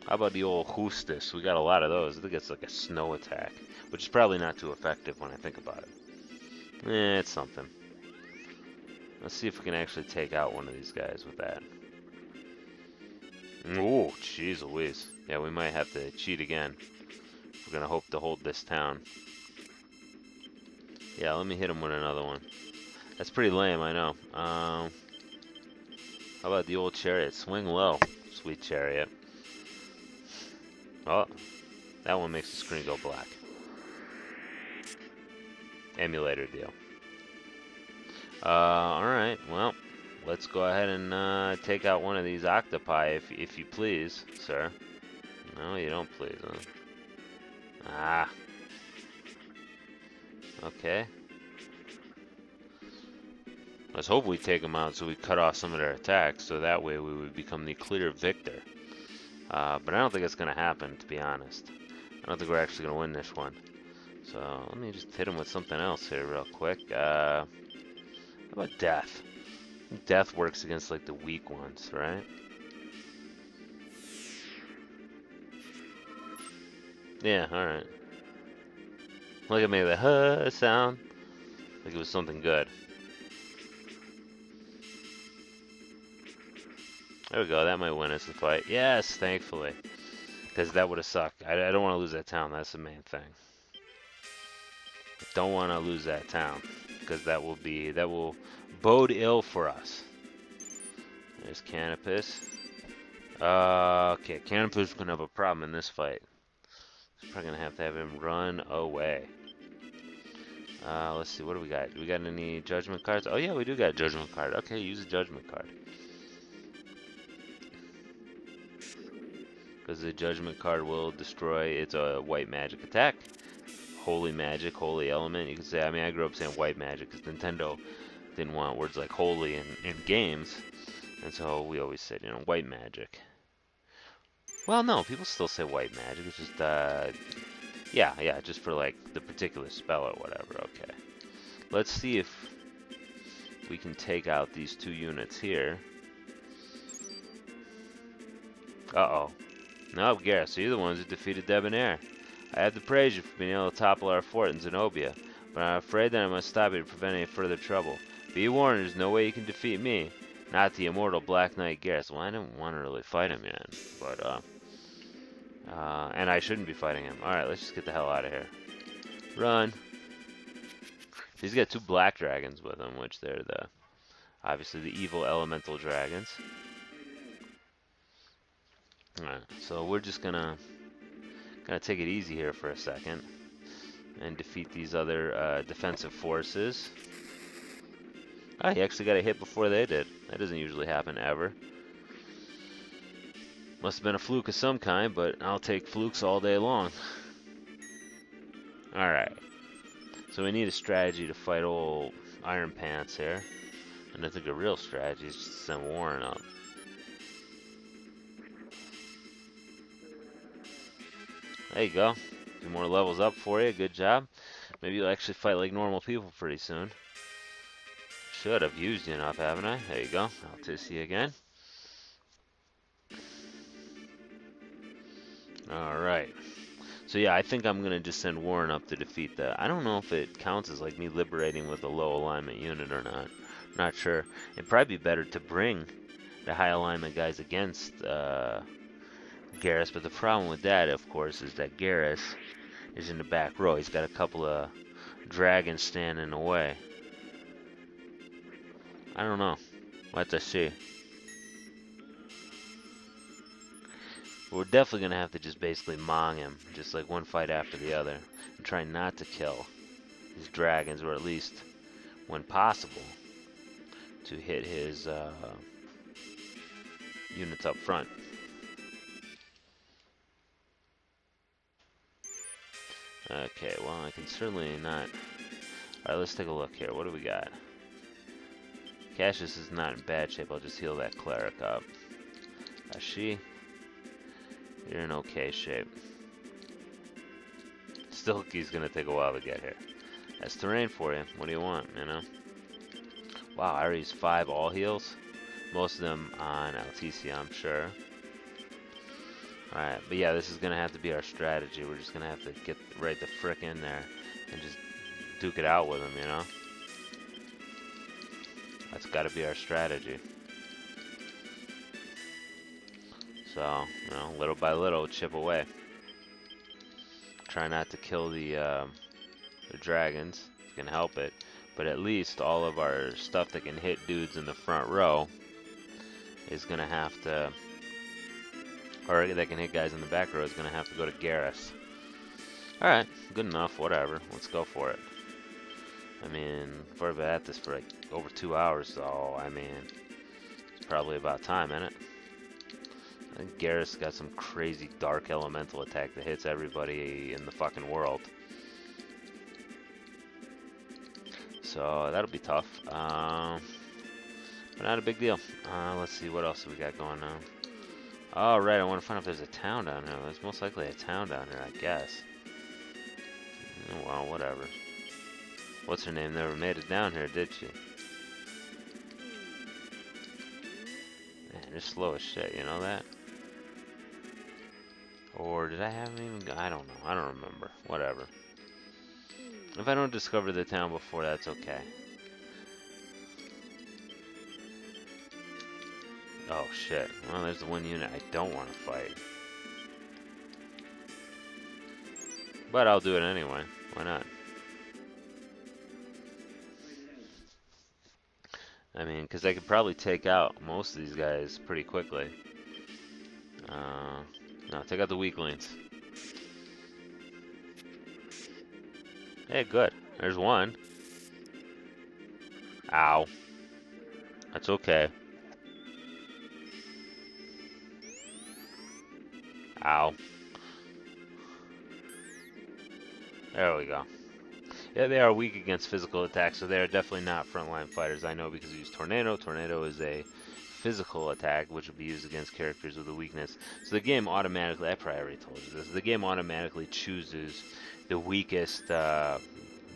How about the old Hustis? We got a lot of those. I think it's like a snow attack, which is probably not too effective when I think about it. It's something. Let's see if we can actually take out one of these guys with that. Oh, jeez Louise. Yeah, we might have to cheat again. We're gonna hope to hold this town. Yeah, let me hit him with another one. That's pretty lame, I know. How about the old chariot? Swing low, sweet chariot. Oh, that one makes the screen go black. Emulator deal. Alright, well, let's go ahead and take out one of these octopi, if you please, sir. No, you don't please, huh? Ah. Okay. Let's hope we take them out so we cut off some of their attacks, so that way we would become the clear victor. But I don't think it's going to happen, to be honest. I don't think we're actually going to win this one. So let me just hit him with something else here real quick. How about death? Death works against like the weak ones, right? Yeah, alright. Look at me, the huh sound. Like it was something good. There we go, that might win us the fight. Yes, thankfully. Because that would have sucked. I don't want to lose that town, that's the main thing. Don't want to lose that town. Because that will bode ill for us. There's Canopus. Okay, Canopus is going to have a problem in this fight. He's probably going to have him run away. Let's see, what do we got? Do we got any judgment cards? Oh yeah, we do got a judgment card. Okay, use a judgment card. Because the judgment card will destroy, it's a white magic attack. Holy magic, holy element. You can say, I mean, I grew up saying white magic because Nintendo didn't want words like holy in games. And so we always said, you know, white magic. Well, no, people still say white magic. It's just, yeah, just for like the particular spell or whatever. Okay. Let's see if we can take out these two units here. Uh-oh. No, Garrus, you're the ones who defeated Debonair. I have to praise you for being able to topple our fort in Zenobia, but I'm afraid that I must stop you to prevent any further trouble. Be warned, there's no way you can defeat me. Not the immortal Black Knight Garrus. Well, I didn't want to really fight him yet, but, and I shouldn't be fighting him. Alright, let's just get the hell out of here. Run! He's got two black dragons with him, which they're obviously the evil elemental dragons. Alright, so we're just gonna take it easy here for a second and defeat these other defensive forces. Ah, he actually got a hit before they did. That doesn't usually happen ever. Must have been a fluke of some kind, but I'll take flukes all day long. Alright. So we need a strategy to fight old Iron Pants here. And I think a real strategy is just to send Warren up. There you go. A few more levels up for you. Good job. Maybe you'll actually fight like normal people pretty soon. Should have used you enough, haven't I? There you go. I'll test you again. Alright. So So yeah, I think I'm gonna just send Warren up to defeat that. I don't know if it counts as like me liberating with a low alignment unit or not. I'm not sure. It'd probably be better to bring the high alignment guys against Garrus, but the problem with that, of course, is that Garrus is in the back row. He's got a couple of dragons standing in the way. I don't know. We'll have to see. We're definitely going to have to just basically mong him, just like one fight after the other, and try not to kill his dragons, or at least, when possible, to hit his units up front. Okay, well, I can certainly not... Alright, let's take a look here. What do we got? Cassius is not in bad shape. I'll just heal that cleric up. Ashi, you're in okay shape. Still, he's gonna take a while to get here. That's terrain for you. What do you want, you know? Wow, I already used 5 all heals. Most of them on Alticia, I'm sure. Alright, but yeah, this is gonna have to be our strategy. We're just gonna have to get right the frick in there and just duke it out with him, you know? That's gotta be our strategy. So, you know, little by little, chip away. Try not to kill the dragons, if you can help it. But at least all of our stuff that can hit dudes in the front row is gonna have to, or that can hit guys in the back row, is gonna have to go to Garrus. Alright, good enough, whatever. Let's go for it. I mean, we've been at this for like over 2 hours, so I mean, it's probably about time, isn't it? I think Garrus got some crazy dark elemental attack that hits everybody in the fucking world. So that'll be tough. But not a big deal. Let's see, what else have we got going on? Oh, right, I want to find out if there's a town down here. There's most likely a town down here, I guess. Oh, well, whatever. What's her name? Never made it down here, did she? Man, they're slow as shit, you know that? Or did I have them even? I don't know. I don't remember. Whatever. If I don't discover the town before, that's okay. Oh, shit. Well, there's the one unit I don't want to fight. But I'll do it anyway. Why not? I mean, because I could probably take out most of these guys pretty quickly. No, take out the weaklings. Hey, good. There's one. Ow. That's okay. Ow. There we go. Yeah, they are weak against physical attacks, so they are definitely not frontline fighters. I know because we use Tornado. Tornado is a physical attack, which will be used against characters with a weakness. So the game automatically, I probably already told you this, the game automatically chooses the weakest, the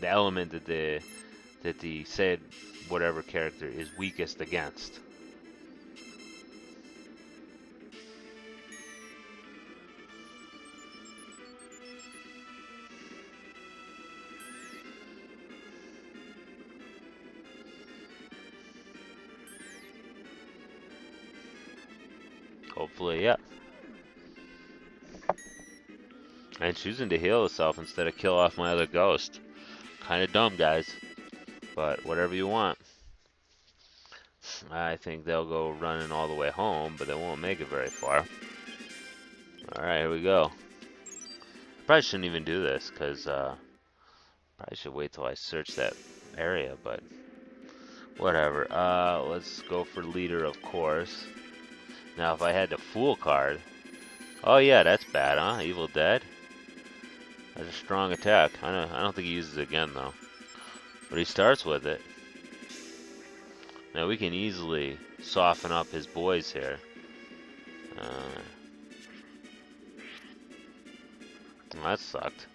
element that the said whatever character is weakest against. Hopefully, yeah. And choosing to heal itself instead of kill off my other ghost. Kind of dumb, guys. But whatever you want. I think they'll go running all the way home, but they won't make it very far. Alright, here we go. Probably shouldn't even do this, because probably should wait till I search that area, but whatever. Let's go for leader, of course. Now, if I had the Fool card... Oh, yeah, that's bad, huh? Evil Dead? That's a strong attack. I don't think he uses it again, though. But he starts with it. Now, we can easily soften up his boys here. Well, that sucked.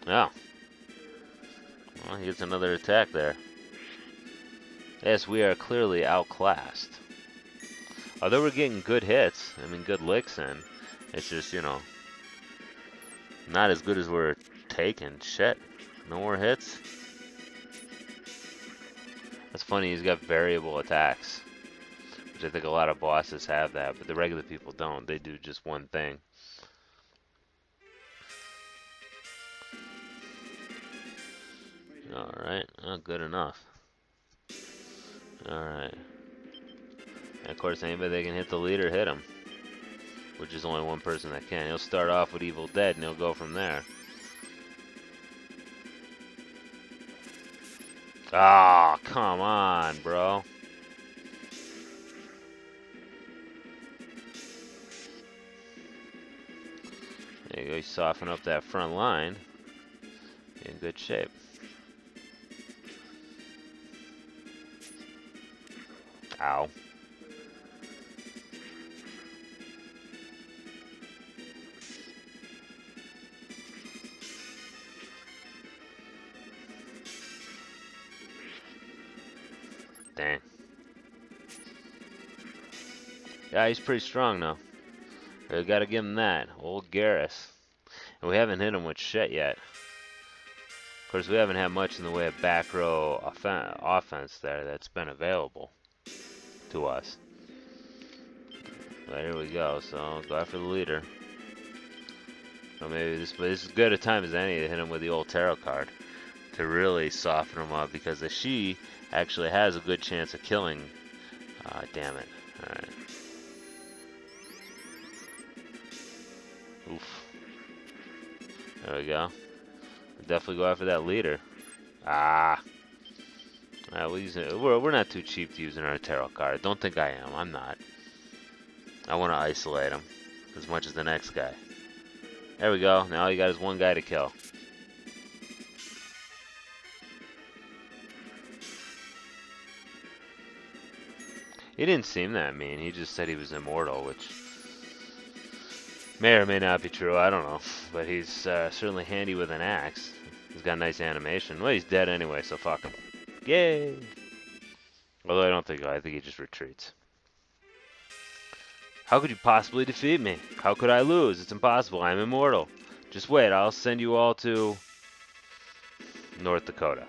Yeah. Well, he gets another attack there. Yes, we are clearly outclassed. Although we're getting good hits, I mean good licks in, it's just, you know, not as good as we're taking. Shit. No more hits. That's funny, he's got variable attacks. Which I think a lot of bosses have that, but the regular people don't. They do just one thing. Alright, not good enough. Alright. And of course, anybody that can hit the leader, hit him. Which is only one person that can. He'll start off with Evil Dead and he'll go from there. Ah, oh, come on, bro. There you go, you soften up that front line. In good shape. Ow. Dang. Yeah, he's pretty strong now. We gotta give him that. Old Garrus. And we haven't hit him with shit yet. Of course, we haven't had much in the way of back row offense there that's been available to us. But here we go. So go after the leader. So maybe this is as good a time as any to hit him with the old tarot card to really soften him up, because the she actually has a good chance of killing. Damn it. Alright. Oof. There we go. Definitely go after that leader. Ah. Alright, we'll use it. We're not too cheap to using our tarot card. Don't think I am. I'm not. I want to isolate him as much as the next guy. There we go. Now all you got is one guy to kill. He didn't seem that mean. He just said he was immortal, which may or may not be true. I don't know. But he's certainly handy with an axe. He's got a nice animation. Well, he's dead anyway, so fuck him. Yay! Although I think he just retreats. How could you possibly defeat me? How could I lose? It's impossible. I'm immortal. Just wait. I'll send you all to North Dakota.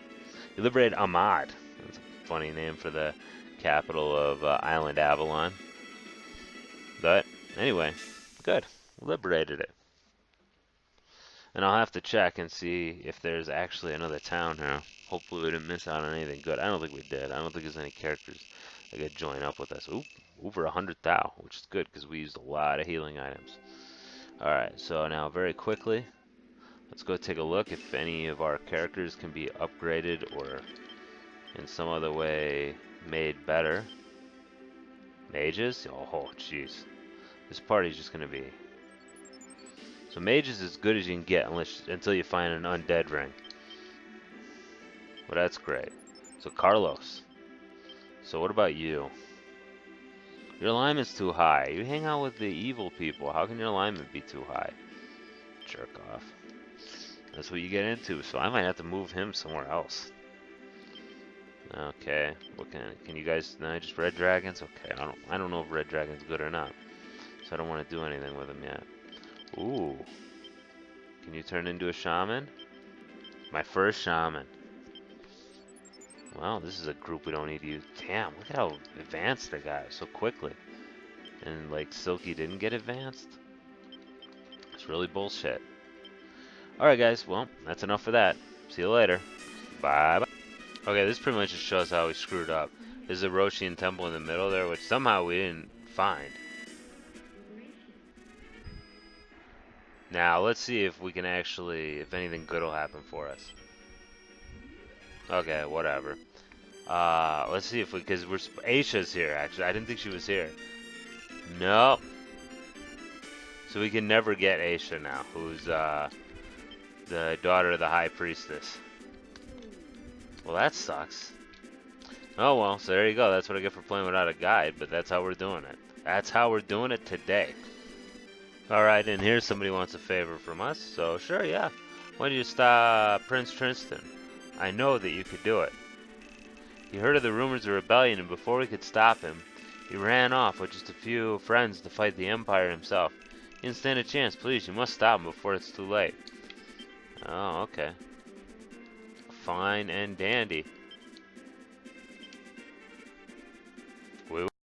You liberated Ahmad. That's a funny name for the capital of Island Avalon. But anyway, good. Liberated it. And I'll have to check and see if there's actually another town here. Hopefully we didn't miss out on anything good. I don't think we did. I don't think there's any characters that could join up with us. Oop, over 100 thou, which is good because we used a lot of healing items. Alright, so now very quickly, let's go take a look if any of our characters can be upgraded or in some other way made better. Mages? Oh, jeez. This party's just going to be... So mage is as good as you can get until you find an undead ring. Well, that's great. So Carlos. So what about you? Your alignment's too high. You hang out with the evil people. How can your alignment be too high? Jerk off. That's what you get into. So I might have to move him somewhere else. Okay. What can you guys? No, just red dragons. Okay. I don't know if red dragon's good or not. So I don't want to do anything with him yet. Ooh. Can you turn into a shaman? My first shaman. Well, this is a group we don't need to use. Damn, look at how advanced they got so quickly. And like Silky didn't get advanced. It's really bullshit. Alright guys, well, that's enough for that. See you later. Bye bye. Okay, this pretty much just shows how we screwed up. There's a Roshian temple in the middle there, which somehow we didn't find. Now, let's see if we can actually, if anything good will happen for us. Okay, whatever. Let's see if we, because Aisha's here, actually. I didn't think she was here. Nope. So we can never get Aisha now, who's, the daughter of the High Priestess. Well, that sucks. Oh, well, so there you go. That's what I get for playing without a guide, but that's how we're doing it. That's how we're doing it today. Alright, and here's somebody who wants a favor from us, so sure, yeah. Why don't you stop Prince Tristan? I know that you could do it. He heard of the rumors of rebellion, and before we could stop him, He ran off with just a few friends to fight the Empire himself. He didn't stand a chance. Please, you must stop him before it's too late. Oh, okay. Fine and dandy.